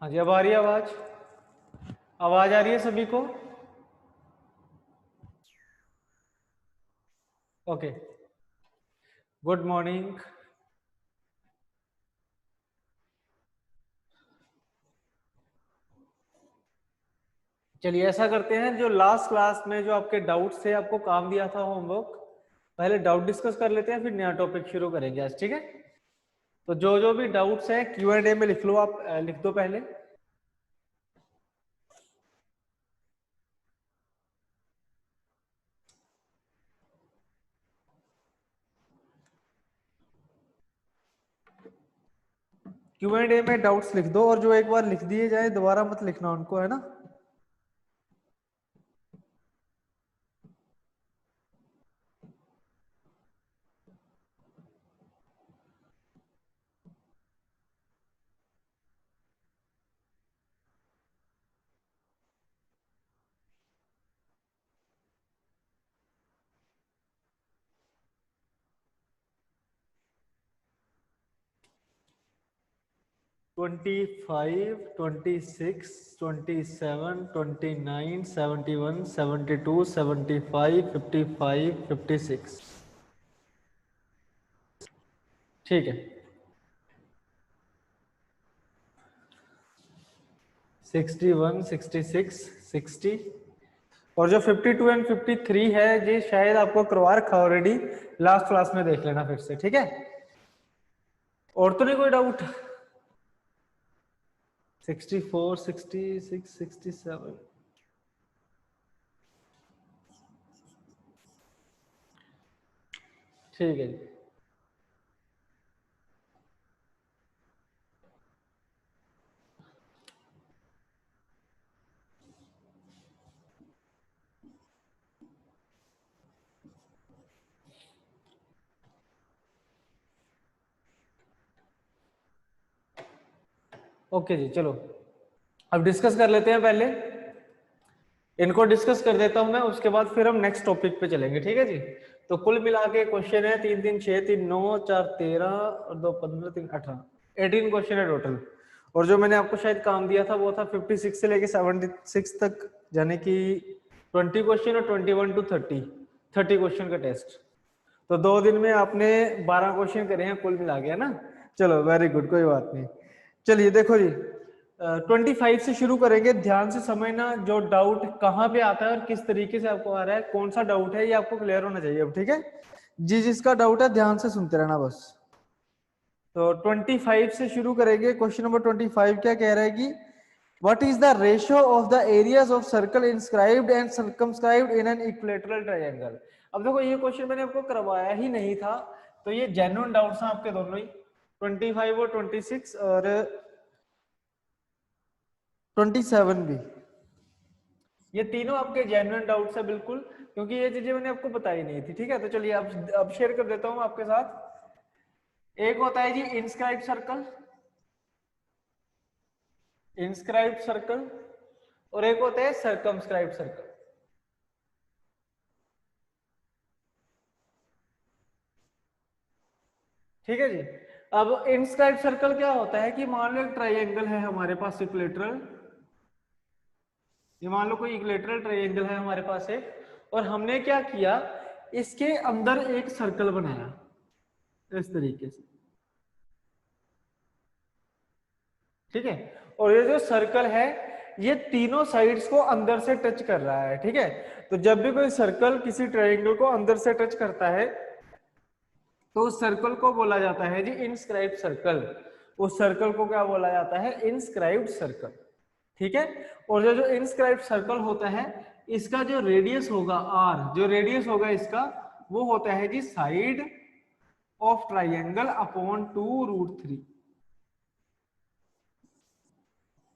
हाँ जी, अब आ रही है आवाज? आवाज आ रही है सभी को? Okay, good morning. चलिए ऐसा करते हैं, जो लास्ट क्लास में जो आपके डाउट्स थे, आपको काम दिया था होमवर्क, पहले डाउट डिस्कस कर लेते हैं, फिर नया टॉपिक शुरू करेंगे आज, ठीक है? तो जो जो भी डाउट्स हैं Q&A में लिख लो, आप लिख दो पहले। Q&A में डाउट्स लिख दो, और जो एक बार लिख दिए जाए दोबारा मत लिखना उनको, है ना? ट्वेंटी 26, 27, 29, 71, 72, 75, 55, 56। ठीक है, 61, 66, 60, और जो 52 एंड 53 है ये शायद आपको करवा रखा ऑलरेडी, लास्ट क्लास में देख लेना फिर से, ठीक है? और तो नहीं कोई डाउट? 64, 66, 67। ठीक है जी, ओके जी। चलो अब डिस्कस कर लेते हैं, पहले इनको डिस्कस कर देता हूं मैं, उसके बाद फिर हम नेक्स्ट टॉपिक पे चलेंगे, ठीक है जी? तो कुल मिला के क्वेश्चन है 3 3 6 3 9 4 13 और 2 15 3 18, 18 क्वेश्चन है टोटल। और जो मैंने आपको शायद काम दिया था वो था 56 से लेके 76 तक, यानी कि 20 क्वेश्चन और 21 टू 30 क्वेश्चन का टेस्ट। तो 2 दिन में आपने 12 क्वेश्चन करे हैं कुल मिला के, है ना? चलो वेरी गुड, कोई बात नहीं। चलिए देखो जी, 25 से शुरू करेंगे। ध्यान से समझना, जो डाउट कहाँ पे आता है और किस तरीके से आपको आ रहा है, कौन सा डाउट है, ये आपको क्लियर होना चाहिए अब, ठीक है? जिसका डाउट है ध्यान से सुनते रहना बस। तो 25 से शुरू करेंगे। क्वेश्चन नंबर 25 क्या कह रहा है कि what is the ratio of the areas of circle inscribed and circumscribed in an equilateral triangle. अब देखो ये क्वेश्चन मैंने आपको करवाया ही नहीं था, तो ये जेन्युइन डाउट्स हैं आपके दोनों ही, 25 और 26 और 27 भी। ये तीनों आपके जेन्युइन डाउट्स है बिल्कुल, क्योंकि ये चीजें मैंने आपको बताई नहीं थी, ठीक है? तो चलिए अब शेयर कर देता हूं आपके साथ। एक होता है जी इंस्क्राइब्ड सर्कल, इंस्क्राइब्ड सर्कल, और एक होता है सर्कमस्क्राइब्ड सर्कल। ठीक है जी। अब इंस्क्राइब्ड सर्कल क्या होता है कि मान लो एक ट्राइंगल है हमारे पास इक्विलेटरल, ये मान लो कोई इक्विलेटरल ट्राइंगल है हमारे पास एक, और हमने क्या किया, इसके अंदर एक सर्कल बनाया इस तरीके से, ठीक है? और ये जो सर्कल है ये तीनों साइड्स को अंदर से टच कर रहा है, ठीक है? तो जब भी कोई सर्कल किसी ट्रायंगल को अंदर से टच करता है तो उस सर्कल को बोला जाता है जी इंस्क्राइब्ड सर्कल। उस सर्कल को क्या बोला जाता है? इंस्क्राइब्ड सर्कल, ठीक है? और जो जो इंस्क्राइब्ड सर्कल होता है, इसका जो रेडियस होगा आर, जो रेडियस होगा इसका, वो होता है जी साइड ऑफ ट्राइंगल अपॉन 2√3।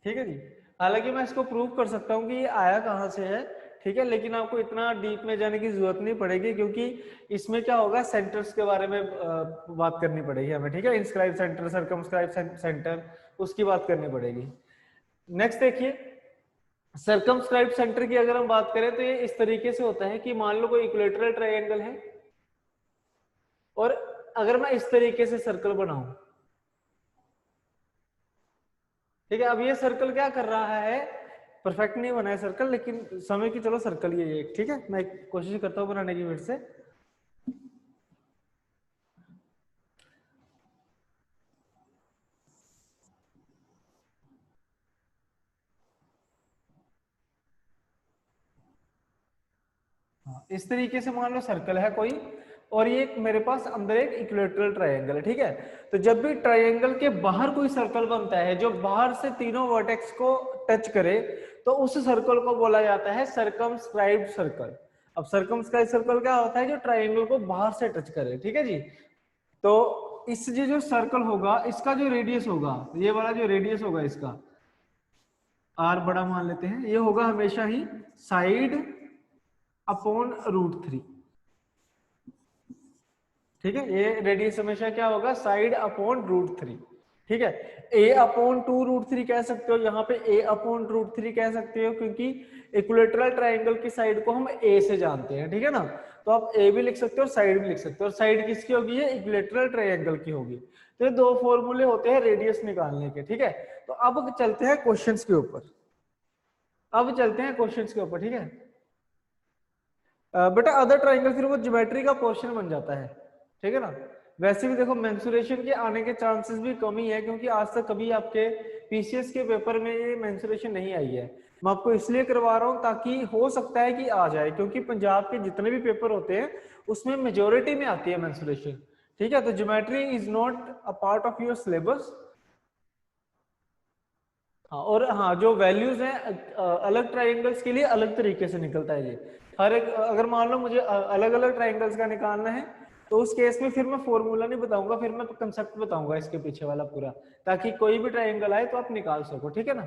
ठीक है जी। हालांकि मैं इसको प्रूव कर सकता हूँ कि ये आया कहाँ से है, ठीक है? लेकिन आपको इतना डीप में जाने की जरूरत नहीं पड़ेगी, क्योंकि इसमें क्या होगा, सेंटर्स के बारे में बात करनी पड़ेगी हमें, ठीक है? इंस्क्राइब सेंटर, सर्कमस्क्राइब सेंटर, उसकी बात करनी पड़ेगी। नेक्स्ट देखिए, सर्कमस्क्राइब सेंटर की अगर हम बात करें तो ये इस तरीके से होता है कि मान लो कोई इक्विलेटरल ट्रायंगल है, और अगर मैं इस तरीके से सर्कल बनाऊं, ठीक है। अब ये सर्कल क्या कर रहा है, परफेक्ट नहीं बना है सर्कल, लेकिन समय की चलो सर्कल ये एक, ठीक है। मैं कोशिश करता हूँ बनाने की फिर से। हाँ, इस तरीके से मान लो सर्कल है कोई, और ये मेरे पास अंदर एक इक्विलेटरल ट्रायंगल है, ठीक है। तो जब भी ट्रायंगल के बाहर कोई सर्कल बनता है जो बाहर से तीनों वर्टेक्स को टच करे, तो उस सर्कल को बोला जाता है सर्कमस्क्राइब्ड सर्कल। अब सर्कमस्क्राइब्ड सर्कल क्या होता है, जो ट्रायंगल को बाहर से टच करे, ठीक है जी। तो इस जो सर्कल होगा, इसका जो रेडियस होगा, ये वाला जो रेडियस होगा इसका, आर बड़ा मान लेते हैं, ये होगा हमेशा ही साइड अपॉन √3, ठीक है। ये रेडियस हमेशा क्या होगा, साइड अपॉन √3, ठीक है। a अपॉन 2√3 कह सकते हो, यहाँ पे a अपॉन √3 कह सकते हो, क्योंकि इक्विलेटरल ट्रायंगल की साइड को हम a से जानते हैं, ठीक है ना। तो आप a भी लिख सकते हो और साइड भी लिख सकते हो, और साइड किसकी होगी, ये इक्विलेटरल ट्रायंगल की होगी। तो ये दो फॉर्मूले होते हैं रेडियस निकालने के, ठीक है। तो अब चलते हैं क्वेश्चंस के ऊपर, ठीक है। बेटा अदर ट्रायंगल फिर वो ज्योमेट्री का पोर्शन बन जाता है, ठीक है ना। वैसे भी देखो मेंसुरेशन के आने के चांसेस भी कम ही है, क्योंकि आज तक कभी आपके पीसीएस के पेपर में ये मेंसुरेशन नहीं आई है। मैं आपको इसलिए करवा रहा हूँ ताकि हो सकता है कि आ जाए, क्योंकि पंजाब के जितने भी पेपर होते हैं उसमें मेजोरिटी में आती है मेंसुरेशन, ठीक है। तो geometry is not a part of your syllabus. हाँ, और हाँ जो वैल्यूज हैं अलग ट्राइंगल्स के लिए अलग तरीके से निकलता है ये। हर एक, अगर मान लो मुझे अलग अलग ट्राइंगल्स का निकालना है, तो उस केस में फिर मैं फॉर्मूला नहीं बताऊंगा, फिर मैं कंसेप्ट बताऊंगा इसके पीछे वाला पूरा, ताकि कोई भी ट्राइंगल आए तो आप निकाल सको, ठीक है ना।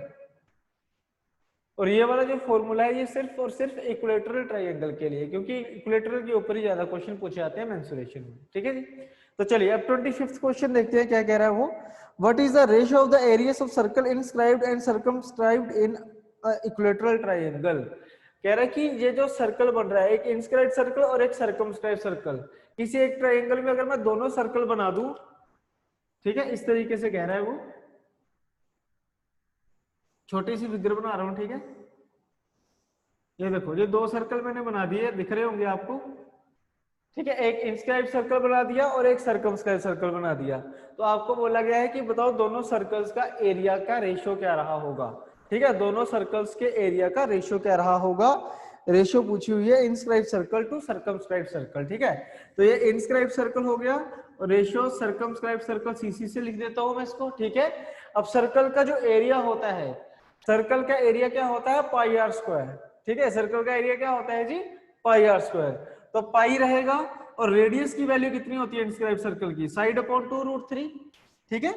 और ये वाला जो फॉर्मूला है ये सिर्फ और सिर्फ इक्विलेटरल ट्राइंगल के लिए, क्योंकि इक्विलेटरल के ऊपर ही ज्यादा क्वेश्चन पूछे जाते हैं मेंसुरेशन में, ठीक है जी। तो चलिए अब 25th क्वेश्चन देखते हैं क्या कह रहा है वो। What is the ratio of the areas of circle inscribed and circumscribed in equilateral triangle. कह रहा है कि ये जो सर्कल बन रहा है, एक इनस्क्राइब्ड सर्कल और एक सर्कमस्क्राइब्ड सर्कल, किसी एक ट्राइंगल में अगर मैं दोनों सर्कल बना दूं, ठीक है, इस तरीके से कह रहा है वो, छोटी सी फिगर बना रहा हूं, ठीक है। ये देखो, ये दो सर्कल मैंने बना दिए, दिख रहे होंगे आपको, ठीक है। एक इंस्क्राइब सर्कल बना दिया और एक सर्कमस्क्राइब सर्कल बना दिया। तो आपको बोला गया है कि बताओ दोनों सर्कल्स का एरिया का रेशियो क्या रहा होगा, ठीक है। दोनों सर्कल्स के एरिया का रेशियो क्या रहा होगा, रेशियो पूछी हुई है inscribe circle to circumscribe circle, ठीक है। तो ये इंस्क्राइब सर्कल हो गया, और रेशियो सर्कमस्क्राइब सर्कल सीसी से लिख देता हूं मैं इसको, ठीक है। अब सर्कल का जो एरिया होता है, सर्कल का एरिया क्या होता है, पाई आर स्क्वायर, ठीक है। सर्कल का एरिया क्या होता है जी, पाई आर स्क्वायर। तो पाई रहेगा, और रेडियस की वैल्यू कितनी होती है इंस्क्राइब सर्कल की, साइड अपॉन 2√3, ठीक है।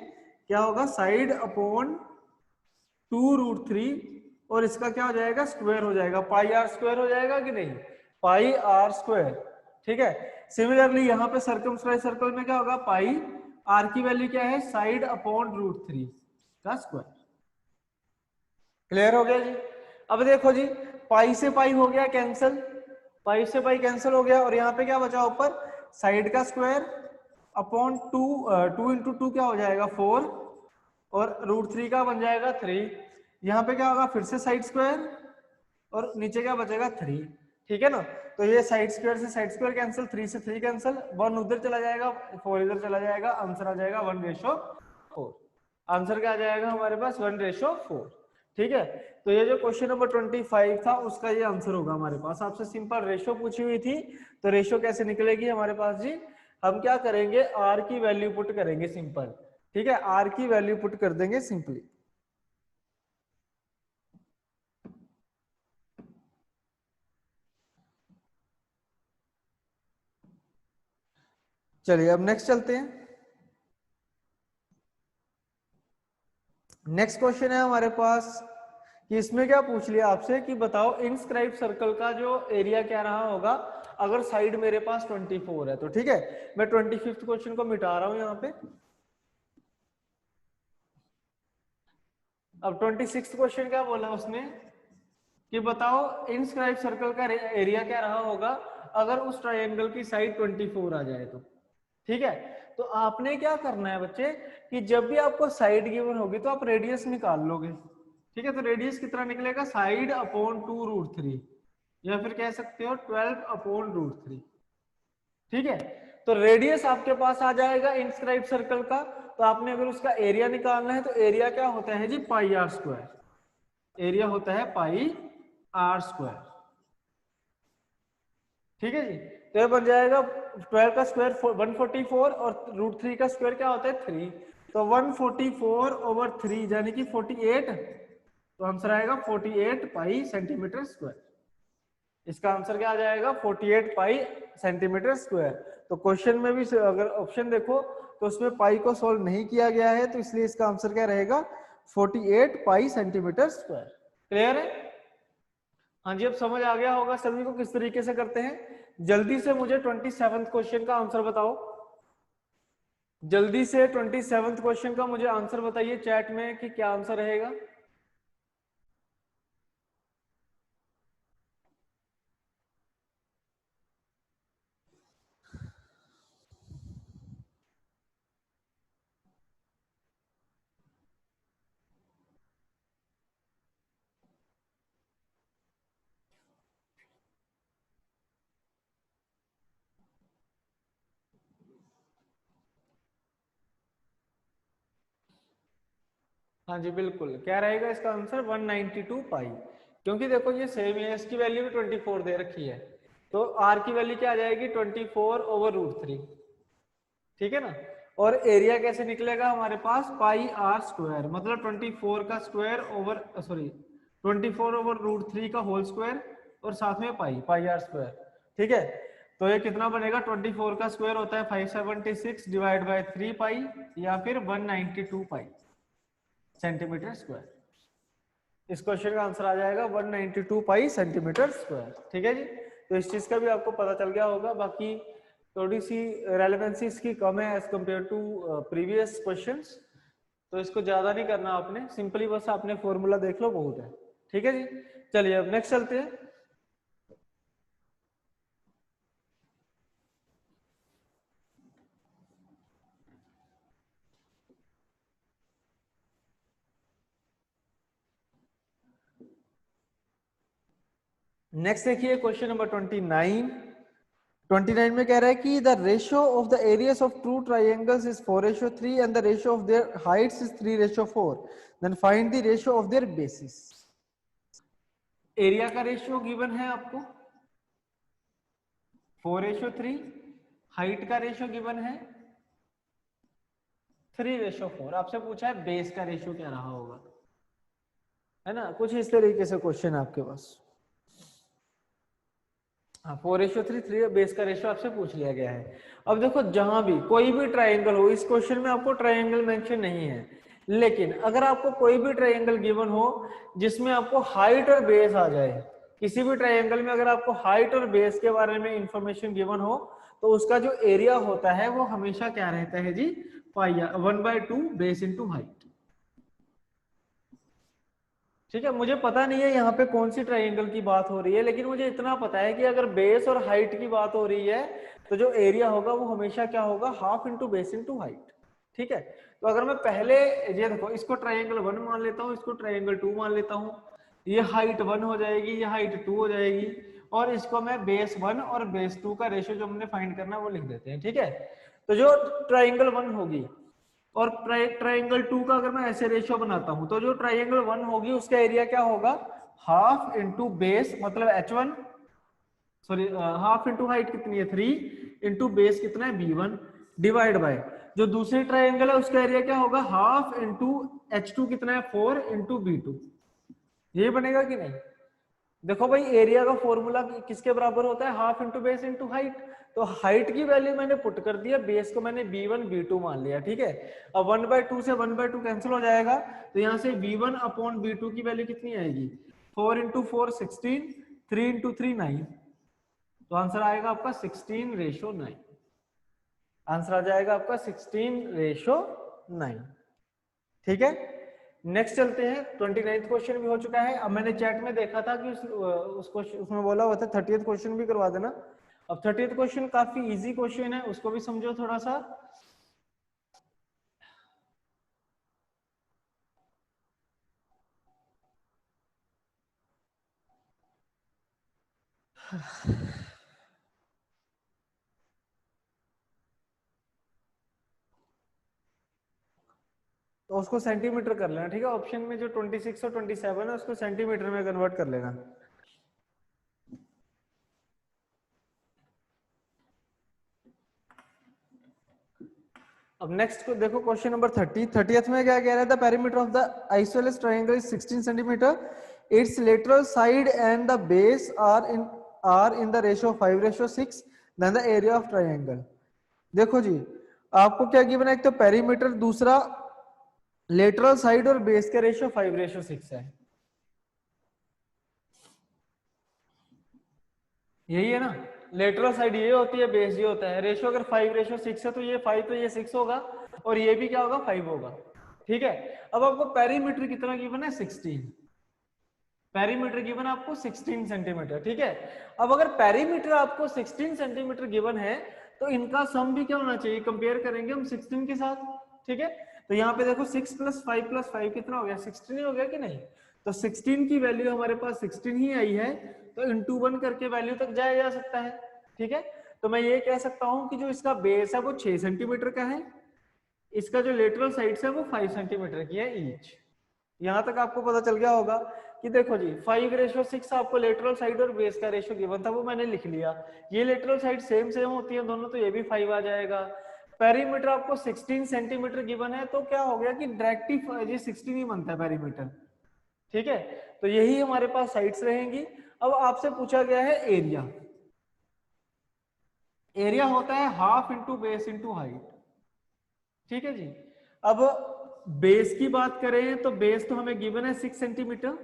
क्या होगा, साइड अपॉन 2√3, और इसका क्या हो जाएगा, स्क्वायर हो जाएगा, पाई आर स्क्वायर हो जाएगा कि नहीं, पाई आर स्क्वायर, ठीक है। सिमिलरली यहाँ पे सर्कमस्क्राइब सर्कल में क्या होगा, पाई आर की वैल्यू क्या है, साइड अपॉन √3 का स्क्वायर। क्लियर हो गया जी। अब देखो जी, पाई से पाई हो गया कैंसिल, पाई से पाई कैंसिल हो गया, और यहाँ पे क्या बचा ऊपर, साइड का स्क्वायर अपॉन 2 क्या हो जाएगा 4, और √3 का बन जाएगा 3। यहाँ पे क्या होगा, फिर से साइड स्क्वायर, और नीचे क्या बचेगा 3, ठीक है ना। तो ये साइड स्क्वायर से साइड स्क्वायर कैंसिल, 3 से 3 कैंसिल, 1 उधर चला जाएगा, 4 इधर चला जाएगा, आंसर आ जाएगा 1:4। आंसर क्या आ जाएगा हमारे पास, 1:4, ठीक है। तो ये जो क्वेश्चन नंबर 25 था उसका ये आंसर होगा हमारे पास। आपसे सिंपल रेशो पूछी हुई थी, तो रेशो कैसे निकलेगी हमारे पास जी, हम क्या करेंगे, आर की वैल्यू पुट करेंगे सिंपल, ठीक है। आर की वैल्यू पुट कर देंगे सिंपली। चलिए अब नेक्स्ट चलते हैं। नेक्स्ट क्वेश्चन है हमारे पास कि इसमें क्या पूछ लिया आपसे कि बताओ इनस्क्राइब सर्कल का जो एरिया क्या रहा होगा अगर साइड मेरे पास 24 है, तो ठीक है। मैं 25th क्वेश्चन को मिटा रहा हूं यहाँ पे। अब 26th क्वेश्चन क्या बोला उसने कि बताओ इनस्क्राइब सर्कल का एरिया क्या रहा होगा अगर उस ट्रायंगल की साइड 24 आ जाए तो। ठीक है, तो आपने क्या करना है बच्चे कि जब भी आपको साइड गिवन होगी तो आप रेडियस निकाल लोगे। ठीक है, तो रेडियस कितना निकलेगा, साइड अपॉन 2√3, या फिर कह सकते हो 12/√3। ठीक है, तो रेडियस आपके पास आ जाएगा इंस्क्राइब सर्कल का। तो आपने अगर उसका एरिया निकालना है तो एरिया क्या होता है जी, पाई आर स्क्वायर। एरिया होता है पाई आर स्क्वायर। ठीक है जी, तो ये बन जाएगा 12 का स्क्वायर 144 और √3 का स्क्वायर क्या होता है 3, तो 144/3 यानी कि 48। तो आंसर आएगा 48 पाई सेंटीमीटर स्क्वायर। इसका आंसर क्या आ जाएगा 48 पाई सेंटीमीटर स्क्वायर। तो क्वेश्चन में भी अगर ऑप्शन देखो तो उसमें पाई को सॉल्व नहीं किया गया है, तो इसलिए इसका आंसर क्या रहेगा 48 पाई सेंटीमीटर स्क्वायर। क्लियर है? हाँ जी, अब समझ आ गया होगा सभी को किस तरीके से करते हैं। जल्दी से मुझे 27th क्वेश्चन का आंसर बताओ। जल्दी से 27th क्वेश्चन का मुझे आंसर बताइए चैट में कि क्या आंसर रहेगा। हाँ जी बिल्कुल, क्या रहेगा इसका आंसर 192 पाई, क्योंकि देखो ये सेम है, इसकी वैल्यू भी 24 दे रखी है, तो आर की वैल्यू क्या आ जाएगी 24/√3। ठीक है ना, और एरिया कैसे निकलेगा हमारे पास पाई आर स्क्वायर, मतलब 24 का स्क्वायर ओवर सॉरी 24/√3 का होल स्क्वायर और साथ में पाई पाई आर स्क्वायर। ठीक है, तो ये कितना बनेगा 24 का स्क्वायर होता है 576 डिवाइड बाय 3 पाई, या फिर 192 पाई सेंटीमीटर स्क्वायर। इस क्वेश्चन का आंसर आ जाएगा 192 पाई सेंटीमीटर स्क्वायर। ठीक है जी, तो इस चीज का भी आपको पता चल गया होगा। बाकी थोड़ी सी रेलेवेंसी इसकी कम है as compare to previous questions, तो इसको ज्यादा नहीं करना आपने, सिंपली बस आपने फॉर्मूला देख लो बहुत है। ठीक है जी, चलिए अब नेक्स्ट चलते हैं। नेक्स्ट देखिए क्वेश्चन नंबर 29 में कह रहा है कि the ratio of the areas of two triangles is 4:3 and the ratio of their heights is 3:4, then find the ratio of their bases. Area का रेशियो गिवन है आपको 4:3, हाइट का रेशियो गिवन है 3:4, आपसे पूछा है बेस का रेशियो क्या रहा होगा, है ना, कुछ इस तरीके से क्वेश्चन आपके पास। हाँ 4:3, 3 बेस का रेशियो आपसे पूछ लिया गया है। अब देखो जहां भी कोई भी ट्राइंगल हो, इस क्वेश्चन में आपको ट्राइंगल मेंशन नहीं है, लेकिन अगर आपको कोई भी ट्राइंगल गिवन हो जिसमें आपको हाइट और बेस आ जाए, किसी भी ट्राइंगल में अगर आपको हाइट और बेस के बारे में इंफॉर्मेशन गिवन हो, तो उसका जो एरिया होता है वो हमेशा क्या रहता है जी, पाई 1/2 बेस इंटू हाइट। ठीक है, मुझे पता नहीं है यहाँ पे कौन सी ट्राइंगल की बात हो रही है, लेकिन मुझे इतना पता है कि अगर बेस और हाइट की बात हो रही है तो जो एरिया होगा वो हमेशा क्या होगा, half into base into height. ठीक है, तो अगर मैं पहले ये देखो इसको ट्राइंगल 1 मान लेता हूँ, इसको ट्राइंगल 2 मान लेता हूँ, ये हाइट 1 हो जाएगी, ये हाइट 2 हो जाएगी, और इसको मैं बेस 1 और बेस 2 का रेशियो जो हमने फाइंड करना है वो लिख देते हैं। ठीक है, तो जो ट्राइंगल 1 होगी और ट्राइंगल 2 का अगर मैं ऐसे रेशियो बनाता हूं, तो जो ट्राइंगल 1 होगी उसका एरिया क्या होगा, हाफ इंटू बेस मतलब h1, sorry half into height कितनी है 3 इंटू बेस कितना है b1, डिवाइड बाय जो दूसरी ट्राइंगल है उसका एरिया क्या होगा, हाफ इंटू h2 कितना है 4 इंटू b2। ये बनेगा कि नहीं? देखो भाई एरिया का फॉर्मूला किसके बराबर होता है, half into base into height. तो हाइट की वैल्यू मैंने पुट कर दिया, बेस को मैंने b1 b2 मान लिया। ठीक है, अब 1/2 से 1/2 कैंसिल हो जाएगा, तो यहाँ से b1 अपॉन b2 की वैल्यू कितनी आएगी, 4 इंटू 4 16, 3 इंटू 3 9, तो आंसर आएगा आपका 16:9। आंसर आ जाएगा आपका 16:9। ठीक है, नेक्स्ट चलते हैं। 29th क्वेश्चन भी हो चुका है। अब मैंने चैट में देखा था कि उसको उसमें बोला हुआ था 30th क्वेश्चन भी करवा देना। अब 30th क्वेश्चन काफी इजी क्वेश्चन है, उसको भी समझो थोड़ा सा। तो उसको सेंटीमीटर कर लेना, ठीक है। ऑप्शन में जो 26 और 27 है उसको सेंटीमीटर में कन्वर्ट कर लेना। अब नेक्स्ट को देखो, क्वेश्चन नंबर 30th में क्या कह रहा था, perimeter of the isosceles triangle is 16 centimetre, its lateral side and the base are in the ratio 5:6, then the area of triangle. देखो जी, आपको क्या गिवन है, एक तो पेरीमीटर, दूसरा लेटरल साइड और बेस का रेशियो 5:6 है, यही है ना। लेटरल साइड ये होती है, बेस ये होता है। रेशियो अगर 5:6 है तो ये 5 तो ये 6 होगा, और ये भी क्या होगा, 5 होगा, ठीक है। अब आपको पेरीमीटर कितना गिवन है, 16। पेरीमीटर गिवन आपको 16 सेंटीमीटर, ठीक है। अब अगर पेरीमीटर आपको 16 सेंटीमीटर गिवन है तो इनका सम भी क्या होना चाहिए, कंपेयर करेंगे हम 16 के साथ, ठीक है। तो यहाँ पे देखो 6 + 5 + 5 कितना हो गया, 16 ही हो गया कि नहीं। तो 16 की वैल्यू हमारे पास 16 ही आई है, तो इंटू 1 करके वैल्यू तक जाया जा सकता है, ठीक है। तो मैं ये कह सकता हूं कि जो इसका बेस है वो 6 सेंटीमीटर का है, इसका जो लेटरल साइड है वो 5 सेंटीमीटर की है ईच। यहां तक आपको पता चल गया होगा कि देखो जी 5:6 आपको लेटरल साइड और बेस का रेशियो गिवन था, वो मैंने लिख लिया। ये लेटरल साइड सेम सेम होती है दोनों, तो ये भी 5 आ जाएगा। पेरीमीटर आपको 16 सेंटीमीटर गिवन है, तो क्या हो गया कि डायरेक्टली ये 16 ही बनता है पेरीमीटर, ठीक है। तो यही हमारे पास साइड्स रहेंगी। अब आपसे पूछा गया है एरिया। एरिया होता है half into base into height, ठीक है जी। अब बेस की बात करें तो बेस तो हमें गिवन है 6 सेंटीमीटर,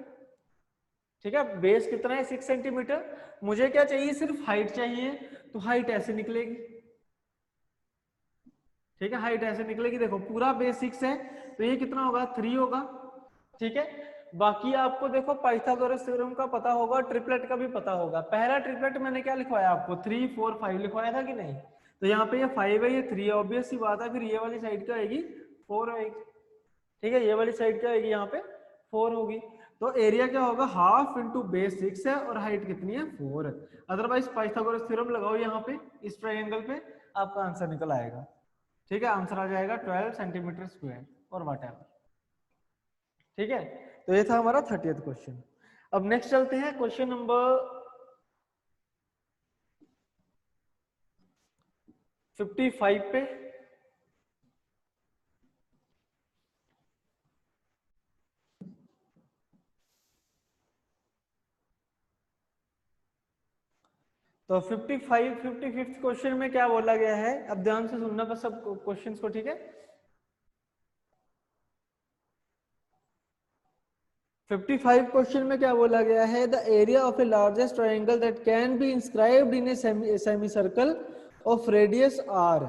ठीक है। बेस कितना है, 6 सेंटीमीटर। मुझे क्या चाहिए, सिर्फ हाइट चाहिए, तो हाइट ऐसे निकलेगी, ठीक है। हाइट ऐसे निकलेगी, देखो पूरा बेस 6 है तो ये कितना होगा, 3 होगा, ठीक है। बाकी आपको देखो पाइथागोरस थ्योरम का पता होगा, ट्रिपलेट का भी पता होगा। पहला ट्रिपलेट मैंने क्या लिखवाया आपको, 3 4 5 लिखवाया था कि नहीं। तो यहाँ पे ये 5 है, ये 3 है, ऑब्वियस सी बात है, फिर ये वाली साइड क्या आएगी, 4 आएगी, ठीक है। ये वाली साइड क्या आएगी, यहाँ पे 4 होगी। तो एरिया क्या होगा, हाफ इंटू बेस 6 है और हाइट कितनी है, 4 है। अदरवाइज पाइथागोरस थ्योरम लगाओ यहाँ पे इस ट्रायंगल पे, आपका आंसर निकल आएगा, ठीक है। आंसर आ जाएगा 12 सेंटीमीटर स्क्वायर और व्हाटएवर, ठीक है। तो ये था हमारा 30th क्वेश्चन। अब नेक्स्ट चलते हैं क्वेश्चन नंबर 55 पे। तो 55th क्वेश्चन में क्या बोला गया है, अब ध्यान से सुनना बस सब क्वेश्चंस को, ठीक है। 55 क्वेश्चन में क्या बोला गया है, the area of a largest triangle that can be inscribed in a semi circle of radius r.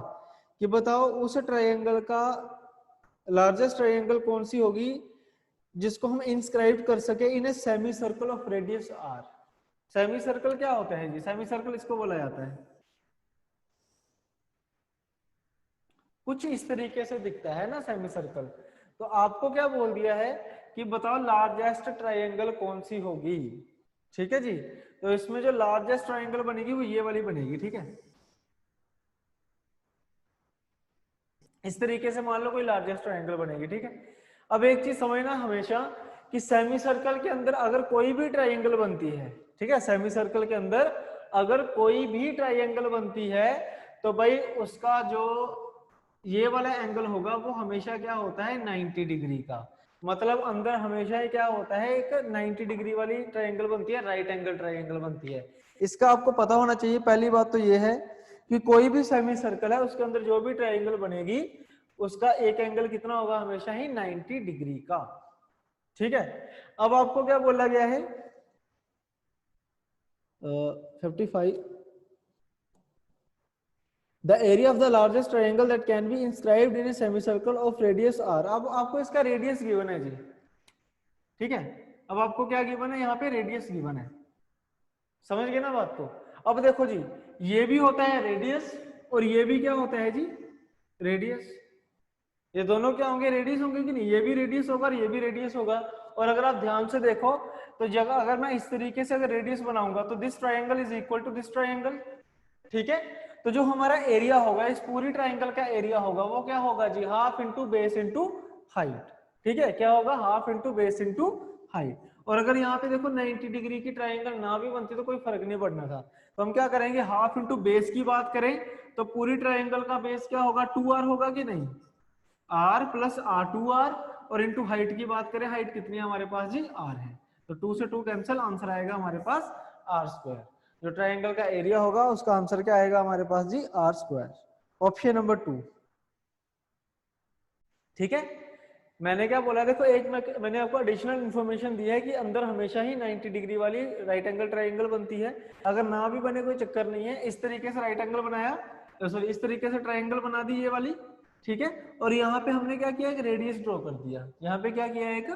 कि बताओ उस ट्रायंगल का लार्जेस्ट ट्रायंगल कौन सी होगी जिसको हम इंस्क्राइब कर सके in a semi circle of radius r. Semicircle क्या होता है जी, सेमी सर्कल इसको बोला जाता है, कुछ इस तरीके से दिखता है ना सेमी सर्कल। तो आपको क्या बोल दिया है कि बताओ लार्जेस्ट ट्रायंगल कौन सी होगी, ठीक है जी। तो इसमें जो लार्जेस्ट ट्रायंगल बनेगी वो ये वाली बनेगी, ठीक है। इस तरीके से मान लो कोई लार्जेस्ट ट्रायंगल बनेगी, ठीक है। अब एक चीज समझना हमेशा कि सेमी सर्कल के अंदर अगर कोई भी ट्रायंगल बनती है, ठीक है, सेमी सर्कल के अंदर अगर कोई भी ट्रायंगल बनती है तो भाई उसका जो ये वाला एंगल होगा वो हमेशा क्या होता है, 90 डिग्री का। मतलब अंदर हमेशा ही क्या होता है, एक 90 डिग्री वाली ट्रायंगल बनती है, राइट एंगल ट्रायंगल बनती है। इसका आपको पता होना चाहिए। पहली बात तो ये है कि कोई भी सेमी सर्कल है उसके अंदर जो भी ट्रायंगल बनेगी उसका एक एंगल कितना होगा, हमेशा ही 90 डिग्री का, ठीक है। अब आपको क्या बोला गया है, 55 the area of the largest triangle that can be inscribed in a semicircle of radius r. अब आपको इसका रेडियस गिवन है जी, ठीक है। अब आपको क्या गिवन है, यहाँ पे रेडियस गिवन है, समझ गए ना बात को। अब देखो जी, ये भी होता है रेडियस और ये भी क्या होता है जी, रेडियस। ये दोनों क्या होंगे, रेडियस होंगे कि नहीं, ये भी रेडियस होगा और ये भी रेडियस होगा। और अगर आप ध्यान से देखो तो जगह अगर मैं इस तरीके से अगर रेडियस बनाऊंगा तो this triangle is equal to this triangle, ठीक है। तो जो हमारा एरिया होगा, इस पूरी ट्राइंगल का एरिया होगा वो क्या होगा जी, half into base into height, ठीक है। क्या होगा, half into base into height. और अगर यहाँ पे देखो 90 डिग्री की ट्राइंगल ना भी बनती तो कोई फर्क नहीं पड़ना था। तो हम क्या करेंगे, हाफ इंटू बेस की बात करें तो पूरी ट्राइंगल का बेस क्या होगा, 2r होगा कि नहीं, r प्लस r2r। और इंटू हाइट की बात करें, हाइट कितनी है हमारे पास जी, r है। तो 2 से 2 कैंसिल, आंसर आएगा हमारे पास r स्क्वायर। जो ट्राइंगल का एरिया होगा उसका आंसर क्या आएगा हमारे पास जी, r स्क्वायर। ऑप्शन नंबर 2, ठीक है। मैंने क्या बोला, देखो एक मैंने आपको एडिशनल इन्फॉर्मेशन दी है कि अंदर हमेशा ही 90 डिग्री वाली राइट एंगल ट्राइंगल बनती है। अगर ना भी बने कोई चक्कर नहीं है, इस तरीके से राइट एंगल बनाया, सॉरी इस तरीके से ट्राइंगल बना दी ये वाली, ठीक है। और यहाँ पे हमने क्या किया, एक रेडियस ड्रॉ कर दिया, यहाँ पे क्या किया, एक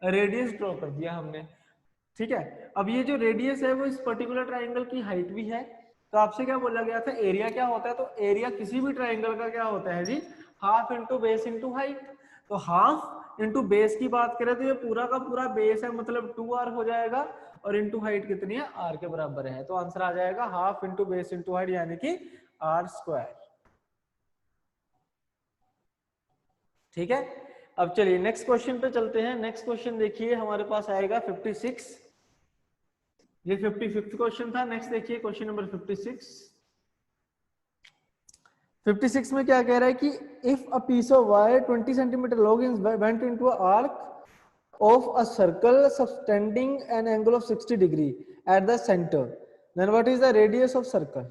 रेडियस ड्रॉ कर दिया हमने, ठीक है। अब ये जो रेडियस है वो इस पर्टिकुलर ट्राइंगल की हाइट भी है। तो आपसे क्या बोला गया था, एरिया क्या होता है, तो एरिया किसी भी ट्राइंगल का क्या होता है जी, half into base into height. तो हाफ इंटू बेस की बात करें तो ये पूरा का पूरा बेस है, मतलब 2r हो जाएगा, और इंटू हाइट कितनी है, r के बराबर है। तो आंसर आ जाएगा half into base into height, यानी कि r स्क्वायर, ठीक है। अब चलिए नेक्स्ट क्वेश्चन पे चलते हैं। नेक्स्ट क्वेश्चन देखिए हमारे पास आएगा 56, ये 55th क्वेश्चन था। नेक्स्ट देखिए क्वेश्चन नंबर 56। 56 में क्या कह रहा है कि if a piece of wire 20 centimetre long went into a arc of a circle subtending an angle of 60 degree at the centre, then what is the radius of circle.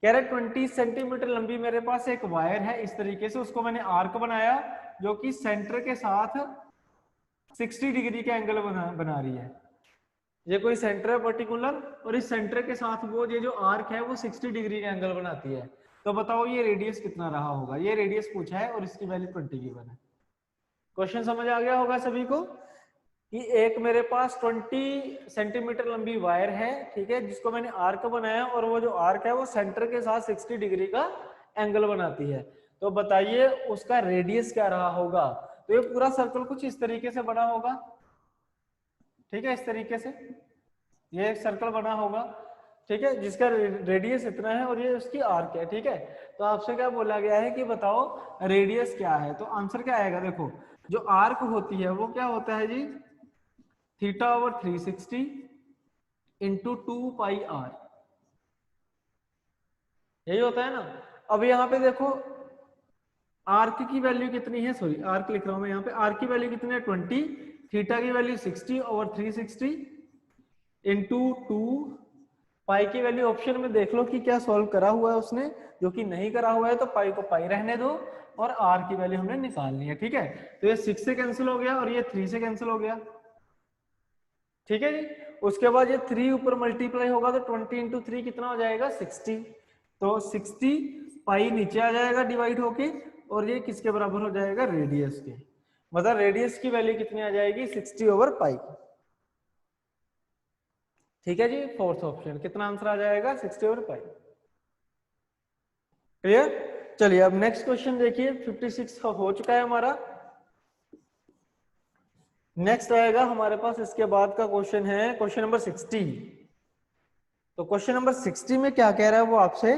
कह रहा है 20 centimetre लंबी मेरे पास एक वायर है, इस तरीके से उसको मैंने आर्क बनाया जो कि सेंटर के साथ 60 डिग्री का एंगल बना रही है। ये कोई सेंटर है पर्टिकुलर, और इस सेंटर के साथ वो ये जो आर्क है वो 60 डिग्री का एंगल बनाती है। तो बताओ ये रेडियस कितना रहा होगा। ये रेडियस पूछा है और इसकी वैल्यू 20 गिवन है। क्वेश्चन समझ आ गया होगा सभी को कि एक मेरे पास 20 सेंटीमीटर लंबी वायर है, ठीक है, जिसको मैंने आर्क बनाया, और वो जो आर्क है वो सेंटर के साथ 60 डिग्री का एंगल बनाती है। तो बताइए उसका रेडियस क्या रहा होगा। तो ये पूरा सर्कल कुछ इस तरीके से बना होगा, ठीक है, इस तरीके से ये एक सर्कल बना होगा, ठीक है, जिसका रेडियस इतना है और ये उसकी आर्क है, ठीक है। तो आपसे क्या बोला गया है कि बताओ रेडियस क्या है। तो आंसर क्या आएगा, देखो जो आर्क होती है वो क्या होता है जी, थीटा ओवर 360 इंटू 2πr, यही होता है ना। अब यहाँ पे देखो आर्क की वैल्यू कितनी है, सॉरी आर्क लिख रहा हूं मैं यहाँ पे, आर्क की वैल्यू कितनी है 20, थीटा की वैल्यू 60 ओवर 360 इंटू 2, पाई की वैल्यू ऑप्शन में देख लो कि क्या सॉल्व करा हुआ है उसने, जो कि नहीं करा हुआ है तो पाई को पाई रहने दो, और आर की वैल्यू हमने निकालनी है, ठीक है। तो ये 6 से कैंसिल हो गया और ये 3 से कैंसिल हो गया, ठीक है जी। उसके बाद ये 3 ऊपर मल्टीप्लाई होगा तो 20 इंटू 3 कितना हो जाएगा 60। तो 60 पाई नीचे आ जाएगा डिवाइड होके, और ये किसके बराबर हो जाएगा, रेडियस के। मतलब रेडियस की वैल्यू कितनी आ जाएगी 60 ओवर पाई, ठीक है जी। फोर्थ ऑप्शन कितना आंसर आ जाएगा 60 ओवर पाई, क्लियर। चलिए अब नेक्स्ट क्वेश्चन देखिए 56 हो चुका है हमारा। नेक्स्ट आएगा हमारे पास इसके बाद का क्वेश्चन है क्वेश्चन नंबर 60। तो क्वेश्चन नंबर 60 में क्या कह रहा है वो आपसे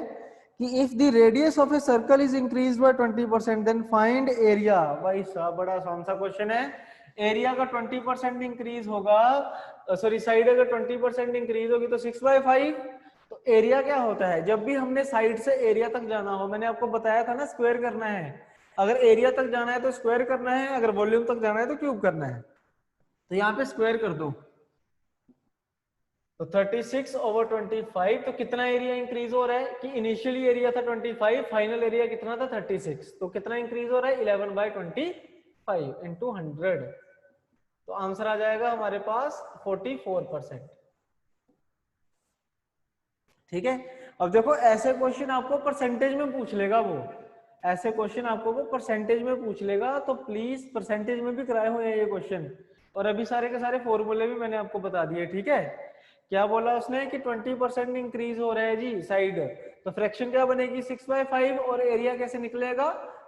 कि if the radius of a circle is increase by 20% then find area. भाई साहब बड़ा आसान सा क्वेश्चन है। एरिया का 20% इंक्रीज होगा, सॉरी साइड अगर 20% इंक्रीज होगी तो 6/5। तो एरिया क्या होता है, जब भी हमने साइड से एरिया तक जाना हो, मैंने आपको बताया था ना स्क्वायर करना है। अगर एरिया तक जाना है तो स्क्वायर करना है, अगर वॉल्यूम तक जाना है तो क्यूब करना है। तो यहाँ पे स्क्वायर कर दो, तो 36 ओवर 25। तो कितना एरिया इंक्रीज हो रहा है कि इनिशियली एरिया था 25, फाइनल एरिया कितना था 36, तो कितना इंक्रीज हो रहा है 11/25 इंटू 100। तो आंसर आ जाएगा हमारे पास 44%, ठीक है। अब देखो ऐसे क्वेश्चन आपको परसेंटेज में पूछ लेगा वो, ऐसे क्वेश्चन आपको वो परसेंटेज में पूछ लेगा, तो प्लीज परसेंटेज में भी कराए हुए हैं ये क्वेश्चन, और अभी सारे के सारे फॉर्मूले भी मैंने आपको बता दिए, ठीक है। क्या बोला उसने कि 20% इंक्रीज हो रहा है जी साइड, तो फ्रैक्शन क्या बनेगी 6/5 और एरिया कैसे निकलेगा,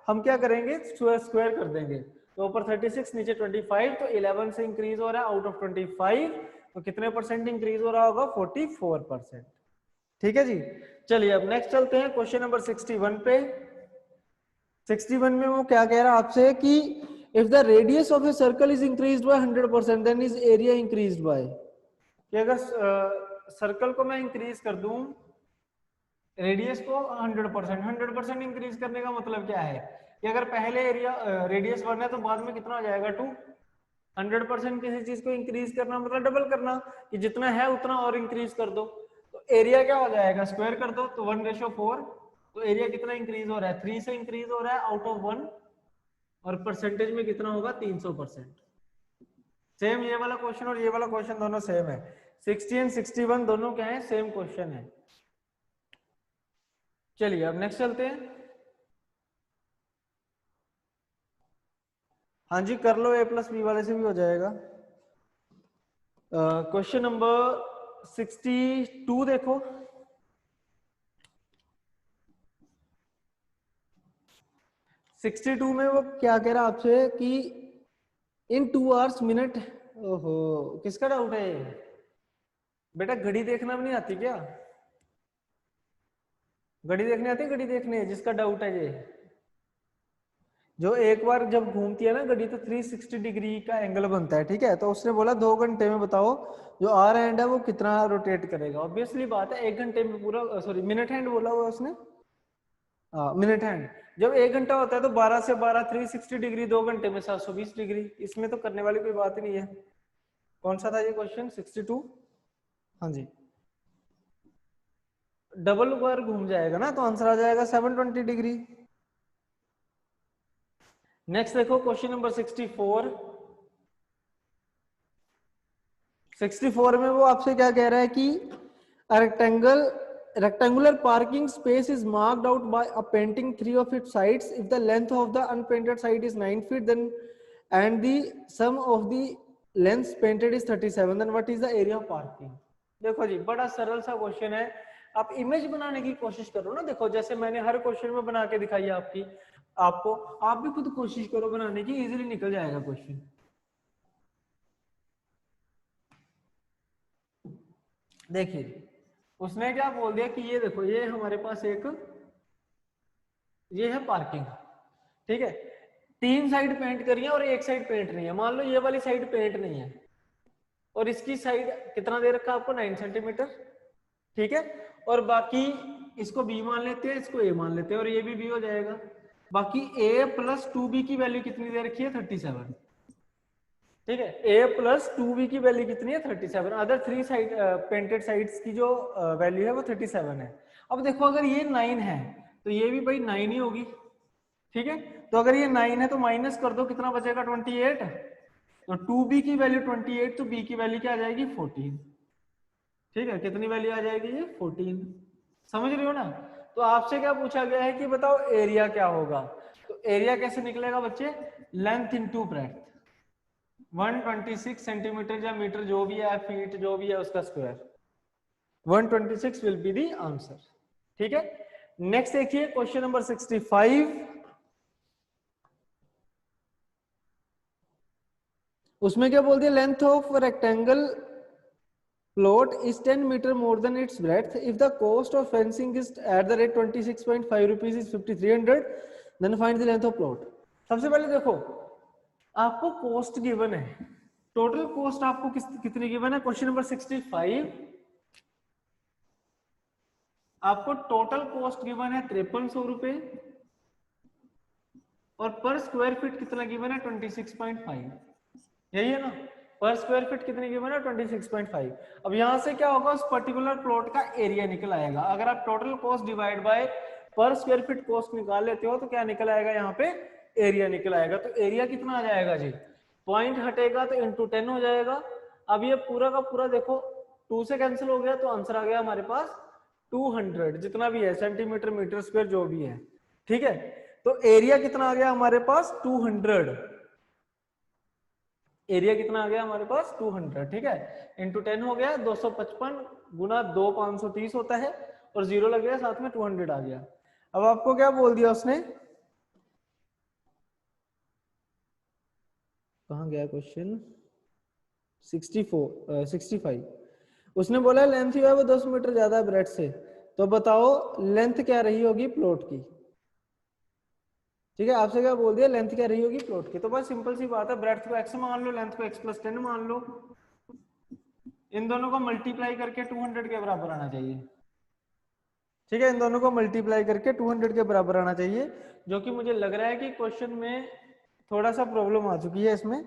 हम क्या करेंगे स्क्वायर कर देंगे, तो ऊपर 36 नीचे 25, तो 11 से इंक्रीज हो रहा है आउट ऑफ 25, तो कितने परसेंट इंक्रीज हो रहा होगा 44%। ठीक है जी। चलिए अब नेक्स्ट चलते हैं क्वेश्चन नंबर 61 पे। 61 में वो क्या कह रहा है आपसे कि if the radius of a circle is increased by 100% then is area increased by, कि अगर सर्कल को मैं इंक्रीज कर दूं रेडियस को 100% इंक्रीज करने का मतलब क्या है कि अगर पहले एरिया रेडियस 1 है तो बाद में कितना हो जाएगा 2। 100% किसी चीज को इंक्रीज करना मतलब डबल करना, कि जितना है उतना और इंक्रीज कर दो, तो एरिया क्या हो जाएगा स्क्वायर कर दो, तो 1/4, तो एरिया कितना इंक्रीज हो रहा है 3 से इंक्रीज हो रहा है आउट ऑफ 1, और परसेंटेज में कितना होगा 300%। सेम ये वाला क्वेश्चन और ये वाला क्वेश्चन दोनों सेम है, 60 एंड 61 दोनों क्या है सेम क्वेश्चन है। चलिए अब नेक्स्ट चलते हैं। हाँ जी कर लो, A+B वाले से भी हो जाएगा। क्वेश्चन नंबर 62 देखो। 62 में वो क्या कह रहा है आपसे कि इन 2 आवर्स मिनट, ओहो किसका डाउट है ये? बेटा घड़ी देखना भी नहीं आती क्या? घड़ी देखने आती है? घड़ी देखने जिसका डाउट है ये, जो एक बार जब घूमती है ना घड़ी तो 360 डिग्री का एंगल बनता है, ठीक है। तो उसने बोला 2 घंटे में बताओ जो आर हैंड है वो कितना रोटेट करेगा। ऑब्वियसली बात है 1 घंटे में पूरा, सॉरी मिनट हैंड बोला हुआ उसने, हाँ मिनट हैंड। जब 1 घंटा होता है तो 12 से 12 360 डिग्री, 2 घंटे में 720 डिग्री, इसमें तो करने वाली कोई बात ही नहीं है। कौन सा था ये क्वेश्चन 62? हाँ जी डबल बार घूम जाएगा ना तो आंसर आ जाएगा 720 डिग्री। नेक्स्ट देखो क्वेश्चन नंबर 64। 64 में वो आपसे क्या कह रहा है कि rectangular parking space is marked out by a painting 3 of its sides. If the length of the unpainted side is 9 feet then and the sum of the lengths painted is 37, then what is the area of parking? देखो जी बड़ा सरल सा question है, आप image बनाने की कोशिश करो ना। देखो जैसे मैंने हर क्वेश्चन में बना के दिखाई है आपको, आप भी खुद कोशिश करो बनाने की, इजीली निकल जाएगा क्वेश्चन। देखिए उसने क्या बोल दिया कि ये देखो ये हमारे पास ये है पार्किंग, ठीक है। 3 साइड पेंट करी है और 1 साइड पेंट नहीं है। मान लो ये वाली साइड पेंट नहीं है और इसकी साइड कितना दे रखा है आपको 9 सेंटीमीटर, ठीक है। और बाकी इसको बी मान लेते हैं, इसको ए मान लेते हैं और ये भी बी हो जाएगा। बाकी a + 2b की वैल्यू कितनी दे रखी है 37, ठीक है। a + 2b की वैल्यू कितनी है 37, अदर 3 साइड पेंटेड साइड्स की जो वैल्यू है वो 37 है। अब देखो अगर ये 9 है तो ये भी भाई 9 ही होगी, ठीक है। तो अगर ये 9 है तो माइनस कर दो कितना बचेगा 28, तो 2b की वैल्यू 28 तो b की वैल्यू क्या आ जाएगी 14, ठीक है। कितनी वैल्यू आ जाएगी ये 14, समझ रहे हो ना। तो आपसे क्या पूछा गया है कि बताओ एरिया क्या होगा, तो एरिया कैसे निकलेगा बच्चे, लेंथ इनटू ब्रेड्थ, 126 सेंटीमीटर या मीटर जो भी है, फीट जो भी है उसका square, 126 will be the answer, ठीक है। नेक्स्ट देखिए क्वेश्चन नंबर 65। उसमें क्या बोल दिया, length of rectangle plot is 10 meter more than its breadth. If the cost of fencing is at the rate 26.5 rupees is 5300, then find the length of plot. सबसे पहले देखो आपको कॉस्ट गिवन है, total cost आपको कितनी given है, question number 65 आपको total cost given है 5300 रुपए और पर स्क्वायर फीट कितना गिवन है 26.5, यही है ना। पर स्क्वायर फीट कितनी गिवन है 26.5। अब यहां से क्या होगा उस पर्टिकुलर प्लॉट का एरिया निकल आएगा। अगर आप टोटल कॉस्ट डिवाइड बाय पर स्क्वायर फीट कॉस्ट निकाल लेते हो तो क्या निकल आएगा यहाँ पे एरिया निकल आएगा। तो एरिया कितना आ जाएगा जी, पॉइंट हटेगा तो इंटू 10 हो जाएगा। अब ये पूरा का पूरा देखो 2 से कैंसिल हो गया तो आंसर आ गया हमारे पास 200, जितना भी है सेंटीमीटर मीटर स्क्वायर जो भी है, ठीक है। तो एरिया कितना आ गया हमारे पास 200, एरिया कितना आ गया हमारे पास 200, ठीक है, इंटू 10 हो गया 255 गुना 2 530 होता है, और 0 लग गया साथ में 200 आ गया। अब आपको क्या बोल दिया उसने, कहाँ गया क्वेश्चन, 65 उसने बोला लेंथ जो है वो 10 मीटर ज्यादा है ब्रेड से, तो बताओ लेंथ क्या रही होगी प्लॉट की। ठीक है, आपसे क्या बोल दिया, लेंथ क्या रही होगी प्लॉट की, तो बस सिंपल सी बात है, ब्रेड्थ को x मान लो, लेंथ को x + 10 मान लो, इन दोनों को मल्टीप्लाई करके 200 के बराबर आना चाहिए। ठीक है, इन दोनों को मल्टीप्लाई करके 200 के बराबर आना चाहिए, जो कि मुझे लग रहा है कि क्वेश्चन में थोड़ा सा प्रॉब्लम आ चुकी है इसमें।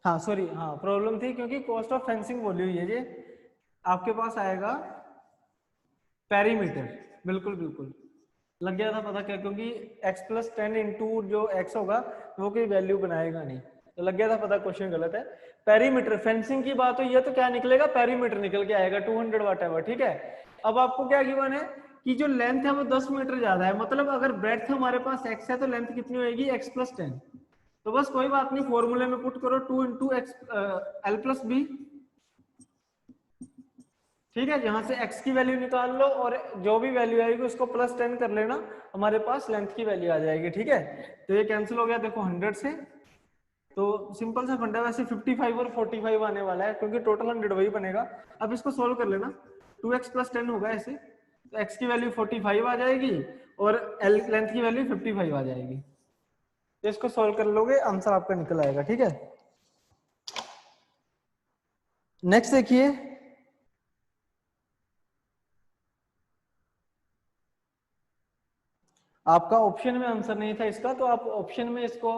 हाँ सॉरी, हाँ प्रॉब्लम थी क्योंकि कॉस्ट ऑफ फेंसिंग बोली हुई है, ये आपके पास आएगा पेरीमीटर, बिल्कुल बिल्कुल लग गया था पता क्या, क्योंकि x + 10 इंटू जो x होगा वो कोई वैल्यू बनाएगा नहीं, तो लग गया था पता क्वेश्चन गलत है। पेरीमीटर फेंसिंग की बात हुई है तो क्या निकलेगा, पेरीमीटर निकल के आएगा 200 वाट, ठीक है। अब आपको क्या गिवन है कि जो लेंथ है वो 10 मीटर ज्यादा है, मतलब अगर ब्रेड्थ हमारे पास x है तो लेंथ कितनी होगी, x + 10, तो बस कोई बात नहीं, फॉर्मूले में पुट करो 2 into x l plus b, ठीक है, जहां से x की वैल्यू निकाल लो और जो भी वैल्यू आएगी उसको +10 कर लेना, हमारे पास लेंथ की वैल्यू आ जाएगी। ठीक है, तो ये कैंसिल हो गया देखो 100 से, तो सिंपल सा फंडा, वैसे 55 और 45 आने वाला है क्योंकि टोटल 100 वही बनेगा। अब इसको सोल्व कर लेना, 2x + 10 होगा ऐसे, तो x की वैल्यू 45 आ जाएगी और l लेंथ की वैल्यू 55 आ जाएगी, तो इसको सोल्व कर लोगे आंसर आपका निकल आएगा। ठीक है, नेक्स्ट देखिए, आपका ऑप्शन में आंसर नहीं था इसका, तो आप ऑप्शन में इसको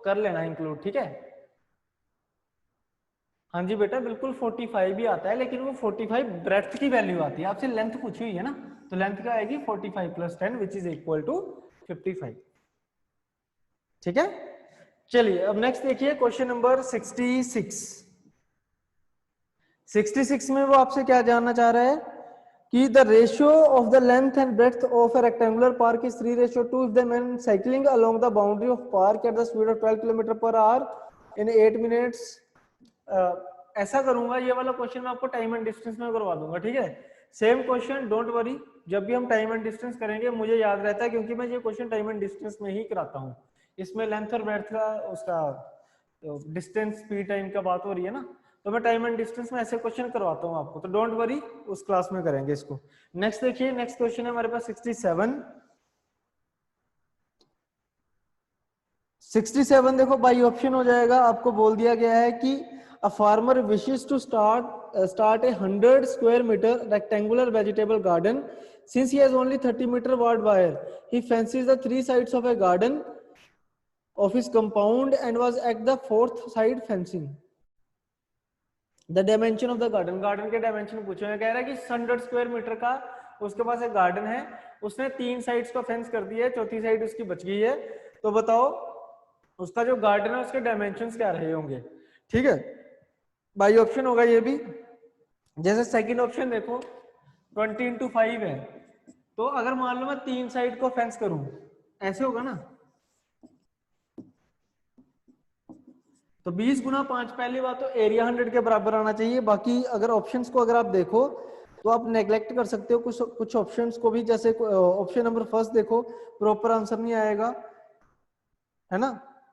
कर लेना इंक्लूड। ठीक है, हाँ जी बेटा बिल्कुल 45 भी आता है, लेकिन वो 45 ब्रेड्थ की वैल्यू आती है, आपसे लेंथ पूछी हुई है ना, तो लेंथ क्या आएगी 45 + 10 विच इज इक्वल टू 55। ठीक है, चलिए अब नेक्स्ट देखिए क्वेश्चन नंबर 66। 66 में वो आपसे क्या जानना चाह रहा है कि the ratio of the length and breadth of a rectangular park is 3:2 if the man cycling along the boundary of park at the speed of 12 km/h in 8 minutes. ऐसा करूंगा, ये वाला क्वेश्चन मैं आपको टाइम एंड डिस्टेंस में करवा दूंगा। ठीक है, सेम क्वेश्चन, डोंट वरी, जब भी हम टाइम एंड डिस्टेंस करेंगे मुझे याद रहता है क्योंकि मैं ये क्वेश्चन टाइम एंड डिस्टेंस में ही कराता हूँ, इसमें लेंथ और ब्रेड्थ का उसका डिस्टेंस स्पीड टाइम का बात हो रही है ना, तो मैं टाइम एंड डिस्टेंस में ऐसे क्वेश्चन करवाता हूँ आपको, तो डोंट वरी उस क्लास में करेंगे इसको। नेक्स्ट देखिए, नेक्स्ट क्वेश्चन है हमारे पास 67। 67 देखो बाई ऑप्शन हो जाएगा, आपको बोल दिया गया है कि a farmer wishes to start a 100 square metre rectangular vegetable garden since he has only 30 metre ward wire, he fences the 3 sides of a garden of his compound and was at the fourth side fencing the dimension of the garden। Garden के dimension पूछे हुए, कह रहा है कि 100 square metre का उसके पास एक गार्डन है, उसने 3 साइड्स को फेंस कर दिया है, चौथी साइड उसकी बच गई है, तो बताओ उसका जो गार्डन है उसके डायमेंशंस क्या रहे होंगे। ठीक है, बाई ऑप्शन होगा ये भी, जैसे सेकंड ऑप्शन देखो 20x5 है, तो अगर मान लो मैं 3 साइड को फेंस करूं, ऐसे होगा ना, तो 20 गुना 5, पहली बात तो एरिया 100 के बराबर आना चाहिए। बाकी अगर ऑप्शंस को अगर आप देखो तो आप नेग्लेक्ट कर सकते हो कुछ ऑप्शंस को भी, जैसे ऑप्शन नंबर फर्स्ट देखो प्रॉपर आंसर नहीं आएगा, है ना,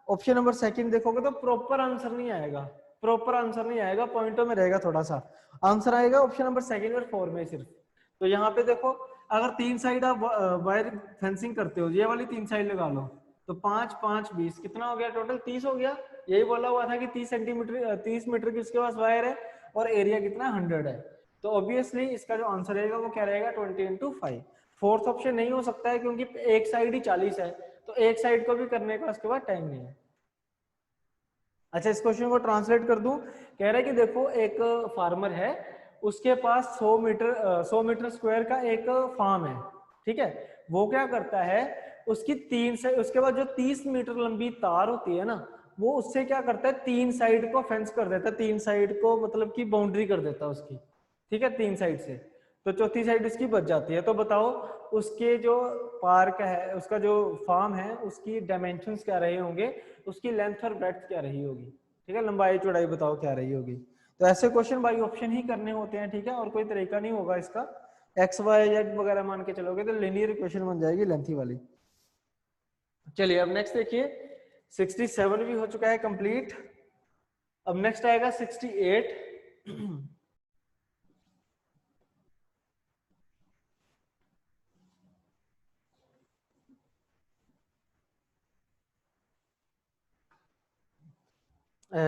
ऑप्शन नंबर सेकंड देखोगे तो प्रॉपर आंसर नहीं आएगा, प्रॉपर आंसर नहीं आएगा, पॉइंटों में रहेगा थोड़ा सा, आंसर आएगा ऑप्शन नंबर सेकंड और 4 में सिर्फ। तो यहाँ पे देखो अगर 3 साइड आप वायर फेंसिंग करते हो, ये वाली 3 साइड लगा लो, तो 5 5 20 कितना हो गया, टोटल 30 हो गया। यही बोला हुआ था कि 30 सेंटीमीटर 30 मीटर की उसके पास वायर है और एरिया कितना 100 है, तो ऑब्वियसली इसका जो आंसर रहेगा वो क्या रहेगा 20x5। फोर्थ ऑप्शन नहीं हो सकता है क्योंकि एक साइड ही 40 है, तो एक साइड को भी करने का उसके बाद टाइम नहीं है। अच्छा, इस क्वेश्चन को ट्रांसलेट कर दूं, कह रहा है कि देखो एक फार्मर है, उसके पास 100 मीटर स्क्वायर का एक फार्म है। ठीक है, वो क्या करता है, उसकी 3 से उसके बाद जो 30 मीटर लंबी तार होती है ना, वो उससे क्या करता है 3 साइड को फेंस कर देता है, 3 साइड को मतलब की बाउंड्री कर देता है उसकी। ठीक है, 3 साइड से, तो चौथी साइड उसकी बच जाती है। तो बताओ उसके जो पार्क है, उसका जो फार्म है, उसकी डायमेंशंस क्या रहे होंगे, उसकी लेंथ और ब्रेड्थ क्या रही होगी, ठीक है, लंबाई चौड़ाई बताओ क्या रही होगी। तो ऐसे क्वेश्चन बाई ऑप्शन ही करने होते हैं, ठीक है, और कोई तरीका नहीं होगा इसका। एक्स वाई जेड वगैरह मान के चलोगे तो लिनियर इक्वेशन बन जाएगी लेंथी वाली। चलिए अब नेक्स्ट देखिए, 67 भी हो चुका है कंप्लीट। अब नेक्स्ट आएगा 68।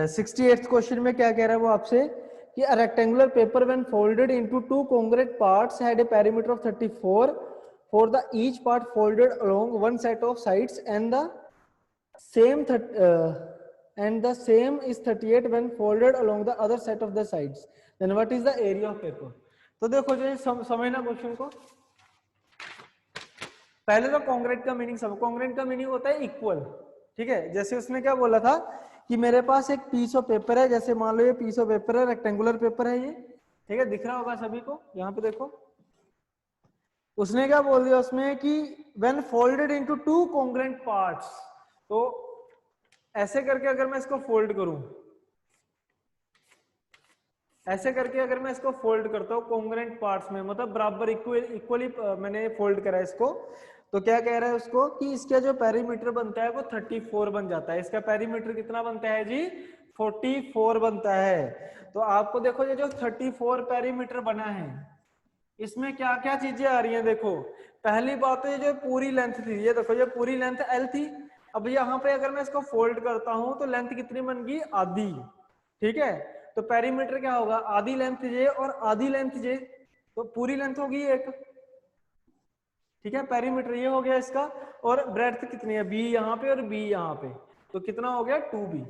68th क्वेश्चन में क्या कह रहा है वो आपसे कि a rectangular paper when folded into two congruent parts had a perimeter of 34 for the each part folded along one set of sides and the same is 38 when folded along the other set of the sides, then what is the area of paper। तो देखो जो समझना question को, पहले तो congruent का meaning सब, congruent का मीनिंग होता है इक्वल, ठीक है। जैसे उसने क्या बोला था कि मेरे पास एक पीस ऑफ पेपर है, जैसे मान लो ये पीस ऑफ पेपर है, रेक्टेंगुलर पेपर है ये, ठीक है, दिख रहा होगा सभी को, यहाँ पे देखो। उसने क्या बोल दिया उसमें कि when folded into two congruent parts, तो ऐसे करके अगर मैं इसको फोल्ड करूं, ऐसे करके अगर मैं इसको फोल्ड करता हूं कॉन्ग्रुएंट पार्ट्स में, मतलब बराबर इक्वली मैंने फोल्ड करा है इसको, तो क्या कह रहा है उसको कि इसका जो पेरीमीटर बनता है वो 34 बन जाता है। इसका पेरीमीटर कितना बनता है जी, 44 बनता है। तो आपको देखो ये जो 34 पेरीमीटर बना है, इसमें क्या क्या चीजें आ रही हैं देखो। पहली बात तो ये जो पूरी लेंथ थी, ये देखो ये पूरी लेंथ एल थी। अब यहाँ पे अगर मैं इसको फोल्ड करता हूं तो लेंथ कितनी बन गई, आधी, ठीक है। तो पेरीमीटर क्या होगा, आधी लेंथ जे और आधी लेंथ जे, तो पूरी लेंथ होगी एक, ठीक है। पेरीमीटर ये हो गया इसका, और ब्रेड्थ कितनी है, बी यहाँ पे और बी यहाँ पे, तो कितना हो गया 2b,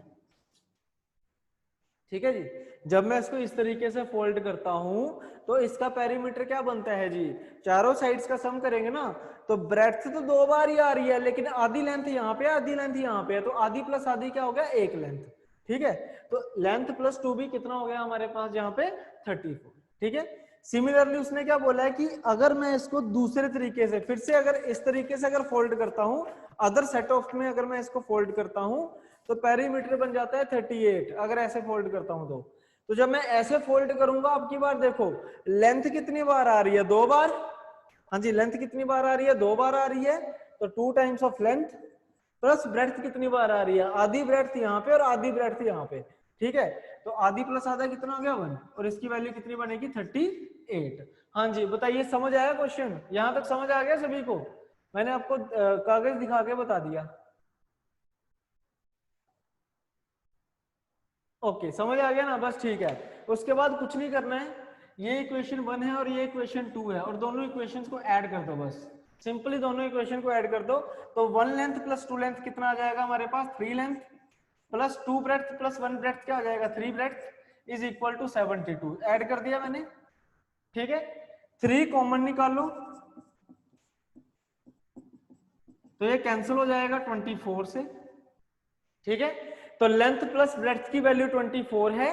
ठीक है जी। जब मैं इसको इस तरीके से फोल्ड करता हूं तो इसका पेरीमीटर क्या बनता है जी, चारों साइड्स का सम करेंगे ना, तो ब्रेड्थ तो 2 बार ही आ रही है, लेकिन आधी लेंथ यहाँ पे, आधी लेंथ यहाँ पे है, तो आधी प्लस आधी क्या हो गया, एक लेंथ, ठीक है। तो लेंथ प्लस 2b कितना हो गया हमारे पास यहाँ पे 34, ठीक है। सिमिलरली उसने क्या बोला है कि अगर मैं इसको दूसरे तरीके से, फिर से अगर इस तरीके से अगर फोल्ड करता हूं, अदर सेट ऑफ में अगर मैं इसको फोल्ड करता हूं तो पेरीमीटर बन जाता है 38, अगर ऐसे फोल्ड करता हूं तो जब मैं ऐसे फोल्ड करूंगा, अब की बार देखो लेंथ कितनी बार आ रही है, 2 बार, हाँ जी, लेंथ कितनी बार आ रही है, 2 बार आ रही है, तो 2 times of length, plus breadth कितनी बार आ रही है, आधी ब्रेड्थ यहाँ पे और आधी ब्रेड्थ यहाँ पे, ठीक है। तो आधी प्लस आधा कितना हो गया 1, और इसकी वैल्यू कितनी बनेगी 38। हाँ जी बताइए, समझ आया क्वेश्चन, यहां तक समझ आ गया सभी को, मैंने आपको कागज दिखा के बता दिया। ओके समझ आ गया ना, बस ठीक है। उसके बाद कुछ नहीं करना है, ये इक्वेशन 1 है और ये इक्वेशन 2 है, और दोनों इक्वेशंस को ऐड कर दो, बस सिंपली दोनों इक्वेशन को ऐड कर दो। तो 1 लेंथ प्लस 2 लेंथ कितना आ जाएगा हमारे पास, 3 length plus 2 breadth plus 1 breadth क्या आ जाएगा, 3 breadth is equal to 72। Add कर दिया मैंने, ठीक है। 3 कॉमन निकालो तो ये कैंसिल हो जाएगा 24 से, ठीक है। तो लेंथ प्लस ब्रेड्थ की वैल्यू 24 है,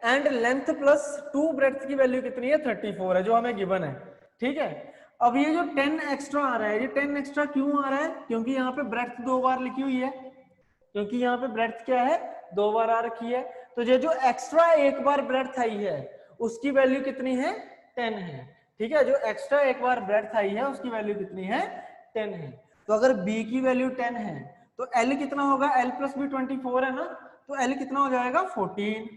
एंड लेंथ प्लस 2 ब्रेड्थ की वैल्यू कितनी है, 34 है, जो हमें गिवन है, ठीक है। अब ये जो 10 एक्स्ट्रा आ रहा है, ये 10 एक्स्ट्रा क्यों आ रहा है, क्योंकि यहाँ पे ब्रेड्थ 2 बार लिखी हुई है, क्योंकि यहाँ पे ब्रेड्थ क्या है, 2 बार आ रखी है। तो ये जो एक्स्ट्रा एक बार ब्रेड्थ आई है उसकी वैल्यू कितनी है, 10 है, ठीक है। जो एक्स्ट्रा एक बार ब्रेड्थ आई है उसकी वैल्यू कितनी है, 10 है। तो अगर b की वैल्यू 10 है तो l कितना होगा, l प्लस b 24 है ना, तो l कितना हो जाएगा 14।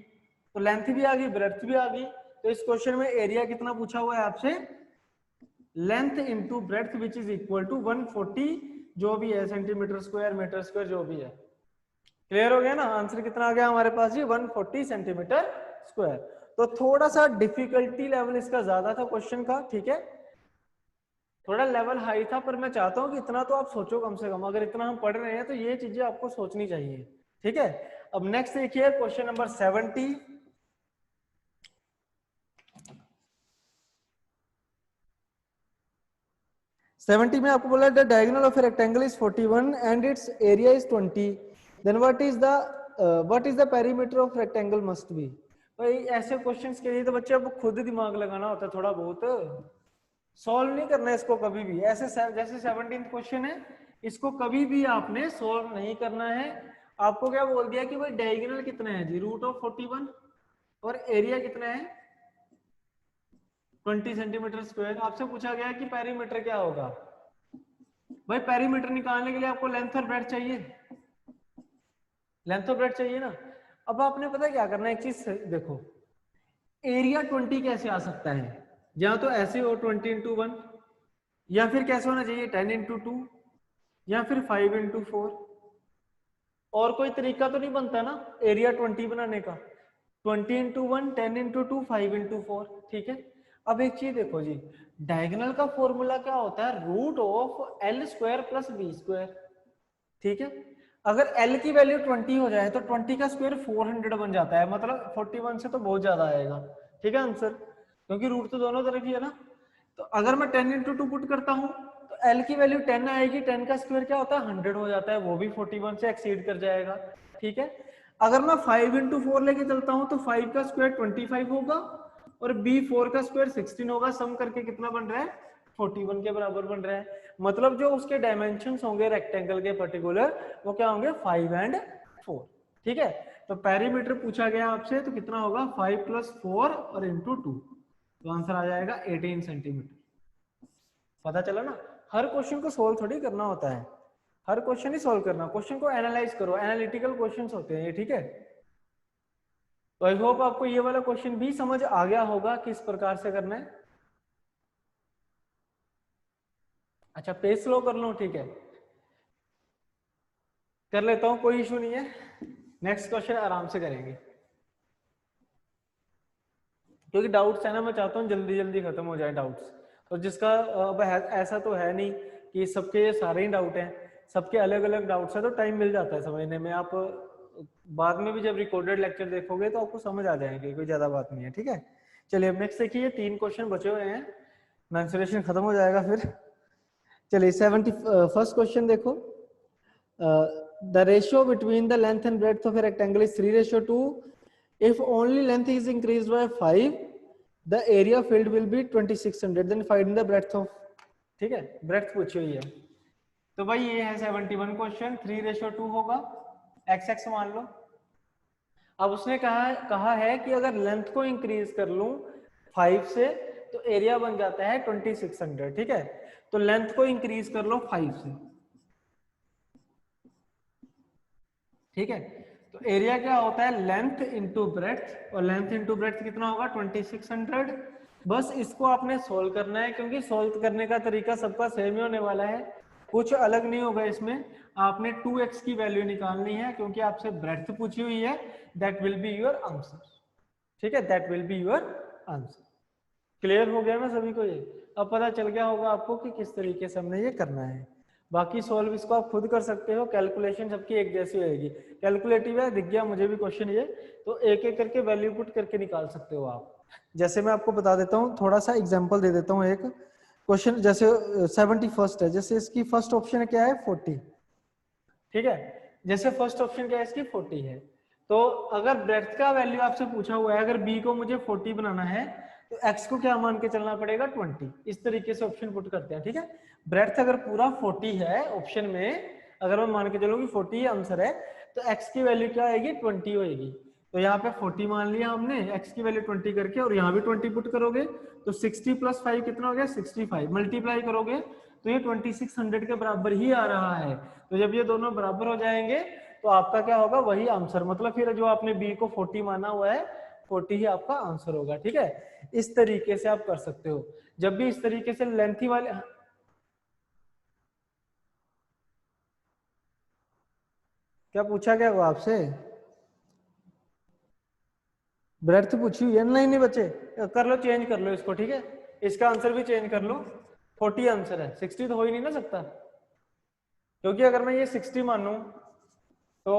तो लेंथ भी आ गई, ब्रेड्थ भी आ गई। तो इस क्वेश्चन में एरिया कितना पूछा हुआ है आपसे, length into breadth which is equal to 140, जो भी है सेंटीमीटर स्क्वायर मीटर स्क्वायर जो भी है। क्लियर हो गया ना, आंसर कितना आ गया हमारे पास जी, 140 सेंटीमीटर स्क्वायर। तो थोड़ा सा डिफिकल्टी लेवल इसका ज्यादा था क्वेश्चन का, ठीक है, थोड़ा लेवल हाई था, पर मैं चाहता हूं कि इतना तो आप सोचो कम से कम, अगर इतना हम पढ़ रहे हैं तो ये चीजें आपको सोचनी चाहिए, ठीक है। अब नेक्स्ट देखिए क्वेश्चन नंबर 70। में आपको बोला the diagonal of a rectangle is 41 and its area is 20, then what is the perimeter of rectangle must be. भाई ऐसे क्वेश्चंस के लिए तो बच्चे आपको खुद दिमाग लगाना होता है थोड़ा बहुत, सॉल्व नहीं करना है इसको कभी भी, ऐसे जैसे 17th क्वेश्चन है, इसको कभी भी आपने सॉल्व नहीं करना है। आपको क्या बोल दिया कि भाई डायगोनल कितना है जी, √41, और एरिया कितना है 20 सेंटीमीटर स्क्वायर। आपसे पूछा गया कि पेरीमीटर क्या होगा। भाई पेरीमीटर निकालने के लिए आपको लेंथ और ब्रेड्थ चाहिए, लेंथ और ब्रेड्थ चाहिए ना। अब आपने पता क्या करना है, एक चीज देखो, एरिया 20 कैसे आ सकता है, या तो ऐसे हो 20x1, या फिर कैसे होना चाहिए 10x2, या फिर 5x4। और कोई तरीका तो नहीं बनता ना एरिया 20 बनाने का, 20x1, 10x2, 5x4, ठीक है। अब एक चीज देखो जी, डायगोनल का फॉर्मूला क्या होता है, √L² + B², ठीक है। अगर L की वैल्यू 20 हो जाए तो 20 का स्क्वायर 400 बन जाता है, मतलब 41 से तो बहुत ज्यादा आएगा, ठीक है आंसर, क्योंकि रूट तो दोनों तरफ ही है ना। तो अगर मैं 10x2 पुट करता हूँ तो L की वैल्यू 10 आएगी, 10 का स्क्वायर क्या होता है 100 हो जाता है, वो भी 41 से एक्सीड कर जाएगा, ठीक है। अगर मैं 5x4 लेके चलता हूँ तो 5 का स्क्वायर 25 होगा, और B4 का स्क्वायर 16 होगा, सम करके कितना बन रहा है 41 के बराबर बन रहा है। मतलब जो उसके डायमेंशंस होंगे रेक्टेंगल के पर्टिकुलर, वो क्या होंगे 5 और 4, ठीक है। तो पेरीमीटर पूछा गया आपसे, तो कितना होगा 5 + 4 और × 2, तो आंसर आ जाएगा 18 सेंटीमीटर। पता चला ना, हर क्वेश्चन को सोल्व थोड़ी करना होता है, हर क्वेश्चन ही सोल्व करना, क्वेश्चन को एनालाइज करो, एनालिटिकल क्वेश्चंस होते हैं ये, ठीक है। तो आई होप आपको ये वाला क्वेश्चन भी समझ आ गया होगा किस प्रकार से करना है। अच्छा पेज स्लो कर लो, ठीक है, कर लेता हूं, कोई इशू नहीं है। नेक्स्ट क्वेश्चन आराम से करेंगे, क्योंकि डाउट्स है ना, मैं चाहता हूँ जल्दी जल्दी खत्म हो जाए डाउट्स। तो जिसका अब ऐसा तो है नहीं कि सबके सारे ही डाउट हैं, सबके अलग अलग डाउट्स है, तो टाइम मिल जाता है समझने में। आप बाद में भी जब रिकॉर्डेड लेक्चर देखोगे तो आपको समझ आ जाएंगे, कोई ज्यादा बात नहीं है, ठीक है। चलिए अब नेक्स्ट देखिए, 3 क्वेश्चन बचे हुए हैं, मेंसुरेशन खत्म हो जाएगा फिर। चलिए 71st क्वेश्चन देखो, the ratio between the length and breadth of a rectangle is 3:2. If only length is increased by 5, the area filled will be 2600. Then find the breadth of, ठीक है, breadth पूछी हुई है। तो भाई ये है 71 क्वेश्चन, 3:2 होगा, x मान लो। अब उसने कहा है कि अगर लेंथ को इंक्रीज कर लूं 5 से तो एरिया बन जाता है 2600, ठीक है। तो लेंथ को इंक्रीज कर लो 5 से, ठीक है। तो एरिया क्या होता है लेंथ इंटू ब्रेड्थ, और लेंथ इंटू ब्रेड्थ कितना होगा 2600। बस इसको आपने सोल्व करना है, क्योंकि सोल्व करने का तरीका सबका सेम ही होने वाला है, कुछ अलग नहीं होगा इसमें। आपने 2x की वैल्यू निकालनी है, क्योंकि आपसे ब्रेड्थ पूछी हुई है, that will be your answer, ठीक है, that will be your answer. Clear हो गया ना सभी को ये, अब पता चल गया होगा आपको कि किस तरीके से हमने ये करना है। बाकी सॉल्व इसको आप खुद कर सकते हो, कैलकुलेशन सबकी एक जैसी होगी, कैलकुलेटिव है, दिख गया मुझे भी क्वेश्चन ये, तो एक एक करके वैल्यू पुट करके निकाल सकते हो आप। जैसे मैं आपको बता देता हूँ, थोड़ा सा एग्जांपल दे देता हूँ। एक क्वेश्चन जैसे 71st है, जैसे इसकी फर्स्ट ऑप्शन क्या है 40, ठीक है। जैसे फर्स्ट ऑप्शन क्या है इसकी 40 है, तो अगर ब्रेड्थ का वैल्यू आपसे पूछा हुआ है, अगर बी को मुझे 40 बनाना है तो एक्स को क्या मान के चलना पड़ेगा 20, इस तरीके से ऑप्शन पुट करते हैं, ठीक है। ब्रेड्थ अगर पूरा 40 है ऑप्शन में, अगर मैं मान के चलूँ कि 40 आंसर है, तो एक्स की वैल्यू क्या आएगी 20 होगी। तो यहाँ पे 40 मान लिया हमने, एक्स की वैल्यू 20 करके, और यहाँ भी 20 पुट करोगे तो 60 + 5 कितना हो गया 65, मल्टीप्लाई करोगे तो ये 2600 के बराबर ही आ रहा है। तो जब ये दोनों बराबर हो जाएंगे तो आपका क्या होगा वही आंसर, मतलब फिर जो आपने बी को 40 माना हुआ है 40 ही आपका आंसर होगा, ठीक है। इस तरीके से आप कर सकते हो, जब भी इस तरीके से लेंथी वाले, क्या पूछा क्या हुआ आपसे, ब्रेड्थ पूछी हुई है, नहीं बच्चे कर लो, चेंज कर लो इसको, ठीक है, इसका आंसर भी चेंज कर लो, 40 आंसर है, 60 तो हो ही नहीं ना सकता, क्योंकि अगर मैं ये 60 मानूं तो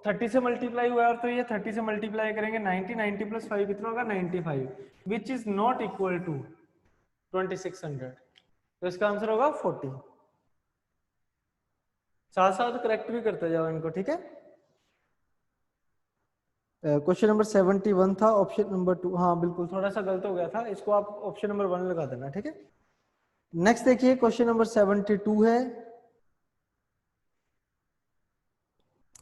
30 से मल्टीप्लाई हुआ है, तो ये 30 से मल्टीप्लाई करेंगे 90 + 5 कितना होगा 95, which is not equal to 2600, तो इसका आंसर होगा 40। साथ साथ करेक्ट भी करते जाओ इनको, ठीक है। क्वेश्चन नंबर 71 था, ऑप्शन नंबर 2, हाँ बिल्कुल थोड़ा सा गलत हो गया था, इसको आप ऑप्शन नंबर 1 लगा देना, ठीक है। नेक्स्ट देखिए क्वेश्चन नंबर 72 है,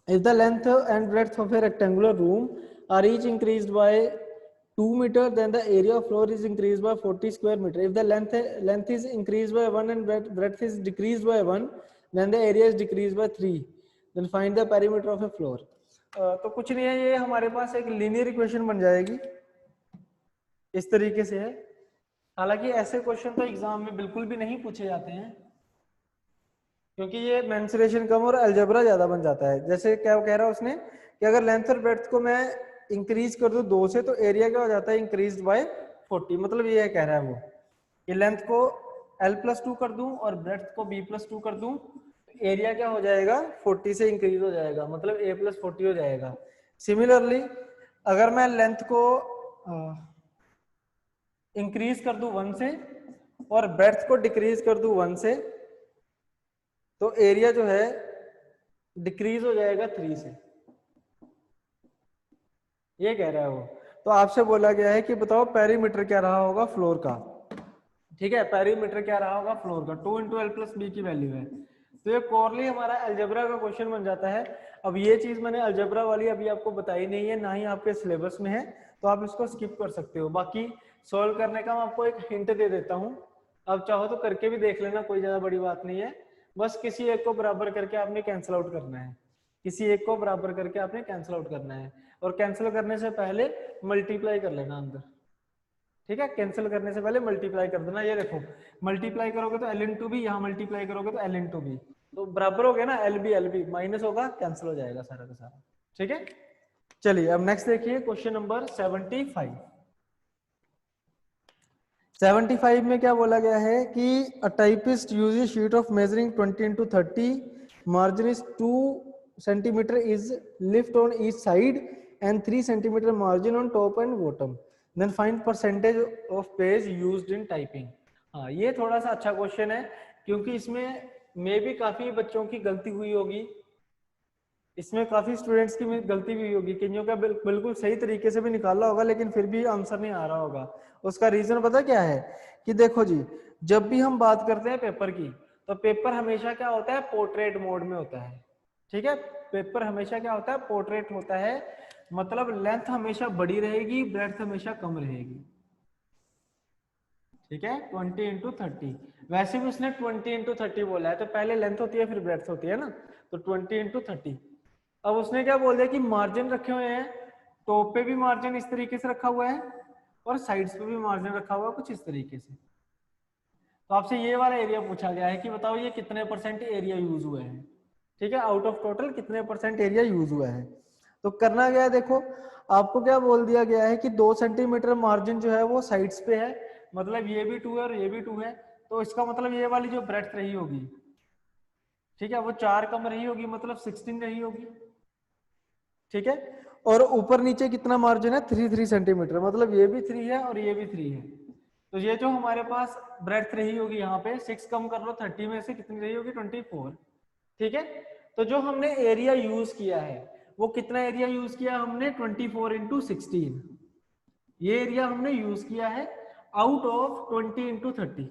if the length and breadth of a rectangular room are each increased by 2 meter, then the area of floor is increased by 40 square meter. If the length is increased by 1 and breadth is decreased by 1, then the area is decreased by 3. Then find the perimeter of a floor. तो कुछ नहीं है, ये हमारे पास एक linear equation बन जाएगी, इस तरीके से है। हालांकि ऐसे क्वेश्चन तो एग्जाम में बिल्कुल भी नहीं पूछे जाते हैं, क्योंकि ये मेंसुरेशन कम और अलजेब्रा ज्यादा बन जाता है। जैसे क्या कह रहा है उसने कि अगर लेंथ और ब्रेड्थ को मैं इंक्रीज कर दूं 2 से, तो एरिया क्या हो जाता है, इंक्रीज बाय 40। मतलब ये कह रहा है वो कि लेंथ को l+2 कर दूं और ब्रेड्थ को b+2 कर दूं, एरिया क्या हो जाएगा, 40 से इंक्रीज हो जाएगा, मतलब a+40 हो जाएगा। सिमिलरली अगर मैं लेंथ को इंक्रीज कर दूं 1 से और ब्रेड्थ को डिक्रीज कर दूं 1 से, तो एरिया जो है डिक्रीज हो जाएगा 3 से, ये कह रहा है वो। तो आपसे बोला गया है कि बताओ पेरीमीटर क्या रहा होगा फ्लोर का। ठीक है, पेरीमीटर क्या रहा होगा फ्लोर का, 2 × l+b की वैल्यू है। तो ये कोरली हमारा अलजेब्रा का क्वेश्चन बन जाता है। अब ये चीज मैंने अलजेब्रा वाली अभी आपको बताई नहीं है, ना ही आपके सिलेबस में है, तो आप इसको स्किप कर सकते हो। बाकी सोल्व करने का मैं आपको एक हिंट दे देता हूँ, अब चाहो तो करके भी देख लेना, कोई ज्यादा बड़ी बात नहीं है। बस किसी एक को बराबर करके आपने कैंसिल आउट करना है, किसी एक को बराबर करके आपने कैंसिल आउट करना है, और कैंसिल करने से पहले मल्टीप्लाई कर लेना अंदर। ठीक है, कैंसिल करने से पहले मल्टीप्लाई कर देना। ये देखो मल्टीप्लाई करोगे तो l×b, यहाँ मल्टीप्लाई करोगे तो l×b, तो बराबर हो गया ना, l b माइनस होगा, कैंसिल हो जाएगा सारा का सारा। ठीक है, चलिए अब नेक्स्ट देखिए क्वेश्चन नंबर 75। 75 में क्या बोला गया है कि a typist uses sheet of measuring 20 × 30, margin is 2 centimeter is lift on each side and 3 centimeter margin on top and bottom, then find percentage of page used in typing। हाँ, ये थोड़ा सा अच्छा क्वेश्चन है, क्योंकि इसमें मे भी काफी बच्चों की गलती हुई होगी, इसमें काफी स्टूडेंट्स की गलती भी होगी, किन्हीं का बिल्कुल सही तरीके से भी निकाला होगा, लेकिन फिर भी आंसर नहीं आ रहा होगा। उसका रीजन पता क्या है कि देखो जी, जब भी हम बात करते हैं पेपर की, तो पेपर हमेशा क्या होता है, पोर्ट्रेट मोड में होता है। ठीक है, पेपर हमेशा क्या होता है, पोर्ट्रेट होता है, मतलब लेंथ हमेशा बड़ी रहेगी, ब्रेड्थ हमेशा कम रहेगी। ठीक है, 20 × 30, वैसे भी उसने 20 × 30 बोला है, तो पहले लेंथ होती है फिर ब्रेड्थ होती है ना, तो 20 × 30। अब उसने क्या बोल दिया कि मार्जिन रखे हुए हैं, टॉप पे भी मार्जिन इस तरीके से रखा हुआ है और साइड्स पे भी मार्जिन रखा हुआ है कुछ इस तरीके से। तो आपसे ये वाला एरिया पूछा गया है कि बताओ ये कितने % एरिया यूज हुआ है। ठीक है, आउट ऑफ टोटल कितने % एरिया यूज हुआ है। तो करना गया है, देखो आपको क्या बोल दिया गया है कि 2 सेंटीमीटर मार्जिन जो है वो साइड्स पे है, मतलब ये भी 2 है और ये भी 2 है, तो इसका मतलब ये वाली जो ब्रेड्थ रही होगी, ठीक है, वो 4 कम रही होगी, मतलब 16 रही होगी। ठीक है, और ऊपर नीचे कितना मार्जिन है, 3 सेंटीमीटर, मतलब ये भी 3 है और ये भी 3 है। तो ये जो हमारे पास ब्रेड्थ रही होगी यहाँ पे 6 कम कर लो 30 में से कितनी रही होगी, 24। ठीक है, तो जो हमने एरिया यूज किया है वो कितना एरिया यूज किया हमने, 24 × 16, ये एरिया हमने यूज किया है आउट ऑफ 20 × 30।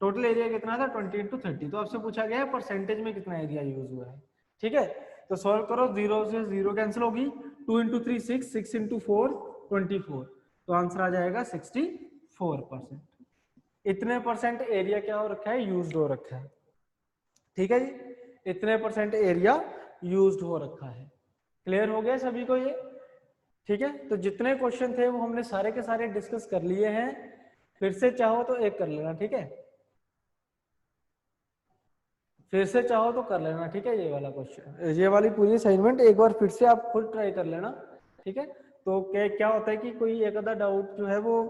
टोटल एरिया कितना था, 20 × 30। तो आपसे पूछा गया है परसेंटेज में कितना एरिया यूज हुआ है। ठीक है, तो सॉल्व करो, 0 से 0 कैंसिल होगी, 2 × 3 6, 6 × 4 24, तो आंसर आ जाएगा 64%। इतने % एरिया क्या हो रखा है, यूज्ड हो रखा है। ठीक है जी, इतने % एरिया यूज्ड हो रखा है। क्लियर हो गया सभी को ये। ठीक है, तो जितने क्वेश्चन थे वो हमने सारे के सारे डिस्कस कर लिए हैं, फिर से चाहो तो एक कर लेना। ठीक है, फिर से चाहो तो कर लेना। ठीक है, ये वाला क्वेश्चन, ये वाली पूरी असाइनमेंट एक बार फिर से आप खुद ट्राई कर लेना। ठीक है, तो क्या होता है कि कोई एक आधा डाउट जो है वो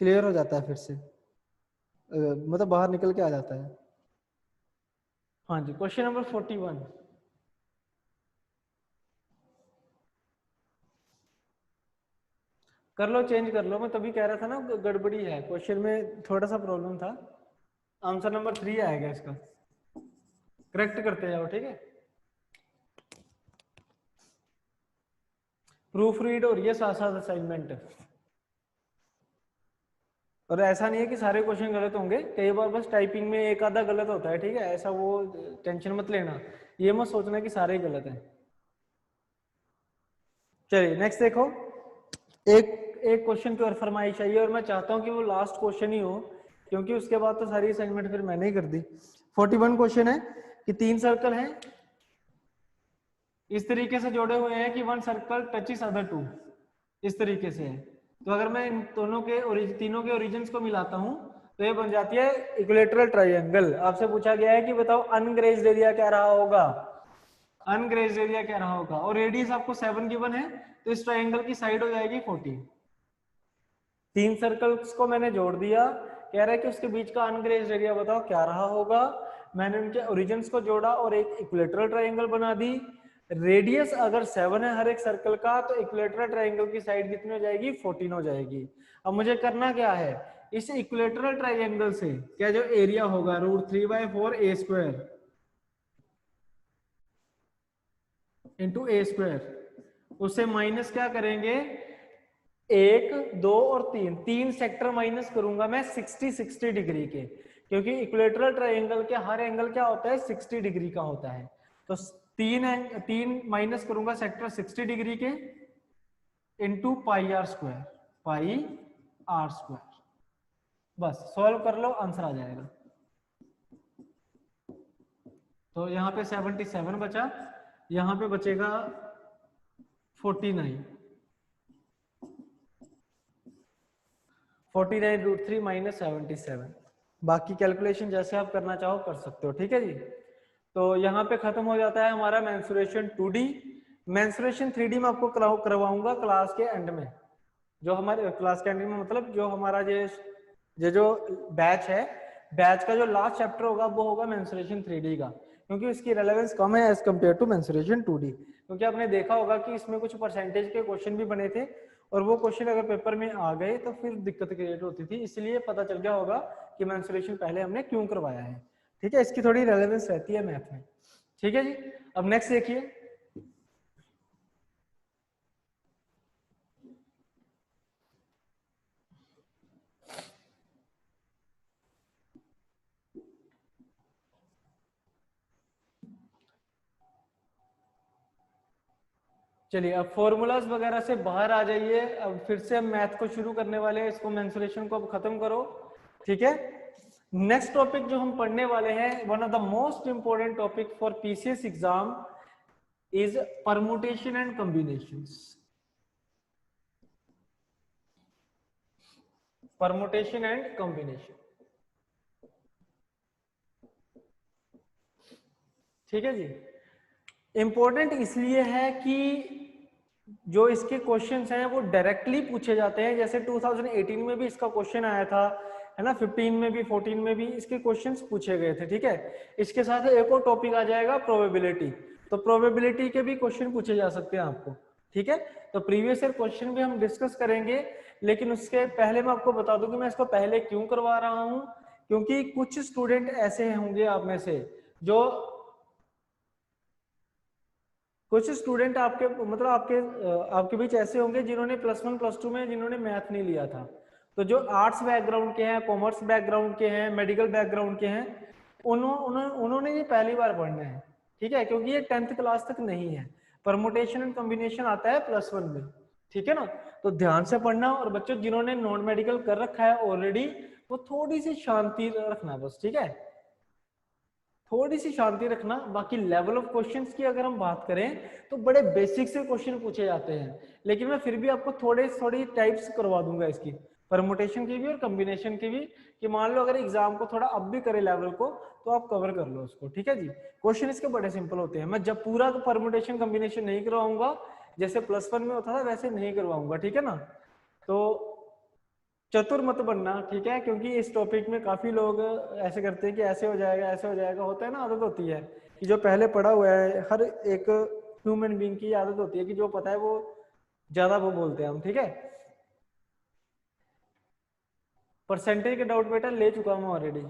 क्लियर हो जाता है, फिर से मतलब बाहर निकल के आ जाता है। हाँ जी, क्वेश्चन नंबर 41 कर लो, चेंज कर लो। मैं तभी कह रहा था ना गड़बड़ी है क्वेश्चन में, थोड़ा सा प्रॉब्लम था। आंसर नंबर 3 आएगा इसका, करेक्ट करते जाओ। ठीक है, प्रूफ रीड हो रही है साथ साथ असाइनमेंट। और ऐसा नहीं है कि सारे क्वेश्चन गलत होंगे, कई बार बस टाइपिंग में एक आधा गलत होता है, ठीक है, ऐसा वो टेंशन मत लेना, ये मत सोचना कि सारे गलत हैं। चलिए नेक्स्ट देखो, एक एक क्वेश्चन की और फरमाइश चाहिए और मैं चाहता हूं कि वो लास्ट क्वेश्चन ही हो, क्योंकि उसके बाद तो सारी असाइनमेंट फिर मैंने ही कर दी। 41 क्वेश्चन है कि 3 सर्कल हैं, इस तरीके से जोड़े हुए हैं कि 1 सर्कल टचेस अदर 2, इस तरीके से है। तो अगर मैं इन दोनों के तीनों के ओरिजिन्स को मिलाता हूं तो ये बन जाती है इक्विलेटरल ट्रायंगल। आपसे पूछा गया है कि बताओ अनग्रेज्ड एरिया क्या रहा होगा, अनग्रेज्ड एरिया क्या रहा होगा, और रेडियस आपको 7 गिवन है, तो इस ट्रायंगल की साइड हो जाएगी 40। 3 सर्कल्स को मैंने जोड़ दिया, कह रहा है कि उसके बीच का अनग्रेज्ड एरिया बताओ क्या रहा होगा। मैंने उनके ओरिजिन्स को जोड़ा और एक इक्विलेटरल ट्रायंगल बना दी। रेडियस अगर 7 है हर एक सर्कल का, तो इक्विलेटरल ट्रायंगल की साइड कितनी हो जाएगी, 14 हो जाएगी। अब मुझे करना क्या है, इस इक्विलेटरल ट्रायंगल से क्या जो एरिया होगा √3/4 a² इंटू a², उससे माइनस क्या करेंगे, 1, 2 और 3, 3 सेक्टर माइनस करूंगा मैं 60 डिग्री के, क्योंकि इक्विलेटरल ट्रायंगल के हर एंगल क्या होता है, 60 डिग्री का होता है। तो 3 माइनस करूंगा सेक्टर 60 डिग्री के इंटू πr², πr²। बस सॉल्व कर लो, आंसर आ जाएगा। तो यहाँ पे 77 बचा, यहाँ पे बचेगा 49, 49√3 माइनस 77। बाकी कैलकुलेशन जैसे आप करना चाहो कर सकते हो, ठीक है जी। तो यहाँ पे खत्म हो जाता है हमारा मेंसुरेशन 2D। मेंसुरेशन 3D में आपको करवाऊंगा क्लास के एंड में, जो हमारे क्लास के एंड में मतलब जो हमारा जो बैच है, बैच का जो लास्ट चैप्टर होगा वो होगा मेंसुरेशन 3D का, क्योंकि इसकी रेलेवेंस कम है as compare to mensuration 2D। क्योंकि आपने देखा होगा कि इसमें कुछ परसेंटेज के क्वेश्चन भी बने थे, और वो क्वेश्चन अगर पेपर में आ गए तो फिर दिक्कत क्रिएट होती थी, इसलिए पता चल गया होगा कि मेंसुरेशन पहले हमने क्यों करवाया है, ठीक है। इसकी थोड़ी रेलेवेंस रहती है मैथ में, ठीक है जी। अब नेक्स्ट देखिए, चलिए अब फॉर्मूलाज वगैरह से बाहर आ जाइए, अब फिर से हम मैथ को शुरू करने वाले हैं, इसको मेंसुरेशन को अब खत्म करो, ठीक है। नेक्स्ट टॉपिक जो हम पढ़ने वाले हैं, one of the most important topic for PCS exam is permutation and combinations. Permutation and combination, ठीक है जी। इंपॉर्टेंट इसलिए है कि जो इसके क्वेश्चंस हैं वो डायरेक्टली पूछे जाते हैं, जैसे 2018 में भी इसका क्वेश्चन आया था, है ना, 15 में भी 14 में भी इसके क्वेश्चंस पूछे गए थे, ठीक है। इसके साथ एक और टॉपिक आ जाएगा प्रोबेबिलिटी, तो प्रोबेबिलिटी के भी क्वेश्चन पूछे जा सकते हैं आपको, ठीक है। तो प्रीवियस ईयर क्वेश्चन भी हम डिस्कस करेंगे, लेकिन उसके पहले मैं आपको बता दूं कि मैं इसको पहले क्यों करवा रहा हूं, क्योंकि कुछ स्टूडेंट ऐसे होंगे आप में से जो, कुछ स्टूडेंट आपके मतलब आपके बीच ऐसे होंगे जिन्होंने +1 +2 में जिन्होंने मैथ नहीं लिया था, तो जो आर्ट्स बैकग्राउंड के हैं, कॉमर्स बैकग्राउंड के हैं, मेडिकल बैकग्राउंड के हैं, उन्होंने ये पहली बार पढ़ना है, ठीक है, क्योंकि ये 10th क्लास तक नहीं है। परमुटेशन एंड कॉम्बिनेशन आता है +1 में, ठीक है ना। तो ध्यान से पढ़ना, और बच्चों जिन्होंने नॉन मेडिकल कर रखा है ऑलरेडी, वो थोड़ी सी शांति रखना बस, ठीक है, थोड़ी सी शांति रखना। बाकी लेवल ऑफ क्वेश्चंस की अगर हम बात करें तो बड़े बेसिक से क्वेश्चन पूछे जाते हैं, लेकिन मैं फिर भी आपको थोड़ी टाइप्स करवा दूंगा इसकी, परमुटेशन की भी और कॉम्बिनेशन की भी, कि मान लो अगर एग्जाम को थोड़ा अप भी करे लेवल को तो आप कवर कर लो उसको, ठीक है जी। क्वेश्चन इसके बड़े सिंपल होते हैं, मैं जब पूरा परमुटेशन कॉम्बिनेशन नहीं करवाऊंगा, जैसे +1 में होता था वैसे नहीं करवाऊंगा, ठीक है ना। तो चतुर मत बनना, ठीक है, क्योंकि इस टॉपिक में काफी लोग ऐसे करते हैं कि ऐसे हो जाएगा ऐसे हो जाएगा, होता है ना, आदत होती है कि जो पहले पढ़ा हुआ है, हर एक ह्यूमन बीइंग की आदत होती है कि जो पता है वो ज्यादा वो बोलते हैं हम, ठीक है। परसेंटेज के डाउट बेटा ले चुका हूं ऑलरेडी,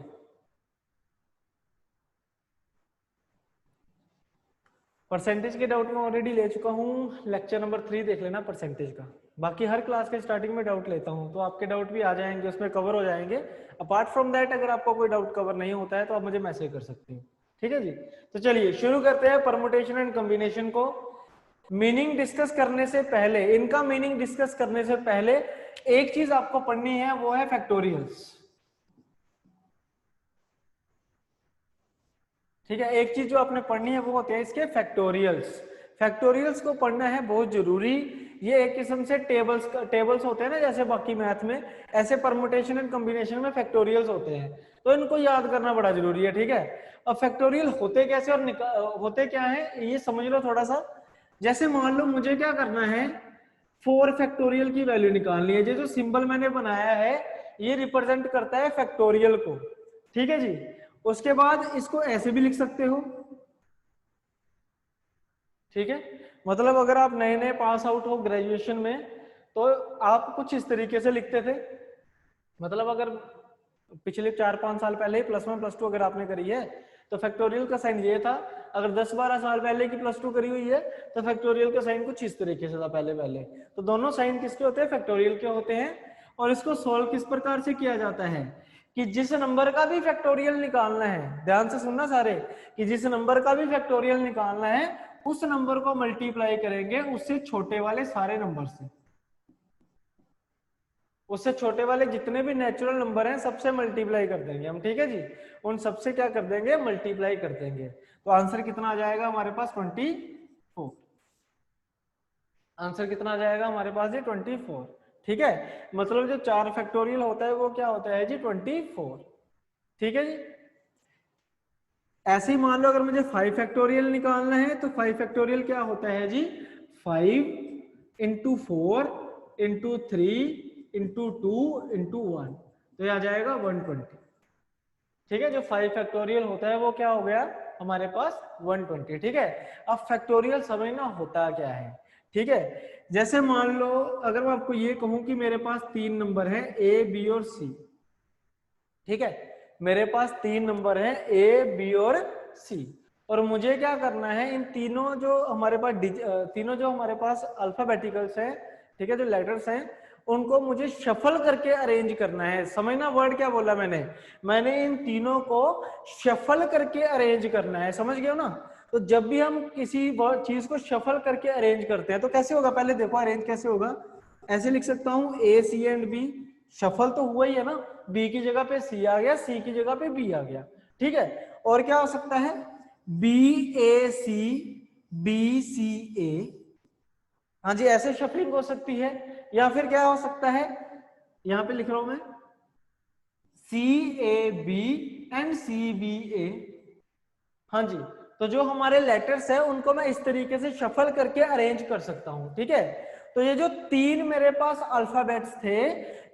परसेंटेज के डाउट में ऑलरेडी ले चुका हूं, लेक्चर नंबर 3 देख लेना परसेंटेज का। बाकी हर क्लास के स्टार्टिंग में डाउट लेता हूँ, तो आपके डाउट भी आ जाएंगे, उसमें कवर हो जाएंगे। अपार्ट फ्रॉम दैट अगर आपको कोई डाउट कवर नहीं होता है तो आप मुझे मैसेज कर सकते हो, ठीक है जी। तो चलिए शुरू करते हैं परमुटेशन एंड कॉम्बिनेशन को। मीनिंग डिस्कस करने से पहले, इनका मीनिंग डिस्कस करने से पहले एक चीज आपको पढ़नी है, वो है फैक्टोरियल्स। ठीक है, एक चीज जो आपने पढ़नी है वो होते हैं इसके फैक्टोरियल्स। फैक्टोरियल्स को पढ़ना है बहुत जरूरी। ये एक किस्म से टेबल्स होते हैं ना, जैसे बाकी मैथ में, ऐसे परमुटेशन एंड कॉम्बिनेशन में फैक्टोरियल्स होते हैं, तो इनको याद करना बड़ा जरूरी है। ठीक है, अब फैक्टोरियल होते कैसे और होते क्या है ये समझ लो थोड़ा सा। जैसे मान लो मुझे क्या करना है, 4 फैक्टोरियल की वैल्यू निकालनी है। ये जो सिंबल मैंने बनाया है ये रिप्रेजेंट करता है फैक्टोरियल को, ठीक है जी। उसके बाद इसको ऐसे भी लिख सकते हो, ठीक है। मतलब अगर आप नए नए पास आउट हो ग्रेजुएशन में तो आप कुछ इस तरीके से लिखते थे। मतलब अगर पिछले 4-5 साल पहले ही +1 +2 अगर आपने करी है तो फैक्टोरियल का साइन ये था। अगर 10-12 साल पहले की +2 करी हुई है तो फैक्टोरियल का साइन कुछ इस तरीके से था पहले पहले। तो दोनों साइन किसके होते हैं, फैक्टोरियल के होते हैं। और इसको सोल्व किस प्रकार से किया जाता है कि जिस नंबर का भी फैक्टोरियल निकालना है, ध्यान से सुनना सारे, कि जिस नंबर का भी फैक्टोरियल निकालना है उस नंबर को मल्टीप्लाई करेंगे उससे छोटे वाले सारे नंबर से। उससे छोटे वाले जितने भी नेचुरल नंबर हैं सबसे मल्टीप्लाई कर देंगे हम, ठीक है जी। उन सबसे क्या कर देंगे, मल्टीप्लाई कर देंगे। तो आंसर कितना आ जाएगा हमारे पास, 24। आंसर कितना आ जाएगा हमारे पास, ये 24। ठीक है, मतलब जो 4 फैक्टोरियल होता है वो क्या होता है जी, 24। ठीक है जी। ऐसे ही मान लो अगर मुझे 5 फैक्टोरियल निकालना है तो 5 फैक्टोरियल क्या होता है जी, 5 इंटू 4 इंटू 3 इंटू 2 इंटू 1, तो ये आ जाएगा 120। ठीक है, जो 5 फैक्टोरियल होता है वो क्या हो गया हमारे पास, 120। ठीक है, अब फैक्टोरियल समझना होता क्या है। ठीक है, जैसे मान लो अगर मैं आपको ये कहूं कि मेरे पास 3 नंबर है A B और C। ठीक है, मेरे पास 3 नंबर है A B और C, और मुझे क्या करना है, इन तीनों जो हमारे पास तीनों जो हमारे पास अल्फाबेटिकल्स हैं, ठीक है, जो लेटर्स हैं उनको मुझे शफल करके अरेंज करना है। समझना वर्ड क्या बोला मैंने इन तीनों को शफल करके अरेंज करना है, समझ गए हो ना। तो जब भी हम किसी चीज को शफल करके अरेंज करते हैं तो कैसे होगा, पहले देखो अरेंज कैसे होगा। ऐसे लिख सकता हूं A C and B, shuffle तो हुआ ही है ना, बी की जगह पे सी आ गया, सी की जगह पे बी आ गया। ठीक है, और क्या हो सकता है, BAC BCA, हाँ जी ऐसे शफलिंग हो सकती है। या फिर क्या हो सकता है, यहां पे लिख रहा हूं मैं CAB एंड CBA। हाँ जी, तो जो हमारे लेटर्स है उनको मैं इस तरीके से शफल करके अरेंज कर सकता हूं। ठीक है, तो ये जो 3 मेरे पास अल्फाबेट्स थे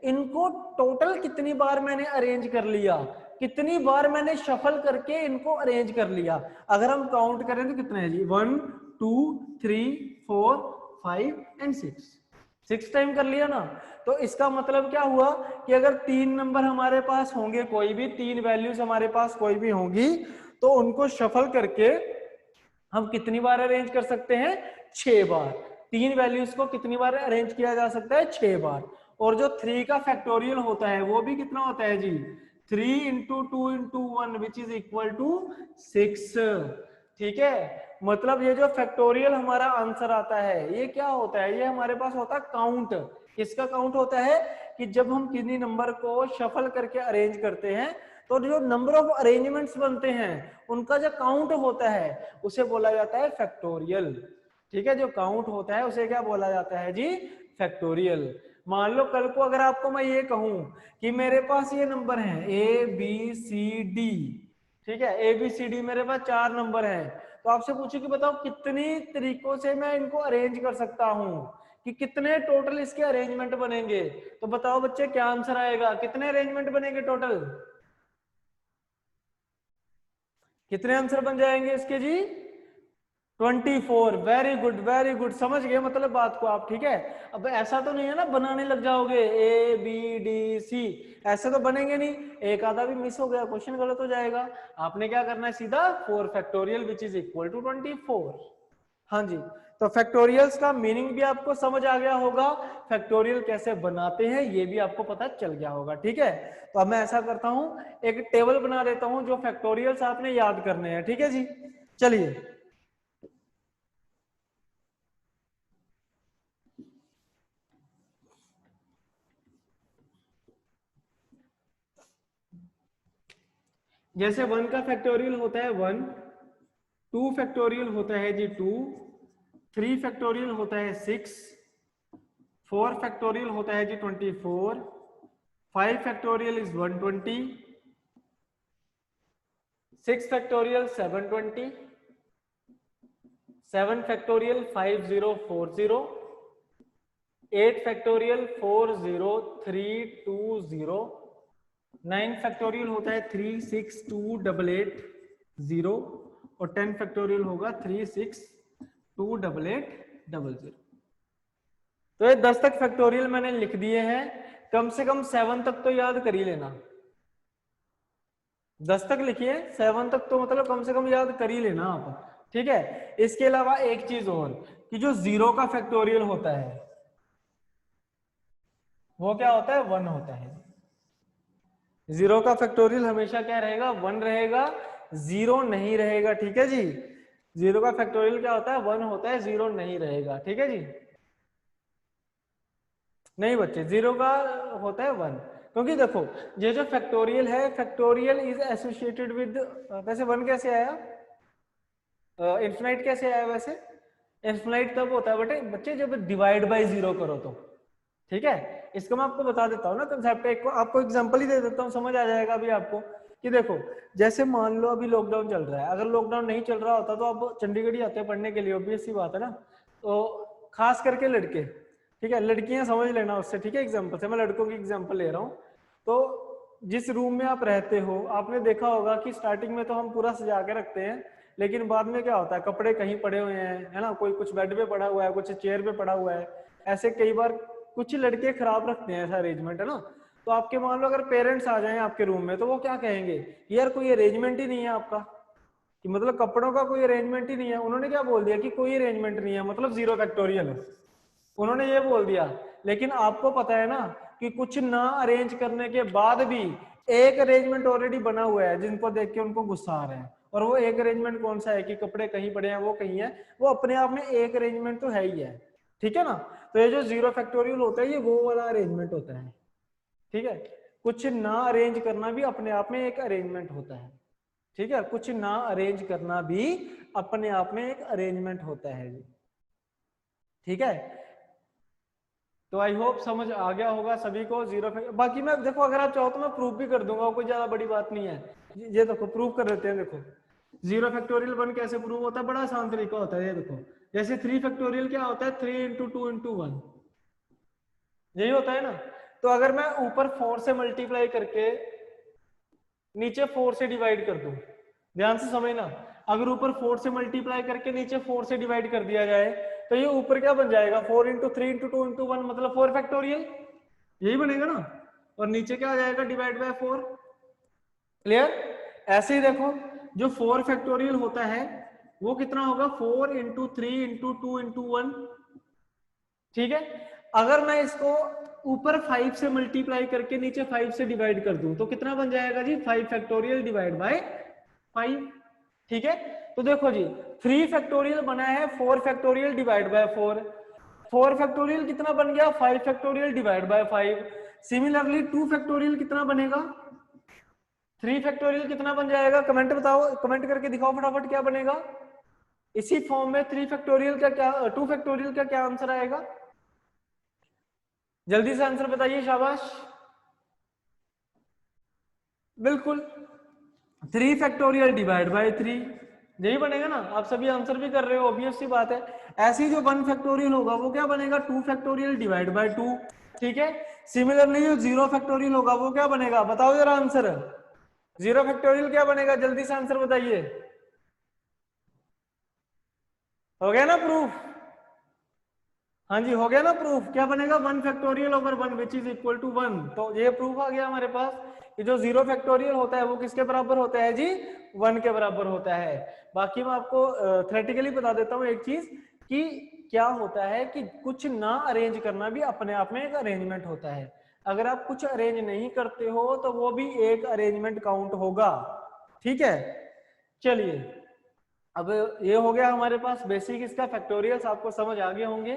इनको टोटल कितनी बार मैंने अरेंज कर लिया, कितनी बार मैंने शफल करके इनको अरेंज कर लिया। अगर हम काउंट करें तो कितने हैं जी, 1 2 3 4 5 एंड 6 टाइम कर लिया ना। तो इसका मतलब क्या हुआ कि अगर 3 नंबर हमारे पास होंगे, कोई भी 3 वैल्यूज हमारे पास कोई भी होंगी, तो उनको शफल करके हम कितनी बार अरेंज कर सकते हैं, 6 बार। 3 वैल्यूज को कितनी बार अरेंज किया जा सकता है, 6 बार। और जो 3 का फैक्टोरियल होता है वो भी कितना होता है जी, 3 into 2 into 1 which is equal to 6। ठीक है, मतलब ये जो फैक्टोरियल हमारा आंसर आता है ये क्या होता है, ये हमारे पास होता है काउंट। किसका काउंट होता है, कि जब हम किसी नंबर को शफल करके अरेंज करते हैं तो जो नंबर ऑफ अरेंजमेंट्स बनते हैं उनका जो काउंट होता है उसे बोला जाता है फैक्टोरियल। ठीक है, जो काउंट होता है उसे क्या बोला जाता है जी, फैक्टोरियल। मान लो कल को अगर आपको मैं ये कहूं कि मेरे पास ये नंबर है ABCD, ठीक है, ABCD मेरे पास 4 नंबर हैं, तो आपसे पूछो कि बताओ कितनी तरीकों से मैं इनको अरेंज कर सकता हूं, कि कितने टोटल इसके अरेंजमेंट बनेंगे। तो बताओ बच्चे क्या आंसर आएगा, कितने अरेंजमेंट बनेंगे टोटल, कितने आंसर बन जाएंगे इसके जी, 24। वेरी गुड, समझ गए मतलब बात को आप। ठीक है, अब ऐसा तो नहीं है ना बनाने लग जाओगे ABDC, ऐसे तो बनेंगे नहीं, एक आधा भी मिस हो गया क्वेश्चन गलत हो जाएगा। आपने क्या करना है, सीधा 4 factorial which is equal to 24। हाँ जी, तो फैक्टोरियल्स का मीनिंग भी आपको समझ आ गया होगा, फैक्टोरियल कैसे बनाते हैं ये भी आपको पता चल गया होगा। ठीक है, तो अब मैं ऐसा करता हूं, एक टेबल बना देता हूं जो फैक्टोरियल्स आपने याद करने हैं। ठीक है जी, चलिए जैसे 1 का फैक्टोरियल होता है 1, 2 फैक्टोरियल होता है जी 2, 3 फैक्टोरियल होता है 6, 4 फैक्टोरियल होता है जी 24, 5 factorial is 120, 6 factorial 720, 7 factorial 5040, 8 factorial 40320, 9 factorial होता है 362880 और 10 फैक्टोरियल होगा 3628800। तो ये 10 तक फैक्टोरियल मैंने लिख दिए हैं, कम से कम 7 तक तो याद कर ही लेना। 10 तक लिखिए, 7 तक तो मतलब कम से कम याद कर ही लेना आप। ठीक है, इसके अलावा एक चीज और कि जो 0 का फैक्टोरियल होता है वो क्या होता है, 1 होता है। 0 का फैक्टोरियल हमेशा क्या रहेगा, 1 रहेगा, 0 नहीं रहेगा। ठीक है जी, 0 का फैक्टोरियल क्या होता है, 1 होता है, 0 नहीं रहेगा। ठीक है जी, नहीं बच्चे 0 का होता है 1, क्योंकि देखो ये जो फैक्टोरियल है, फैक्टोरियल इज एसोसिएटेड विद, वैसे 1 कैसे आया, इन्फिनाइट कैसे आया वैसे, इन्फिनाइट तब होता है बेटे बच्चे जब डिवाइड बाय 0 करो तो। ठीक है, इसको मैं आपको बता देता हूँ ना कंसेप्ट, एक आपको एग्जांपल ही दे देता हूँ, समझ आ जाएगा अभी आपको। कि देखो जैसे मान लो अभी लॉकडाउन चल रहा है, अगर लॉकडाउन नहीं चल रहा होता तो आप चंडीगढ़ ही आते हैं पढ़ने के लिए, ऑब्वियस सी बात है ना। तो खास करके लड़के, ठीक है, लड़कियां समझ लेना उससे, ठीक है, एग्जाम्पल से मैं लड़कों की एग्जाम्पल ले रहा हूँ। तो जिस रूम में आप रहते हो, आपने देखा होगा कि स्टार्टिंग में तो हम पूरा सजा के रखते हैं, लेकिन बाद में क्या होता है, कपड़े कहीं पड़े हुए हैं, है ना, कोई कुछ बेड पे पड़ा हुआ है, कुछ चेयर पे पड़ा हुआ है, ऐसे कई बार कुछ लड़के खराब रखते हैं ऐसा अरेंजमेंट, है ना। तो आपके मान लो अगर पेरेंट्स आ जाएं आपके रूम में, तो वो क्या कहेंगे, यार कोई अरेंजमेंट ही नहीं है आपका, कि मतलब कपड़ों का कोई अरेंजमेंट ही नहीं है। उन्होंने क्या बोल दिया कि कोई अरेंजमेंट नहीं है, मतलब 0 फैक्टोरियल है, उन्होंने ये बोल दिया। लेकिन आपको पता है ना कि कुछ ना अरेंज करने के बाद भी एक अरेंजमेंट ऑलरेडी बना हुआ है, जिनको देख के उनको गुस्सा आ रहा है। और वो एक अरेंजमेंट कौन सा है, कि कपड़े कहीं पड़े हैं, वो कहीं है, वो अपने आप में एक अरेंजमेंट तो है ही है। ठीक है ना, तो ये जो 0 फैक्टोरियल होता है ये वो वाला अरेंजमेंट होता है। ठीक है, कुछ ना अरेंज करना भी अपने आप में एक अरेंजमेंट होता है। ठीक है, कुछ ना अरेंज करना भी अपने आप में एक अरेंजमेंट होता है जी। ठीक है, तो आई होप समझ आ गया होगा सभी को 0 फैक्टर। बाकी मैं देखो अगर आप चाहो तो मैं प्रूफ भी कर दूंगा, कोई ज्यादा बड़ी बात नहीं है। ये देखो प्रूफ कर देते हैं, देखो 0 फैक्टोरियल 1 कैसे प्रूव होता है, बड़ा आसान तरीका होता है। ये देखो जैसे 3 फैक्टोरियल क्या होता है, 3 इंटू 2 इंटू 1, यही होता है ना। तो अगर मैं ऊपर 4 से मल्टीप्लाई करके नीचे 4 से डिवाइड कर दूं, ध्यान से समझना, अगर ऊपर 4 से मल्टीप्लाई करके नीचे 4 से डिवाइड कर दिया जाए तो ये ऊपर क्या बन जाएगा, 4 इंटू 3 इंटू 2 इंटू 1, मतलब 4 फैक्टोरियल, यही बनेगा ना। और नीचे क्या आ जाएगा, डिवाइड बाय 4। क्लियर, ऐसे ही देखो जो 4 फैक्टोरियल होता है वो कितना होगा, 4 इंटू 3 इंटू 2 इंटू 1। ठीक है, अगर मैं इसको ऊपर 5 से मल्टीप्लाई करके नीचे 5 से डिवाइड कर दूं तो कितना बन जाएगा जी, 5 फैक्टोरियल डिवाइड बाय 5। ठीक है, तो देखो जी 3 फैक्टोरियल बना है 4 फैक्टोरियल डिवाइड बाय 4, 4 फैक्टोरियल कितना बन गया, 5 factorial divide by 5। Similarly 2 factorial कितना बनेगा, 3 फैक्टोरियल कितना बन जाएगा, कमेंट बताओ, कमेंट करके दिखाओ फटाफट क्या बनेगा। इसी फॉर्म में 3 फैक्टोरियल का क्या, 2 फैक्टोरियल का क्या आंसर आएगा, जल्दी से आंसर बताइए, शाबाश। बिल्कुल 3 फैक्टोरियल डिवाइड बाय 3, यही बनेगा ना। आप सभी आंसर भी कर रहे हो, ऑब्वियस सी बात है। ऐसे ही जो 1 फैक्टोरियल होगा वो क्या बनेगा, 2 फैक्टोरियल डिवाइड बाय 2। ठीक है, सिमिलरली जो 0 फैक्टोरियल होगा वो क्या बनेगा, बताओ जरा आंसर, 0 फैक्टोरियल क्या बनेगा, जल्दी से आंसर बताइए। हो गया ना प्रूफ, हाँ जी हो गया ना प्रूफ, क्या बनेगा, 1 factorial over 1 which is equal to 1। तो ये प्रूफ आ गया हमारे पास कि जो 0 फैक्टोरियल होता है वो किसके बराबर होता है जी, 1 के बराबर होता है। बाकी मैं आपको थ्योरेटिकली बता देता हूँ एक चीज कि क्या होता है कि कुछ ना अरेंज करना भी अपने आप में एक अरेंजमेंट होता है। अगर आप कुछ अरेंज नहीं करते हो तो वो भी एक अरेंजमेंट काउंट होगा। ठीक है, चलिए अब ये हो गया हमारे पास बेसिक इसका फैक्टोरियल्स, आपको समझ आ गए होंगे।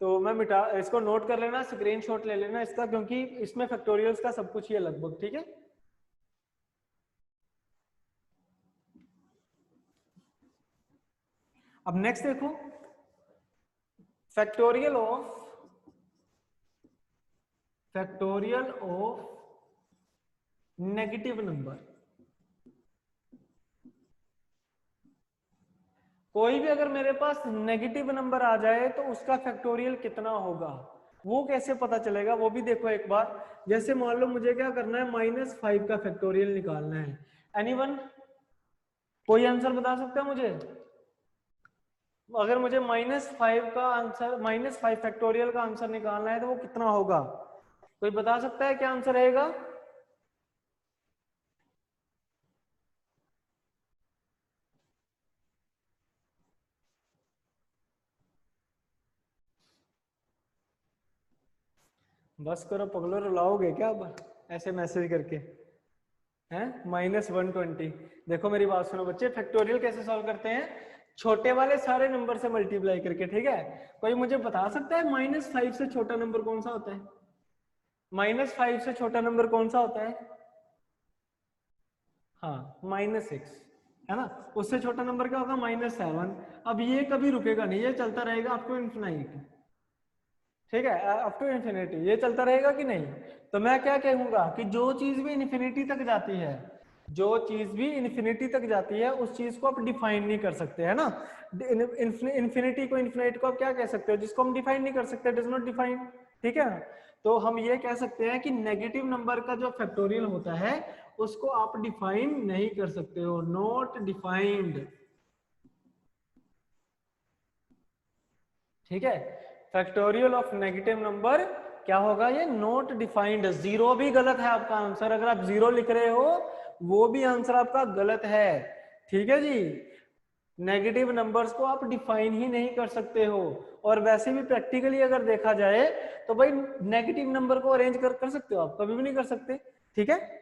तो मैं मिटा इसको नोट कर लेना, स्क्रीनशॉट ले लेना इसका, क्योंकि इसमें फैक्टोरियल्स का सब कुछ ही है लगभग। ठीक है, अब नेक्स्ट देखो, फैक्टोरियल ऑफ नेगेटिव नंबर। कोई भी अगर मेरे पास नेगेटिव नंबर आ जाए तो उसका फैक्टोरियल कितना होगा, वो कैसे पता चलेगा वो भी देखो एक बार। जैसे मान लो मुझे क्या करना है, -5 का फैक्टोरियल निकालना है। एनीवन, कोई आंसर बता सकता है मुझे? अगर मुझे -5 का आंसर, -5 फैक्टोरियल का आंसर निकालना है तो वो कितना होगा? कोई बता सकता है क्या आंसर रहेगा? बस करो पगलो, रुलाओगे क्या अब ऐसे मैसेज करके? हैं -120। देखो मेरी बात सुनो बच्चे, फैक्टोरियल कैसे सॉल्व करते हैं? छोटे वाले सारे नंबर से मल्टीप्लाई करके। ठीक है, कोई मुझे बता सकता है -5 से छोटा नंबर कौन सा होता है? -5 से छोटा नंबर कौन सा होता है? हाँ, -6 है ना। उससे छोटा नंबर क्या होगा? -7। अब ये कभी रुकेगा नहीं, ये चलता रहेगा अप टू इन्फिनाइट। ठीक है, अप टू इन्फिनिटी ये चलता रहेगा कि नहीं? तो मैं क्या कहूंगा कि जो चीज भी इन्फिनिटी तक जाती है, जो चीज भी इन्फिनिटी तक जाती है उस चीज को आप डिफाइन नहीं कर सकते, है ना। इन्फिनिटी को, इन्फिनाइट को आप क्या कह सकते हो? जिसको हम डिफाइन नहीं कर सकते, डज नॉट डिफाइन। ठीक है, तो हम ये कह सकते हैं कि नेगेटिव नंबर का जो फैक्टोरियल होता है उसको आप डिफाइन नहीं कर सकते हो, नॉट डिफाइंड। ठीक है, फैक्टोरियल ऑफ नेगेटिव नंबर क्या होगा? ये नॉट डिफाइंड। जीरो भी गलत है आपका आंसर, अगर आप जीरो लिख रहे हो वो भी आंसर आपका गलत है। ठीक है जी, नेगेटिव नंबर्स को आप डिफाइन ही नहीं कर सकते हो। और वैसे भी प्रैक्टिकली अगर देखा जाए तो भाई नेगेटिव नंबर को अरेंज कर सकते हो आप? कभी भी नहीं कर सकते। ठीक है,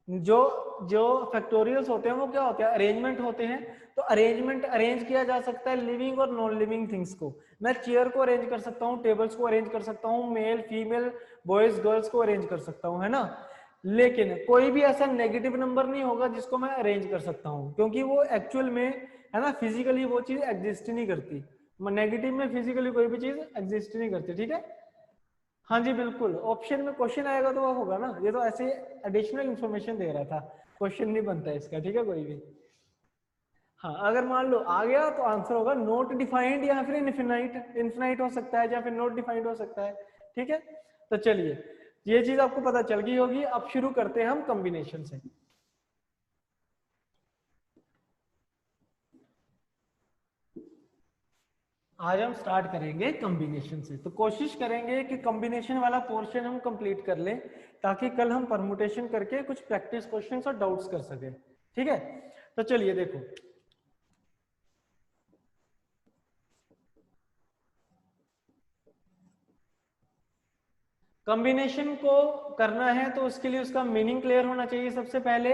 जो जो फैक्टोरियल्स होते हैं वो क्या होते हैं? अरेंजमेंट होते हैं। तो अरेंजमेंट अरेंज किया जा सकता है लिविंग और नॉन लिविंग थिंग्स को। मैं चेयर को अरेंज कर सकता हूँ, टेबल्स को अरेंज कर सकता हूँ, मेल फीमेल बॉयज गर्ल्स को अरेंज कर सकता हूँ, है ना। लेकिन कोई भी ऐसा नेगेटिव नंबर नहीं होगा जिसको मैं अरेंज कर सकता हूँ, क्योंकि वो एक्चुअल में, है ना, फिजिकली वो चीज एग्जिस्ट नहीं करती। नेगेटिव में फिजिकली कोई भी चीज एग्जिस्ट नहीं करती। ठीक है, हाँ जी बिल्कुल, ऑप्शन में क्वेश्चन आएगा तो वो होगा ना, ये तो ऐसे एडिशनल इंफॉर्मेशन दे रहा था, क्वेश्चन नहीं बनता इसका। ठीक है, कोई भी। हाँ, अगर मान लो आ गया तो आंसर होगा नॉट डिफाइंड या फिर इनफिनाइट। इनफिनाइट हो सकता है या फिर नॉट डिफाइंड हो सकता है। ठीक है, तो चलिए ये चीज आपको पता चल गई होगी। अब शुरू करते हैं हम कॉम्बिनेशन से। आज हम स्टार्ट करेंगे कॉम्बिनेशन से, तो कोशिश करेंगे कि कॉम्बिनेशन वाला पोर्शन हम कंप्लीट कर लें ताकि कल हम परमुटेशन करके कुछ प्रैक्टिस क्वेश्चंस और डाउट्स कर सके। ठीक है, तो चलिए देखो, कॉम्बिनेशन को करना है तो उसके लिए उसका मीनिंग क्लियर होना चाहिए सबसे पहले,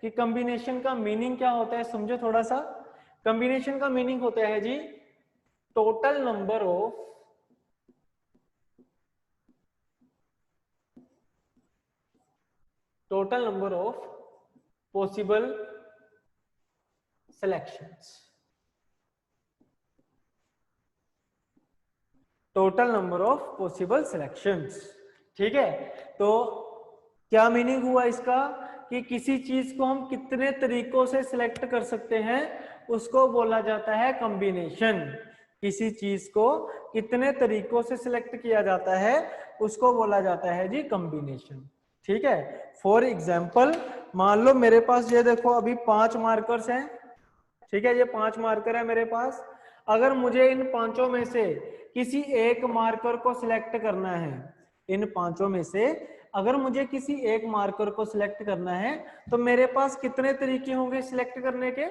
कि कॉम्बिनेशन का मीनिंग क्या होता है। समझो थोड़ा सा, कॉम्बिनेशन का मीनिंग होता है जी total number of possible selections. Total number of possible selections. ठीक है, तो क्या मीनिंग हुआ इसका? कि किसी चीज को हम कितने तरीकों से सिलेक्ट कर सकते हैं उसको बोला जाता है कॉम्बिनेशन। किसी चीज को कितने तरीकों से सिलेक्ट किया जाता है उसको बोला जाता है जी कॉम्बिनेशन। ठीक है, फॉर एग्जाम्पल मान लो मेरे पास ये देखो अभी 5 मार्कर्स हैं। ठीक है, ये 5 मार्कर है मेरे पास। अगर मुझे इन पांचों में से किसी एक मार्कर को सिलेक्ट करना है, इन पांचों में से अगर मुझे किसी एक मार्कर को सिलेक्ट करना है तो मेरे पास कितने तरीके होंगे सिलेक्ट करने के?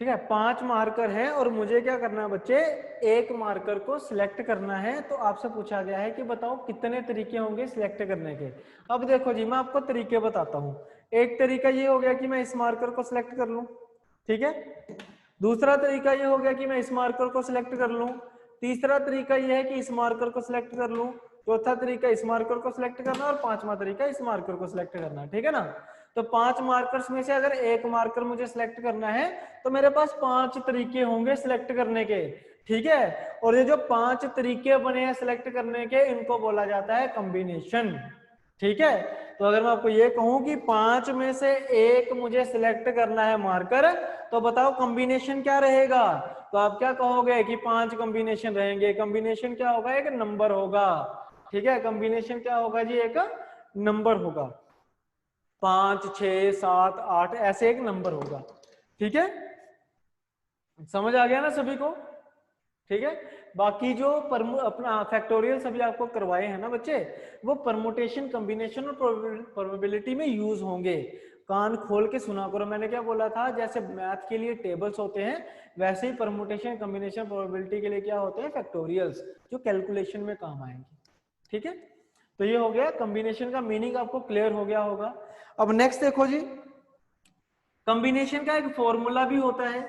ठीक है, 5 मार्कर है और मुझे क्या करना है बच्चे, एक मार्कर को सिलेक्ट करना है। तो आपसे पूछा गया है कि बताओ कितने तरीके होंगे सिलेक्ट करने के। अब देखो जी, मैं आपको तरीके बताता हूं। एक तरीका ये हो गया कि मैं इस मार्कर को सिलेक्ट कर लूं, ठीक है। दूसरा तरीका ये हो गया कि मैं इस मार्कर को सिलेक्ट कर लूं। तीसरा तरीका ये है कि इस मार्कर को सिलेक्ट कर लूं। चौथा तरीका इस मार्कर को सिलेक्ट करना, और पांचवा तरीका इस मार्कर को सिलेक्ट करना, ठीक है ना। तो 5 मार्कर्स में से अगर एक मार्कर मुझे सिलेक्ट करना है तो मेरे पास 5 तरीके होंगे सिलेक्ट करने के, ठीक है। और ये जो 5 तरीके बने हैं सिलेक्ट करने के, इनको बोला जाता है कॉम्बिनेशन, ठीक है। तो अगर मैं आपको ये कहूं कि 5 में से एक मुझे सिलेक्ट करना है मार्कर, तो बताओ कॉम्बिनेशन क्या रहेगा। तो आप क्या कहोगे कि 5 कॉम्बिनेशन रहेंगे। कॉम्बिनेशन क्या होगा, एक नंबर होगा, ठीक है। कॉम्बिनेशन क्या होगा जी, एक नंबर होगा। 5, 6, 7, 8 ऐसे एक नंबर होगा, ठीक है। समझ आ गया ना सभी को, ठीक है। बाकी जो अपना फैक्टोरियल सभी आपको करवाए हैं ना बच्चे, वो परमुटेशन, कॉम्बिनेशन और प्रोबेबिलिटी में यूज होंगे। कान खोल के सुना करो, मैंने क्या बोला था, जैसे मैथ के लिए टेबल्स होते हैं, वैसे ही परमुटेशन, कॉम्बिनेशन, प्रोबेबिलिटी के लिए क्या होते हैं, फैक्टोरियल्स, जो कैलकुलेशन में काम आएंगे, ठीक है। तो ये हो गया कॉम्बिनेशन का मीनिंग, आपको क्लियर हो गया होगा। अब नेक्स्ट देखो जी, कॉम्बिनेशन का एक फॉर्मूला भी होता है,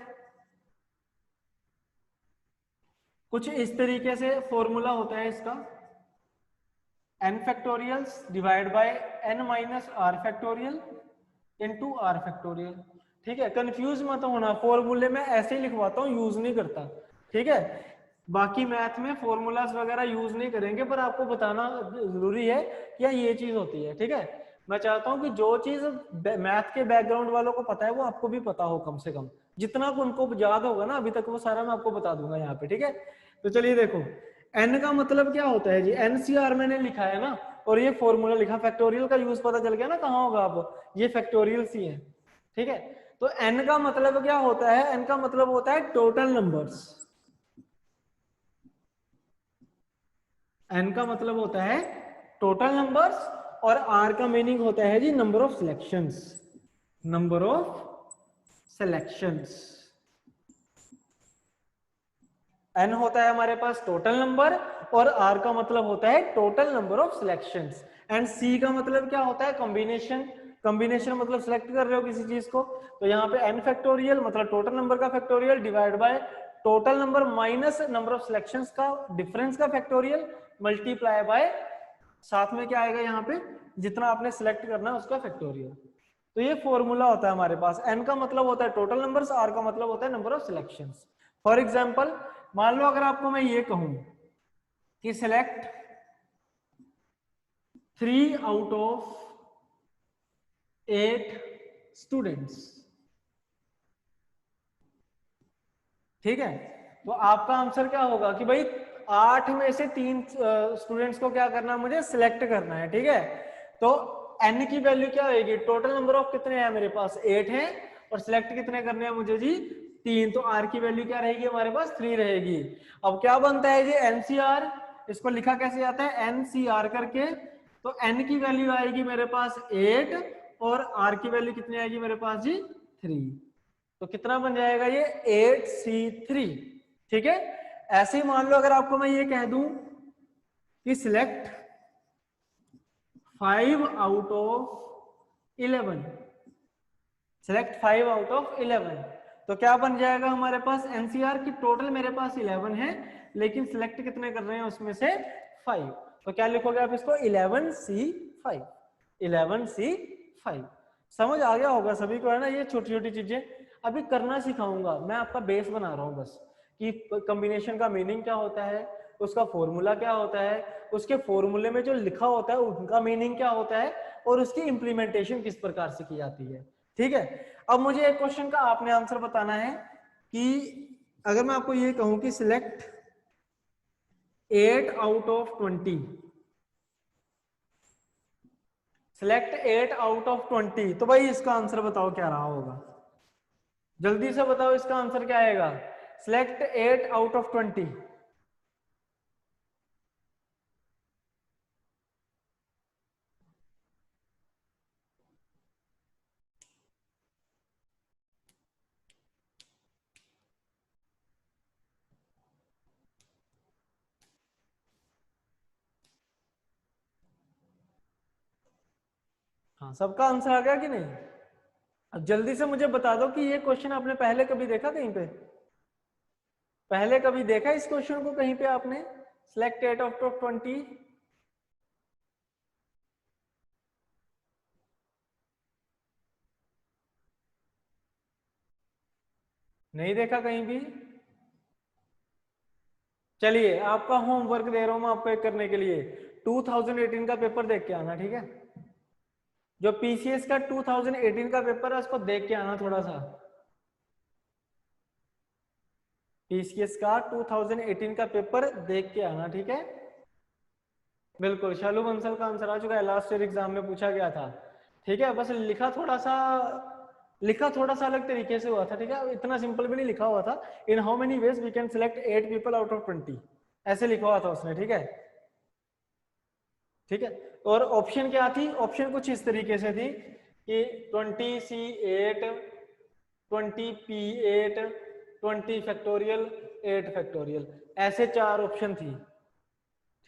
कुछ इस तरीके से फॉर्मूला होता है इसका, n factorials divide by n minus r factorial into r factorial, ठीक है। कंफ्यूज मत होना, फॉर्मूले में ऐसे ही लिखवाता हूँ, यूज नहीं करता, ठीक है। बाकी मैथ में फॉर्मूलाज वगैरह यूज नहीं करेंगे, पर आपको बताना जरूरी है कि ये चीज होती है, ठीक है। मैं चाहता हूं कि जो चीज मैथ के बैकग्राउंड वालों को पता है वो आपको भी पता हो, कम से कम जितना उनको याद होगा ना अभी तक, वो सारा मैं आपको बता दूंगा यहाँ पे, ठीक है। तो चलिए देखो, एन का मतलब क्या होता है जी, एनसीआर मैंने लिखा है ना, और ये फॉर्मूला लिखा, फैक्टोरियल का यूज पता चल गया ना कहाँ होगा, अब ये फैक्टोरियल ही है, ठीक है। तो एन का मतलब क्या होता है, एन का मतलब होता है टोटल नंबर्स। एन का मतलब होता है टोटल नंबर्स, और आर का मीनिंग होता है जी number of selections, number of selections. N होता है हमारे पास टोटल नंबर, और आर का मतलब होता है total number of selections. And c का मतलब क्या होता है, कॉम्बिनेशन। कॉम्बिनेशन मतलब सिलेक्ट कर रहे हो किसी चीज को, तो यहाँ पे एन फैक्टोरियल मतलब टोटल नंबर का factorial divide by total number minus number of selections का डिफरेंस का फैक्टोरियल मल्टीप्लाई बाय, साथ में क्या आएगा यहाँ पे, जितना आपने सिलेक्ट करना है उसका फैक्टोरियल। तो ये फॉर्मूला होता है हमारे पास। एन का मतलब होता है टोटल नंबर्स, आर का मतलब होता है number of selections. For example, मान लो अगर आपको मैं ये कहूं कि सिलेक्ट 3 आउट ऑफ 8 स्टूडेंट्स, ठीक है। तो आपका आंसर क्या होगा कि भाई 8 में से 3 स्टूडेंट्स को क्या करना है, मुझे सिलेक्ट करना है, ठीक है। तो एन की वैल्यू क्या होगी, टोटल नंबर ऑफ कितने हैं मेरे पास, 8 हैं, और सिलेक्ट कितने करने हैं मुझे जी, 3। तो आर की वैल्यू क्या रहेगी हमारे पास, 3 रहेगी। अब क्या बनता है जी, एनसीआर, इसको लिखा कैसे जाता है, एनसीआर करके। तो एन की वैल्यू आएगी मेरे पास 8, और आर की वैल्यू कितनी आएगी मेरे पास जी, 3। तो कितना बन जाएगा ये, 8C3, ठीक है। ऐसे ही मान लो अगर आपको मैं ये कह दूं कि select 5 out of 11, select 5 out of 11, तो क्या बन जाएगा हमारे पास, एनसीआर की टोटल मेरे पास 11 है, लेकिन सिलेक्ट कितने कर रहे हैं उसमें से 5। तो क्या लिखोगे आप इसको, 11C5, 11C5। समझ आ गया होगा सभी को, है ना। ये छोटी छोटी चीजें अभी करना सिखाऊंगा मैं, आपका बेस बना रहा हूं बस, कि कॉम्बिनेशन का मीनिंग क्या होता है, उसका फॉर्मूला क्या होता है, उसके फॉर्मूले में जो लिखा होता है उनका मीनिंग क्या होता है, और उसकी इंप्लीमेंटेशन किस प्रकार से की जाती है, ठीक है। अब मुझे एक क्वेश्चन का आपने आंसर बताना है कि अगर मैं आपको ये कहूं कि select 8 out of 20, select 8 out of 20, तो भाई इसका आंसर बताओ क्या रहा होगा, जल्दी से बताओ इसका आंसर क्या आएगा, सिलेक्ट 8 आउट ऑफ 20। हाँ, सबका आंसर आ गया कि नहीं? अब जल्दी से मुझे बता दो कि ये क्वेश्चन आपने पहले कभी देखा कहीं पे? पहले कभी देखा इस क्वेश्चन को कहीं पे आपने? Select 8 out of 20। नहीं देखा कहीं भी? चलिए आपका होमवर्क दे रहा हूं मैं आपको एक करने के लिए। 2018 का पेपर देख के आना, ठीक है? जो पीसीएस का 2018 का पेपर है उसको देख के आना थोड़ा सा। पीसीएस का 2018 का पेपर देख के आना, ठीक है? बिल्कुल, शालू बंसल का आंसर आ चुका है, लास्ट ईयर एग्जाम में पूछा गया था। ठीक है, बस लिखा थोड़ा सा अलग तरीके से हुआ था, ठीक है? इतना सिंपल भी नहीं लिखा हुआ था। In how many ways we can select 8 people out of 20, ऐसे लिखा हुआ था उसने, ठीक है? ठीक है, और ऑप्शन क्या थी? ऑप्शन कुछ इस तरीके से थी कि 20C8, 20P8, 20 फैक्टोरियल, 8 फैक्टोरियल, ऐसे 4 ऑप्शन थी,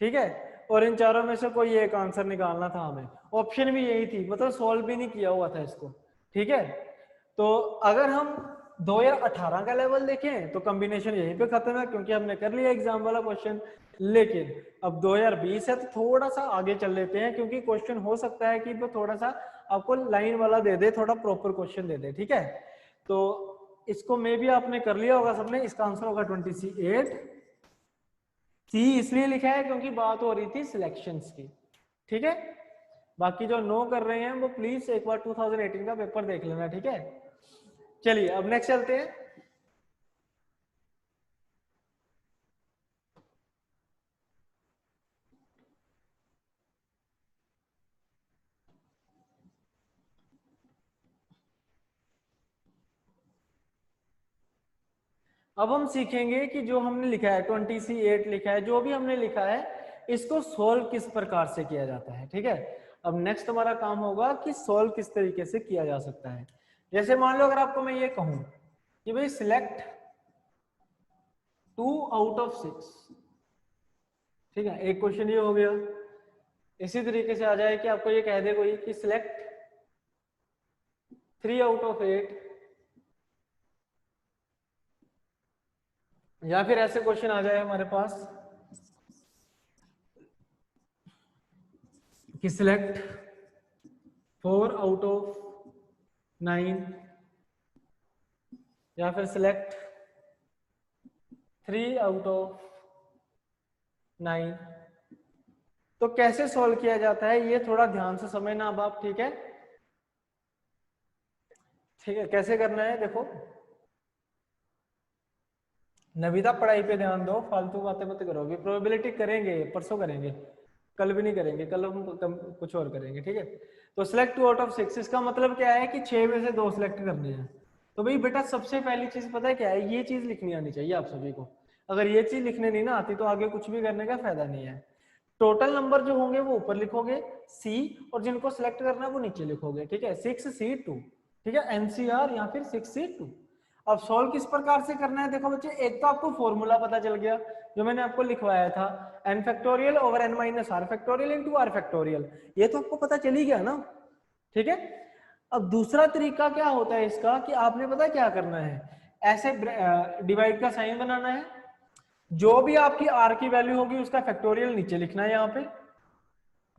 ठीक है? और इन चारों में से कोई एक आंसर निकालना था हमें। ऑप्शन भी यही थी, मतलब सॉल्व भी नहीं किया हुआ था इसको, ठीक है? तो अगर हम 2018 का लेवल देखें तो कॉम्बिनेशन यहीं पे खत्म है, क्योंकि हमने कर लिया एग्जाम वाला क्वेश्चन। लेकिन अब 2020 है तो थोड़ा सा आगे चल लेते हैं, क्योंकि क्वेश्चन हो सकता है कि वो थोड़ा सा आपको लाइन वाला दे दे, थोड़ा प्रॉपर क्वेश्चन दे दे, ठीक है? तो इसको मे भी आपने कर लिया होगा सबने। इसका आंसर होगा 20C8। सी इसलिए लिखा है क्योंकि बात हो रही थी सिलेक्शंस की, ठीक है? बाकी जो नो कर रहे हैं वो प्लीज एक बार 2018 का पेपर देख लेना, ठीक है? चलिए अब नेक्स्ट चलते हैं। अब हम सीखेंगे कि जो हमने लिखा है 20C8 लिखा है, जो भी हमने लिखा है इसको सोल्व किस प्रकार से किया जाता है, ठीक है? अब नेक्स्ट हमारा काम होगा कि सोल्व किस तरीके से किया जा सकता है। जैसे मान लो अगर आपको मैं ये कहूं कि भाई सिलेक्ट 2 आउट ऑफ 6, ठीक है? एक क्वेश्चन ये हो गया। इसी तरीके से आ जाए कि आपको ये कह दे कोई कि सिलेक्ट 3 आउट ऑफ 8, या फिर ऐसे क्वेश्चन आ जाए हमारे पास कि सिलेक्ट 4 आउट ऑफ 9, या फिर सिलेक्ट 3 आउट ऑफ 9। तो कैसे सॉल्व किया जाता है ये थोड़ा ध्यान से समझना अब आप, ठीक है? ठीक है, कैसे करना है देखो। नविता पढ़ाई पे ध्यान दो, फालतू बातें मत करो। अभी प्रोबेबिलिटी करेंगे, परसों करेंगे, कल भी नहीं करेंगे, कल हम कुछ और करेंगे, ठीक है? तो सिलेक्ट 2 आउट ऑफ 6, इसका मतलब क्या है कि 6 में से 2 सिलेक्ट करने हैं। तो भाई बेटा सबसे पहली चीज पता है क्या है? ये चीज लिखनी आनी चाहिए आप सभी को। अगर ये चीज लिखने नहीं ना आती तो आगे कुछ भी करने का फायदा नहीं है। टोटल नंबर जो होंगे वो ऊपर लिखोगे सी, और जिनको सिलेक्ट करना है वो नीचे लिखोगे, ठीक है? 6C2, ठीक है? एनसीआर या फिर 6C2। अब सॉल्व किस प्रकार से करना है देखो बच्चे, एक तो आपको फॉर्मूला पता चल गया जो मैंने आपको लिखवाया था, n factorial over n minus r factorial into r factorial. ये तो आपको पता चल ही गया ना, ठीक है? अब दूसरा तरीका क्या होता है इसका कि आपने पता क्या करना है, ऐसे डिवाइड का साइन बनाना है। जो भी आपकी आर की वैल्यू होगी उसका फैक्टोरियल नीचे लिखना है यहाँ पे।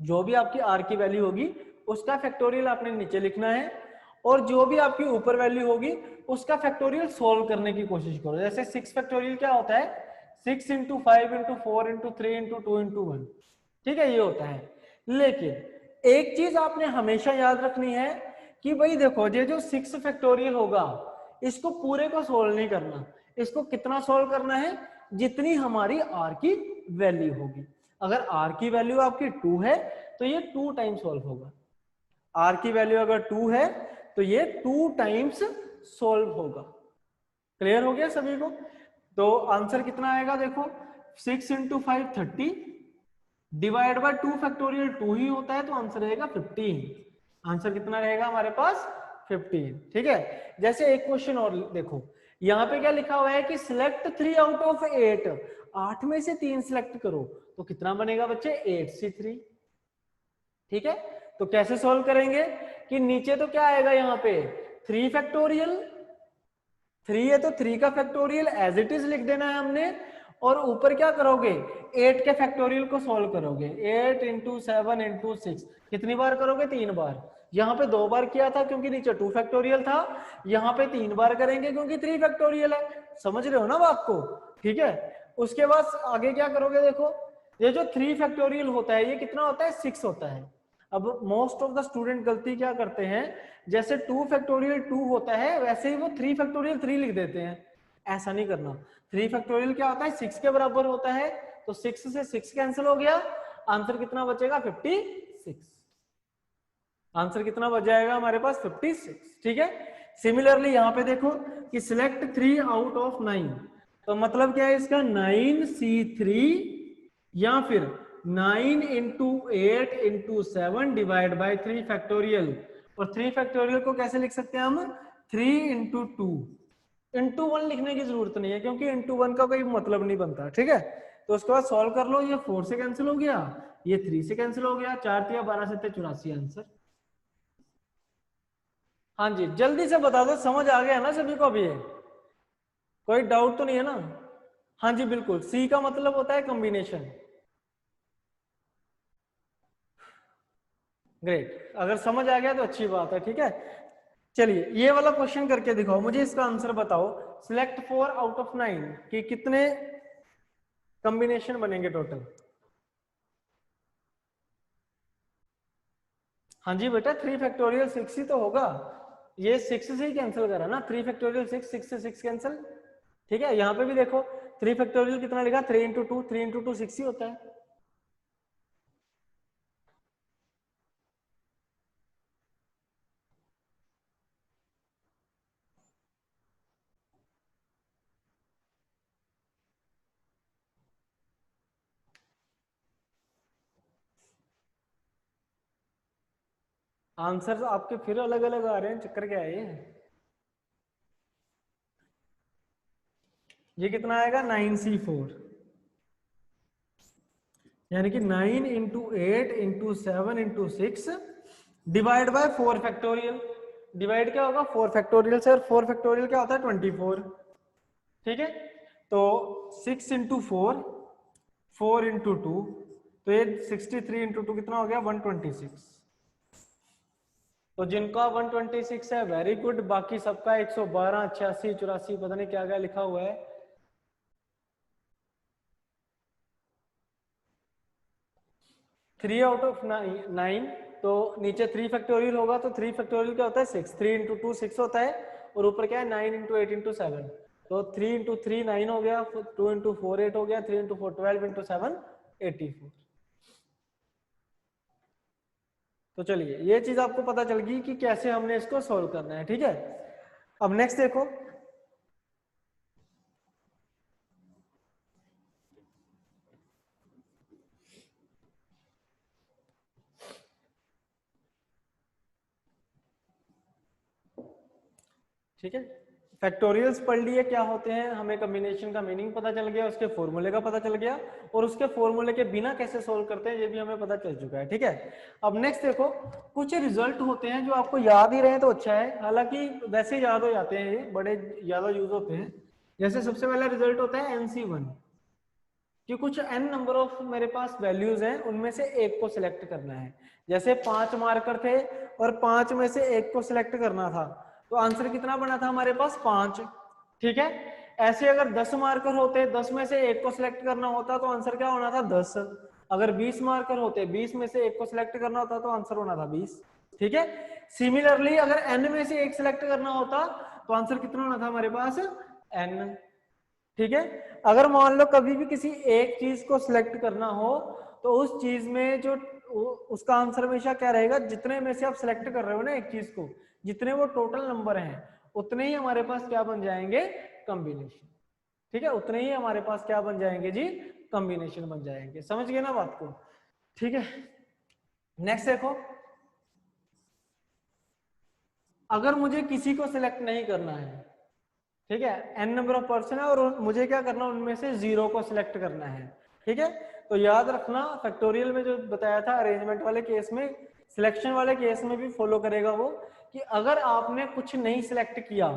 जो भी आपकी आर की वैल्यू होगी उसका फैक्टोरियल आपने नीचे लिखना है, और जो भी आपकी ऊपर वैल्यू होगी उसका फैक्टोरियल सोल्व करने की कोशिश करो। जैसे 6 फैक्टोरियल क्या होता है? 6 into 5 into 4 into 3 into 2 into 1, ठीक है? ये होता है। लेकिन एक चीज आपने हमेशा याद रखनी है कि भाई देखो ये जो 6 फैक्टोरियल होगा इसको पूरे को सोल्व नहीं करना। इसको कितना सोल्व करना है? जितनी हमारी आर की वैल्यू होगी। अगर आर की वैल्यू आपकी 2 है तो ये 2 टाइम्स सोल्व होगा। आर की वैल्यू अगर 2 है तो ये 2 टाइम्स सोल्व होगा। क्लियर हो गया सभी को? तो आंसर कितना आएगा देखो, 6 इंटू 5 30, डिवाइड बाय 2 फैक्टोरियल 2 ही होता है, तो आंसर रहेगा 15। आंसर कितना रहेगा हमारे पास? 15, ठीक है? जैसे एक क्वेश्चन और देखो, यहाँ पे क्या लिखा हुआ है कि सिलेक्ट 3 आउट ऑफ 8, 8 में से 3 सिलेक्ट करो, तो कितना बनेगा बच्चे? 8C3, ठीक है? तो कैसे सॉल्व करेंगे कि नीचे तो क्या आएगा यहाँ पे 3 फैक्टोरियल, 3 है तो 3 का फैक्टोरियल एज इट इज लिख देना है हमने, और ऊपर क्या करोगे 8 के फैक्टोरियल को सॉल्व करोगे। 8 इंटू 7 इंटू 6 कितनी बार करोगे 3 बार। यहाँ पे 2 बार किया था क्योंकि नीचे 2 फैक्टोरियल था, यहाँ पे 3 बार करेंगे क्योंकि 3 फैक्टोरियल है। समझ रहे हो ना बात को, ठीक है। उसके बाद आगे क्या करोगे, देखो ये जो 3 फैक्टोरियल होता है ये कितना होता है 6 होता है। अब मोस्ट ऑफ द स्टूडेंट गलती क्या करते हैं, जैसे 2 फैक्टोरियल 2 होता है वैसे ही वो 3 फैक्टोरियल 3 लिख देते हैं। ऐसा नहीं करना। 3 फैक्टोरियल क्या होता है 6 के बराबर होता है, तो 6 से 6 कैंसिल हो गया, आंसर कितना बचेगा 56। आंसर कितना बच जाएगा हमारे पास 56, ठीक है। सिमिलरली यहाँ पे देखो कि सिलेक्ट 3 आउट ऑफ 9, तो मतलब क्या है इसका 9C3 या फिर 9 into 8 into 7 divide by 3 factorial. और 3 फैक्टोरियल को कैसे लिख सकते हैं हम 3 इंटू 2, इंटू 1 लिखने की जरूरत नहीं है क्योंकि इंटू 1 का कोई मतलब नहीं बनता, ठीक है। तो उसके बाद सॉल्व कर लो, ये 4 से कैंसिल हो गया, ये 3 से कैंसिल हो गया, 4 3 12 7 84 आंसर। हाँ जी जल्दी से बता दो, समझ आ गया ना सभी को अभी, कोई डाउट तो नहीं है ना। हाँ जी बिल्कुल, सी का मतलब होता है कॉम्बिनेशन। ग्रेट, अगर समझ आ गया तो अच्छी बात है, ठीक है। चलिए ये वाला क्वेश्चन करके दिखाओ, मुझे इसका आंसर बताओ। सिलेक्ट 4 आउट ऑफ 9 कि कितने कॉम्बिनेशन बनेंगे टोटल। हाँ जी बेटा 3 फैक्टोरियल 6 ही तो होगा, ये 6 से ही कैंसिल करा ना, 3 फैक्टोरियल 6, 6 से 6 कैंसिल, ठीक है। यहाँ पे भी देखो 3 फैक्टोरियल कितना लिखा 3 इंटू 2, 3 इंटू 2 6 ही होता है। आंसर आपके फिर अलग अलग आ रहे हैं, चक्कर क्या है ये कितना आएगा 9C4, यानी कि 9 into 8 into 7 into 6 divide by 4 factorial. Divide क्या होगा 4 फैक्टोरियल से, और 4 फैक्टोरियल क्या होता है 24, ठीक है। तो 6 इंटू 4, 4 इंटू 2, तो ये 63 इंटू 2 कितना हो गया 126। तो जिनका 126 है वेरी गुड, बाकी सबका 112 86 84 पता नहीं क्या क्या लिखा हुआ है। थ्री आउट ऑफ 9, तो नीचे 3 फैक्टोरियल होगा, तो 3 फैक्टोरियल क्या होता है 6, 3 इंटू 2 6 होता है, और ऊपर क्या है 9 इंटू 8 इंटू 7, तो 3 इंटू 3 9 हो गया, 2 इंटू 4 8 हो गया, 3 इंटू 4 12 इंटू 7 84। तो चलिए ये चीज आपको पता चल गई कि कैसे हमने इसको सोल्व करना है, ठीक है। अब नेक्स्ट देखो, ठीक है। फैक्टोरियल्स पढ़ लिए क्या होते हैं, हमें कॉम्बिनेशन का मीनिंग पता चल गया, उसके फॉर्मूले का पता चल गया, और उसके फॉर्मूले के बिना कैसे सोल्व करते हैं ये भी हमें पता चल चुका है, ठीक है। अब नेक्स्ट देखो, कुछ रिजल्ट होते हैं जो आपको याद ही रहे तो अच्छा है, हालांकि वैसे याद हो जाते हैं, ये बड़े ज्यादा यूज होते हैं। जैसे सबसे पहला रिजल्ट होता है NC1, कि कुछ n नंबर ऑफ मेरे पास वैल्यूज हैं, उनमें से एक को सिलेक्ट करना है। जैसे 5 मार्कर थे और 5 में से एक को सिलेक्ट करना था, तो आंसर कितना बना था हमारे पास 5, ठीक है। ऐसे अगर 10 मार्कर होते, 10 में से एक को सिलेक्ट करना होता तो आंसर क्या होना था 10। अगर 20 मार्कर होते, 20 में से एक को सिलेक्ट करना होता तो आंसर होना था 20, ठीक है। सिमिलरली अगर n में से एक सिलेक्ट करना होता तो आंसर कितना होना था हमारे पास n, ठीक है। अगर मान लो कभी भी किसी एक चीज को सिलेक्ट करना हो तो उस चीज में जो उसका आंसर हमेशा क्या रहेगा, जितने में से आप सिलेक्ट कर रहे हो ना एक चीज को, जितने वो टोटल नंबर हैं उतने ही हमारे पास क्या बन जाएंगे कॉम्बिनेशन, ठीक है। उतने ही हमारे पास क्या बन जाएंगे जी कॉम्बिनेशन बन जाएंगे। समझ गए ना बात को, ठीक है। नेक्स्ट देखो, अगर मुझे किसी को सिलेक्ट नहीं करना है, ठीक है, n नंबर ऑफ पर्सन है और मुझे क्या करना है उनमें से 0 को सिलेक्ट करना है, ठीक है। तो याद रखना फैक्टोरियल में जो बताया था अरेंजमेंट वाले केस में सिलेक्शन वाले केस में भी फॉलो करेगा वो, कि अगर आपने कुछ नहीं सिलेक्ट किया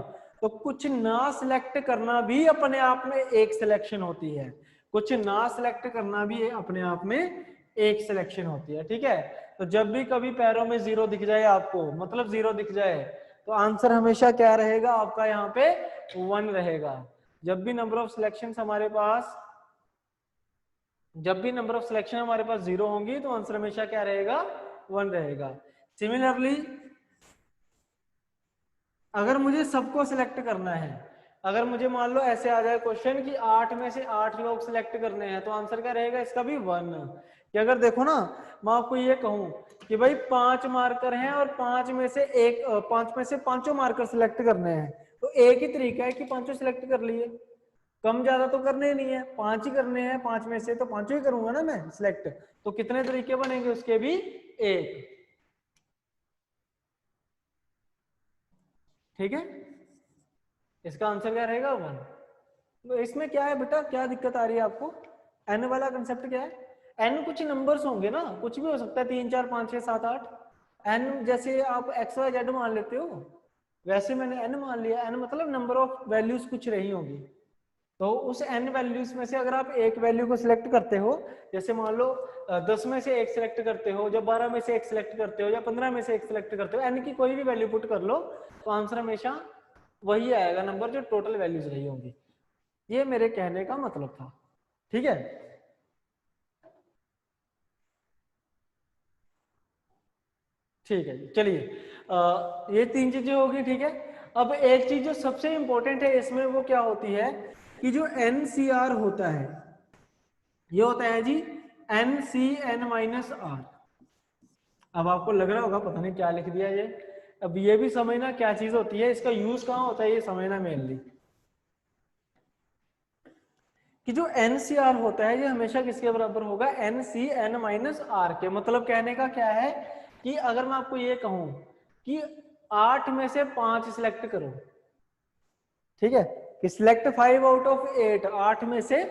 तो कुछ ना सिलेक्ट करना भी अपने आप में एक सिलेक्शन होती है, कुछ ना सिलेक्ट करना भी अपने आप में एक सिलेक्शन होती है, ठीक है। तो जब भी कभी पैरों में जीरो दिख जाए आपको, मतलब जीरो दिख जाए, तो आंसर हमेशा क्या रहेगा आपका यहाँ पे 1 रहेगा। जब भी नंबर ऑफ सिलेक्शन हमारे पास जीरो होंगी तो आंसर हमेशा क्या रहेगा 1 रहेगा। सिमिलरली अगर मुझे सबको सिलेक्ट करना है, अगर मुझे मान लो ऐसे आ जाए क्वेश्चन कि 8 में से 8 लोग सिलेक्ट करने हैं, तो आंसर क्या रहेगा इसका भी 1। कि अगर देखो ना, मैं आपको ये कहूं कि भाई 5 मार्कर हैं और 5 में से पांचों मार्कर सिलेक्ट करने हैं, तो एक ही तरीका है कि पांचों सिलेक्ट कर लिए, कम ज्यादा तो करने ही नहीं है, 5 ही करने हैं 5 में से, तो पांचों ही करूंगा ना मैं सिलेक्ट। तो कितने तरीके बनेंगे उसके भी? एक। ठीक है, इसका आंसर क्या रहेगा 1। तो इसमें क्या है बेटा, क्या दिक्कत आ रही है आपको? एन वाला कंसेप्ट क्या है? एन कुछ नंबर्स होंगे ना, कुछ भी हो सकता है, 3 4 5 6 7 8। एन जैसे आप एक्स वाई जेड मान लेते हो, वैसे मैंने एन मान लिया। एन मतलब नंबर ऑफ वैल्यूज कुछ रही होगी, तो उस एन वैल्यूज में से अगर आप एक वैल्यू को सिलेक्ट करते हो, जैसे मान लो 10 में से एक सिलेक्ट करते हो, या 12 में से एक सिलेक्ट करते हो, या 15 में से एक सिलेक्ट करते हो, एन की कोई भी वैल्यू पुट कर लो, तो आंसर हमेशा वही आएगा नंबर जो टोटल वैल्यूज रही होंगी। ये मेरे कहने का मतलब था, ठीक है। ठीक है, चलिए ये 3 चीजें होगी, ठीक है। अब एक चीज जो सबसे इंपॉर्टेंट है इसमें, वो क्या होती है कि जो एनसीआर होता है, ये होता है जी NCN-R। अब आपको लग रहा होगा पता नहीं क्या लिख दिया ये, अब ये भी समझना क्या चीज होती है, इसका यूज कहाँ होता है ये समझना मेनली। कि जो NCR होता है ये हमेशा किसके बराबर होगा? NCN-R के। मतलब कहने का क्या है कि अगर मैं आपको ये कहूं कि 8 में से 5 सिलेक्ट करो, ठीक है, कि सिलेक्ट 5 आउट ऑफ 8, 8 में से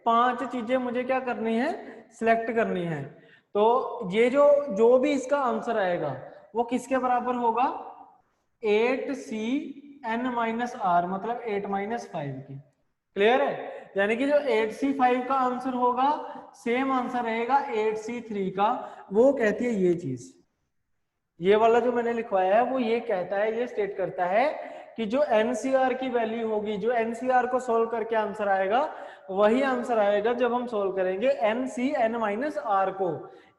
5 चीजें मुझे क्या करनी है? सिलेक्ट करनी है। तो ये जो जो भी इसका आंसर आएगा वो किसके बराबर होगा? 8CN-R, मतलब 8-5 की। क्लियर है? यानी कि जो 8C5 का आंसर होगा सेम आंसर रहेगा 8C3 का। वो कहती है ये चीज, ये वाला जो मैंने लिखवाया है वो ये कहता है, ये स्टेट करता है कि जो एनसीआर की वैल्यू होगी, जो एनसीआर को सोल्व करके आंसर आएगा, वही आंसर आएगा जब हम सोल्व करेंगे NCN-R को।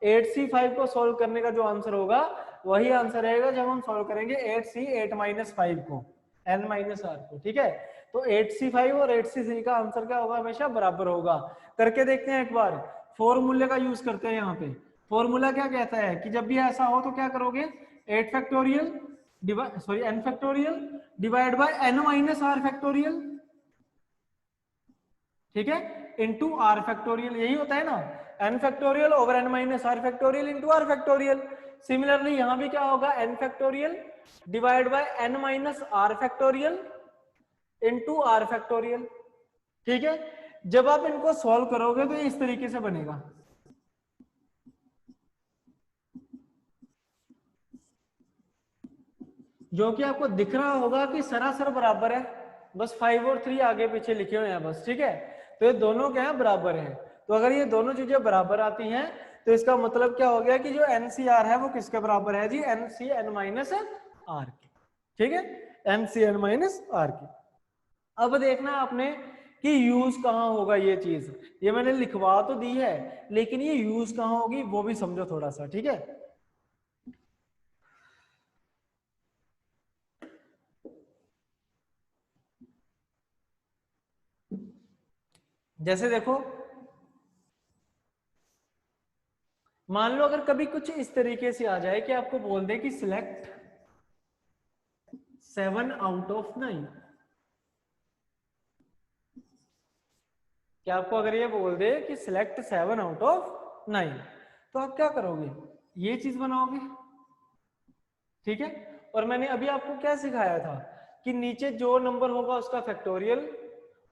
8C5 को सोल्व करने का जो आंसर होगा वही आंसर रहेगा जब हम सोल्व करेंगे 8C8-5 को, N-R को, ठीक है। तो 8C5 और 8C3 का आंसर क्या होगा? हमेशा बराबर होगा। करके देखते हैं एक बार, फॉर्मूले का यूज करते हैं यहाँ पे। फॉर्मूला क्या कहता है कि जब भी ऐसा हो तो क्या करोगे? 8 factorial n factorial divide by n-r factorial, ठीक है, इनटू r फैक्टोरियल, यही होता है ना, n factorial over n-r factorial into r factorial. Similarly यहां भी क्या होगा? n factorial divide by n-r factorial into r factorial, ठीक है। जब आप इनको सॉल्व करोगे तो इस तरीके से बनेगा, जो कि आपको दिख रहा होगा कि सरासर बराबर है, बस 5 और 3 आगे पीछे लिखे हुए हैं बस, ठीक है। तो ये दोनों क्या है? बराबर है। तो अगर ये दोनों चीजें बराबर आती हैं तो इसका मतलब क्या हो गया कि जो NCR है वो किसके बराबर है जी? NCN-R के, ठीक है, NCN-R के। अब देखना आपने कि यूज कहाँ होगा ये चीज, ये मैंने लिखवा तो दी है लेकिन ये यूज कहाँ होगी वो भी समझो थोड़ा सा, ठीक है। जैसे देखो, मान लो अगर कभी कुछ इस तरीके से आ जाए कि आपको बोल दे कि सिलेक्ट 7 आउट ऑफ 9, क्या आपको अगर ये बोल दे कि सिलेक्ट 7 आउट ऑफ 9, तो आप क्या करोगे? ये चीज बनाओगे, ठीक है। और मैंने अभी आपको क्या सिखाया था कि नीचे जो नंबर होगा उसका फैक्टोरियल,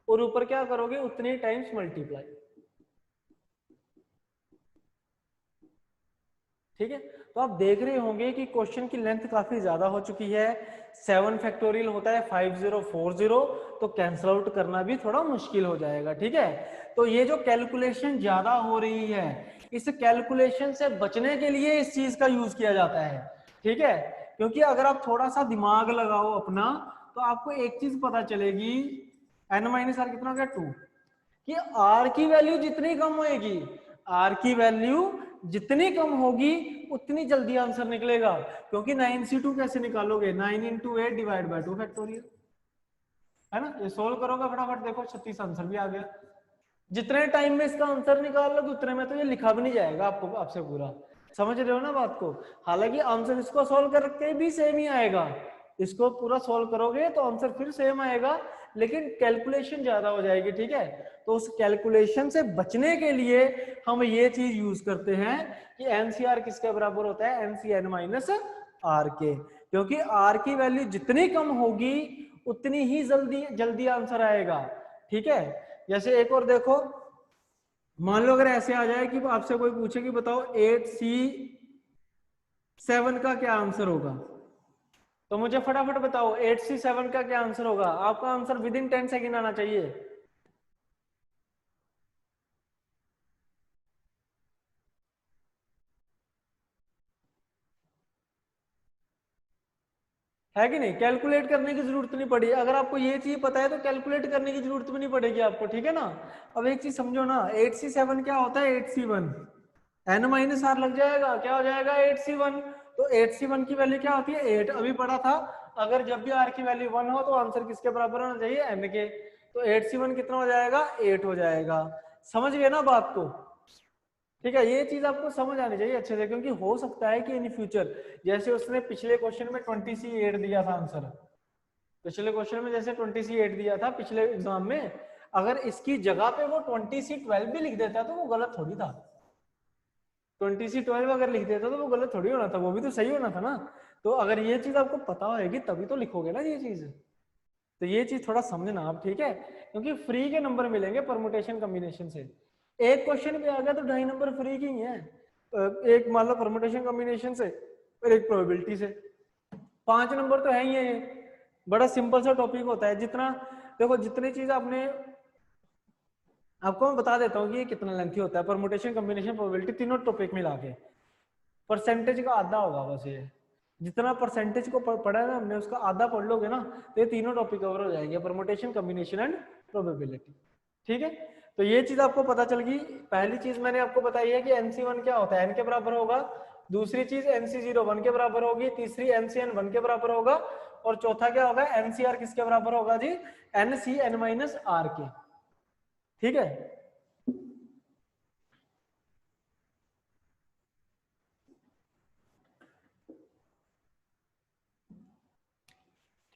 और ऊपर क्या करोगे? उतने टाइम्स मल्टीप्लाई, ठीक है। तो आप देख रहे होंगे कि क्वेश्चन की लेंथ काफी ज्यादा हो चुकी है, 7 फैक्टोरियल होता है 5040, तो कैंसिल आउट करना भी थोड़ा मुश्किल हो जाएगा। ठीक है, तो ये जो कैलकुलेशन ज्यादा हो रही है, इस कैलकुलेशन से बचने के लिए इस चीज का यूज किया जाता है। ठीक है, क्योंकि अगर आप थोड़ा सा दिमाग लगाओ अपना, तो आपको एक चीज पता चलेगी, n माइनस आर कितना हो गया 2, कि आर की वैल्यू जितनी कम होगी, आर की वैल्यू जितनी कम होगी उतनी जल्दी आंसर निकलेगा। क्योंकि 9c2 कैसे निकालोगे, 9 इंटू 8 डिवाइड बाई 2 फैक्टोरियल, है ना। ये सोल्व करोगे फटाफट, देखो 36 आंसर भी आ गया। जितने टाइम में इसका आंसर निकाल लो उतने में तो ये लिखा भी नहीं जाएगा आपको, आपसे पूरा। समझ रहे हो ना बात को। हालांकि आंसर इसको सोल्व करके भी सेम ही आएगा, इसको पूरा सोल्व करोगे तो आंसर फिर सेम आएगा, लेकिन कैलकुलेशन ज्यादा हो जाएगी। ठीक है, तो उस कैलकुलेशन से बचने के लिए हम ये चीज यूज करते हैं कि एनसीआर किसके बराबर होता है, एनसीएन माइनस आर के। क्योंकि आर की वैल्यू जितनी कम होगी उतनी ही जल्दी जल्दी आंसर आएगा। ठीक है, जैसे एक और देखो, मान लो अगर ऐसे आ जाए कि आपसे कोई पूछे कि बताओ 8c7 का क्या आंसर होगा, तो मुझे फटाफट बताओ 8c7 का क्या आंसर होगा। आपका आंसर विद इन 10 सेकेंड आना चाहिए। है कि नहीं, कैलकुलेट करने की जरूरत नहीं पड़ी। अगर आपको ये चीज पता है तो कैलकुलेट करने की जरूरत भी नहीं पड़ेगी आपको। ठीक है ना। अब एक चीज समझो ना, 8c7 क्या होता है, 8c1, n माइनस आर लग जाएगा, क्या हो जाएगा 8c1। तो 8c1 की वैल्यू क्या होती है, 8 अभी पढ़ा था। अगर जब भी r की वैल्यू 1 हो तो आंसर किसके बराबर होना चाहिए, n के। तो 8c1 कितना हो जाएगा, 8 हो जाएगा। समझ गए ना बात को। ठीक है, ये चीज आपको समझ आनी चाहिए अच्छे से, क्योंकि हो सकता है कि इन फ्यूचर, जैसे उसने पिछले क्वेश्चन में 20c8 दिया था आंसर, पिछले क्वेश्चन में जैसे 20c8 दिया था पिछले एग्जाम में, अगर इसकी जगह पे वो 20c12 भी लिख देता तो वो गलत थोड़ी था। 20c12 अगर लिख देता तो वो गलत थोड़ी होना था, वो भी तो सही होना था ना। तो अगर ये चीज आपको पता होगी तभी तो लिखोगे ना ये चीज। तो ये चीज थोड़ा समझना आप, ठीक है। क्योंकि फ्री के नंबर मिलेंगे परमुटेशन कॉम्बिनेशन से। एक क्वेश्चन भी आ गया तो 2.5 नंबर फ्री की ही है, एक मान लो परमुटेशन कॉम्बिनेशन से और एक प्रोबेबिलिटी से। 5 नंबर तो है ही है ये, बड़ा सिंपल सा टॉपिक होता है। जितना देखो, जितनी चीज आपने, आपको मैं बता देता हूँ कि ये कितना लेंथी होता है, परमुटेशन कॉम्बिनेशन प्रोबेबिलिटी तीनों टॉपिक मिला के परसेंटेज का आधा होगा बस। ये जितना परसेंटेज को पढ़ा है ना हमने, उसका आधा पढ़ लोगे ना तो ये तीनों टॉपिक कवर हो जाएंगे, परमुटेशन कॉम्बिनेशन एंड प्रोबेबिलिटी। ठीक है, तो ये चीज आपको पता चल गई। पहली चीज मैंने आपको बताई है कि NC1 क्या होता है, n के बराबर होगा। दूसरी चीज NC0 1 के बराबर होगी। तीसरी NCN 1 के बराबर होगा। और चौथा क्या होगा, NCR किसके बराबर होगा जी, NCN माइनस आर के। ठीक है,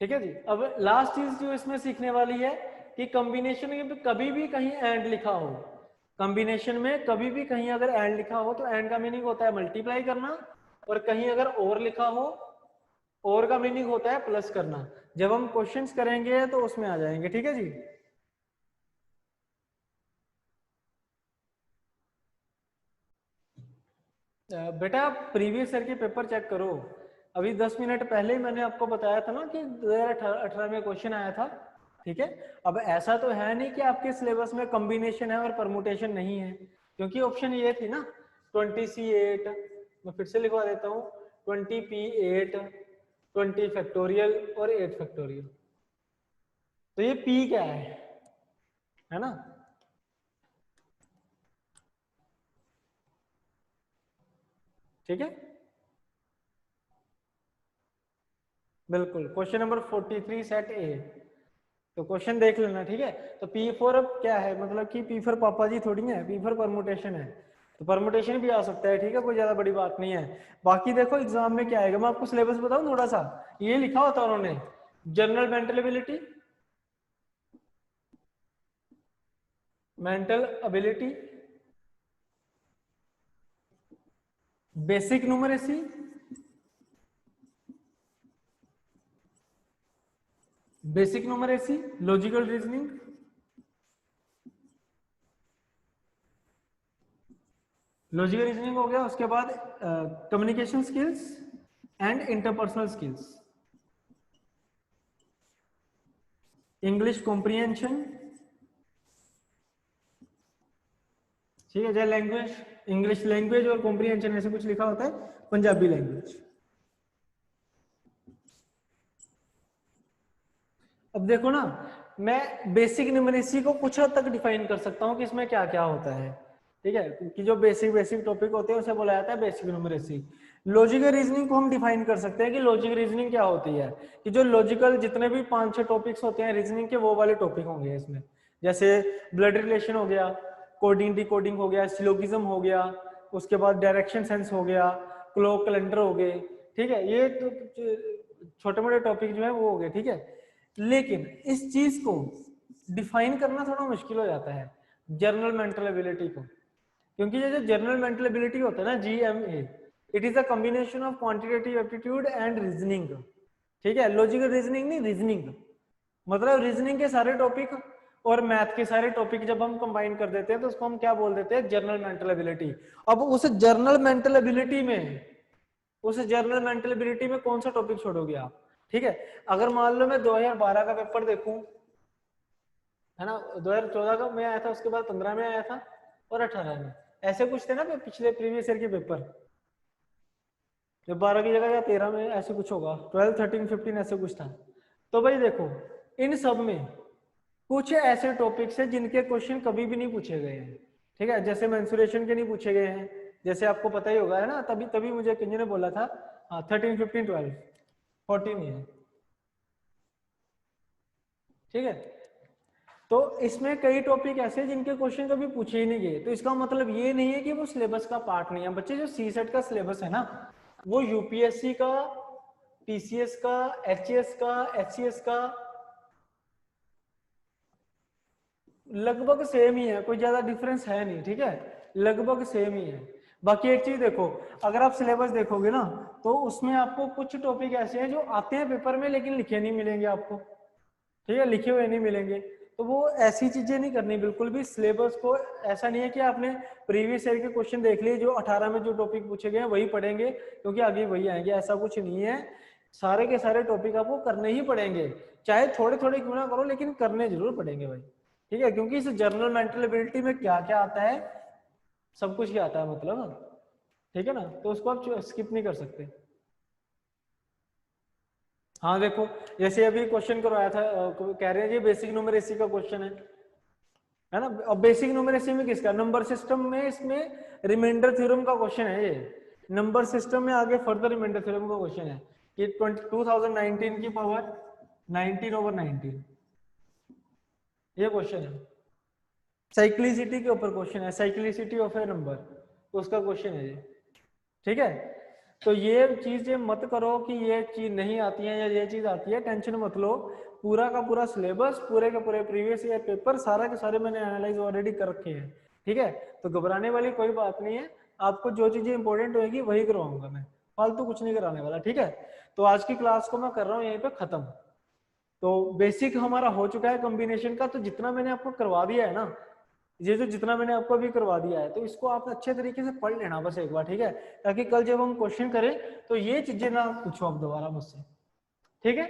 ठीक है जी। अब लास्ट चीज जो इसमें सीखने वाली है कि कॉम्बिनेशन में कभी भी कहीं एंड लिखा हो, कॉम्बिनेशन में कभी भी कहीं अगर एंड लिखा हो तो एंड का मीनिंग होता है मल्टीप्लाई करना, और कहीं अगर और लिखा हो, और का मीनिंग होता है प्लस करना। जब हम क्वेश्चंस करेंगे तो उसमें आ जाएंगे। ठीक है जी। बेटा आप प्रीवियस ईयर के पेपर चेक करो। अभी 10 मिनट पहले ही मैंने आपको बताया था ना कि 2018 में क्वेश्चन आया था। ठीक है, अब ऐसा तो है नहीं कि आपके सिलेबस में कॉम्बिनेशन है और परमुटेशन नहीं है, क्योंकि ऑप्शन ये थी ना 20c8, मैं फिर से लिखवा देता हूँ, 20p8, 20 फैक्टोरियल और 8 फैक्टोरियल। तो ये p क्या है ना। ठीक है, बिल्कुल। क्वेश्चन नंबर 43 सेट ए, तो क्वेश्चन देख लेना। ठीक है, तो P4 अब क्या है, मतलब कि P4 पापा जी थोड़ी है, P4 परमुटेशन है, तो परमुटेशन भी आ सकता है। ठीक है, कोई ज्यादा बड़ी बात नहीं है। बाकी देखो एग्जाम में क्या आएगा, मैं आपको सिलेबस बताऊं थोड़ा सा। ये लिखा होता है उन्होंने, general mental ability, mental ability, basic numeracy, basic numeracy, logical reasoning, logical reasoning हो गया, उसके बाद communication skills and interpersonal skills, English comprehension, ठीक है, जैसे लैंग्वेज, इंग्लिश लैंग्वेज और कॉम्प्रिहेंशन ऐसे कुछ लिखा होता है, पंजाबी लैंग्वेज। अब देखो ना, मैं बेसिक न्यूमेरेसी को कुछ हद तक डिफाइन कर सकता हूँ कि इसमें क्या क्या होता है, ठीक है, कि जो बेसिक टॉपिक होते हैं उसे बोला जाता है बेसिक न्यूमेरेसी। लॉजिकल रीजनिंग को हम डिफाइन कर सकते हैं कि लॉजिकल रीजनिंग क्या होती है, कि जो लॉजिकल जितने भी 5-6 टॉपिक्स होते हैं रीजनिंग के, वो वाले टॉपिक होंगे इसमें, जैसे ब्लड रिलेशन हो गया, कोडिंग डिकोडिंग हो गया, सिलोगिज्म हो गया, उसके बाद डायरेक्शन सेंस हो गया, क्लॉक कैलेंडर हो गए, ठीक है, ये तो छोटे मोटे टॉपिक जो है वो हो गए, ठीक है। लेकिन इस चीज को डिफाइन करना थोड़ा मुश्किल हो जाता है, जर्नल मेंटल एबिलिटी को, क्योंकि ये जो जर्नल मेंटल एबिलिटी होता है ना, GMA, it is a combination of quantitative aptitude and reasoning, ठीक है, लॉजिकल रीजनिंग नहीं, रीजनिंग मतलब रीजनिंग के सारे टॉपिक और मैथ के सारे टॉपिक जब हम कंबाइन कर देते हैं तो उसको हम क्या बोल देते हैं, जर्नल मेंटल एबिलिटी। अब उस जर्नल मेंटल एबिलिटी में, उस जर्नल मेंटल एबिलिटी में कौन सा टॉपिक छोड़ोगे आप, ठीक है। अगर मान लो मैं 2012 का पेपर देखूं, है ना, 2014 का मैं आया था, उसके बाद 15 में आया था और 18 में, ऐसे कुछ थे ना पिछले प्रीवियस ईयर के पेपर, जब 12 की जगह या 13 में ऐसे कुछ होगा, 12, 13, 15 ऐसे कुछ था। तो भाई देखो, इन सब में कुछ ऐसे टॉपिक्स हैं जिनके क्वेश्चन कभी भी नहीं पूछे गए हैं, ठीक है, जैसे मेंसुरेशन के नहीं पूछे गए हैं, जैसे आपको पता ही होगा, है ना, तभी तभी मुझे किन्हीं ने बोला था, हाँ 13, 15, 12, 14 ही है, ठीक है। तो इसमें कई टॉपिक ऐसे हैं जिनके क्वेश्चन कभी पूछे ही नहीं गए, तो इसका मतलब ये नहीं है कि वो सिलेबस का पार्ट नहीं है। बच्चे, जो सीसेट का सिलेबस है ना, वो यूपीएससी का, टीसीएस का, एचएस का, एचसीएस का लगभग सेम ही है, कोई ज्यादा डिफरेंस है नहीं, ठीक है, लगभग सेम ही है। बाकी एक चीज देखो, अगर आप सिलेबस देखोगे ना, तो उसमें आपको कुछ टॉपिक ऐसे हैं जो आते हैं पेपर में लेकिन लिखे नहीं मिलेंगे आपको, ठीक है, लिखे हुए नहीं मिलेंगे। तो वो ऐसी चीजें नहीं करनी बिल्कुल भी, सिलेबस को ऐसा नहीं है कि आपने प्रीवियस ईयर के क्वेश्चन देख लिए, जो 18 में जो टॉपिक पूछे गए हैं वही पढ़ेंगे क्योंकि आगे वही आएंगे, ऐसा कुछ नहीं है। सारे के सारे टॉपिक आपको करने ही पड़ेंगे, चाहे थोड़े थोड़े क्यों ना करो, लेकिन करने जरूर पड़ेंगे भाई, ठीक है, क्योंकि इस जर्नल मेंटल एबिलिटी में क्या क्या आता है, सब कुछ ही आता है मतलब, ठीक है ना, तो उसको आप स्किप नहीं कर सकते। हाँ देखो, जैसे अभी क्वेश्चन करवाया था, कह रहे हैं जी बेसिक न्यूमेरेसी का क्वेश्चन है ना। अब बेसिक न्यूमेरेसी में किसका, नंबर सिस्टम में, इसमें रिमाइंडर थ्योरम का क्वेश्चन है ये, नंबर सिस्टम में आगे फर्दर रिमाइंडर थ्योरम का क्वेश्चन है कि 2019 की पावर 19/19, ये क्वेश्चन है। साइक्लिसिटी के ऊपर क्वेश्चन है, साइक्लिसिटी ऑफ ए नंबर, उसका क्वेश्चन है ये, ठीक है। तो ये चीजें मत करो कि ये चीज नहीं आती है या ये चीज आती है, टेंशन मत लो, पूरा का पूरा सिलेबस, पूरे के पूरे प्रीवियस ईयर पेपर सारा के सारे मैंने एनालाइज ऑलरेडी कर रखे हैं, ठीक है। तो घबराने वाली कोई बात नहीं है, आपको जो चीजें इंपॉर्टेंट होगी वही करवाऊंगा मैं, फालतू कुछ नहीं कराने वाला, ठीक है। तो आज की क्लास को मैं कर रहा हूँ यहीं पे खत्म। तो बेसिक हमारा हो चुका है कॉम्बिनेशन का, तो जितना मैंने आपको करवा दिया है ना, ये जो जितना मैंने आपको अभी करवा दिया है, तो इसको आप अच्छे तरीके से पढ़ लेना बस एक बार, ठीक है, ताकि कल जब हम क्वेश्चन करें तो ये चीजें ना पूछो आप दोबारा मुझसे, ठीक है।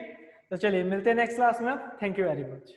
तो चलिए मिलते हैं नेक्स्ट क्लास में, थैंक यू वेरी मच।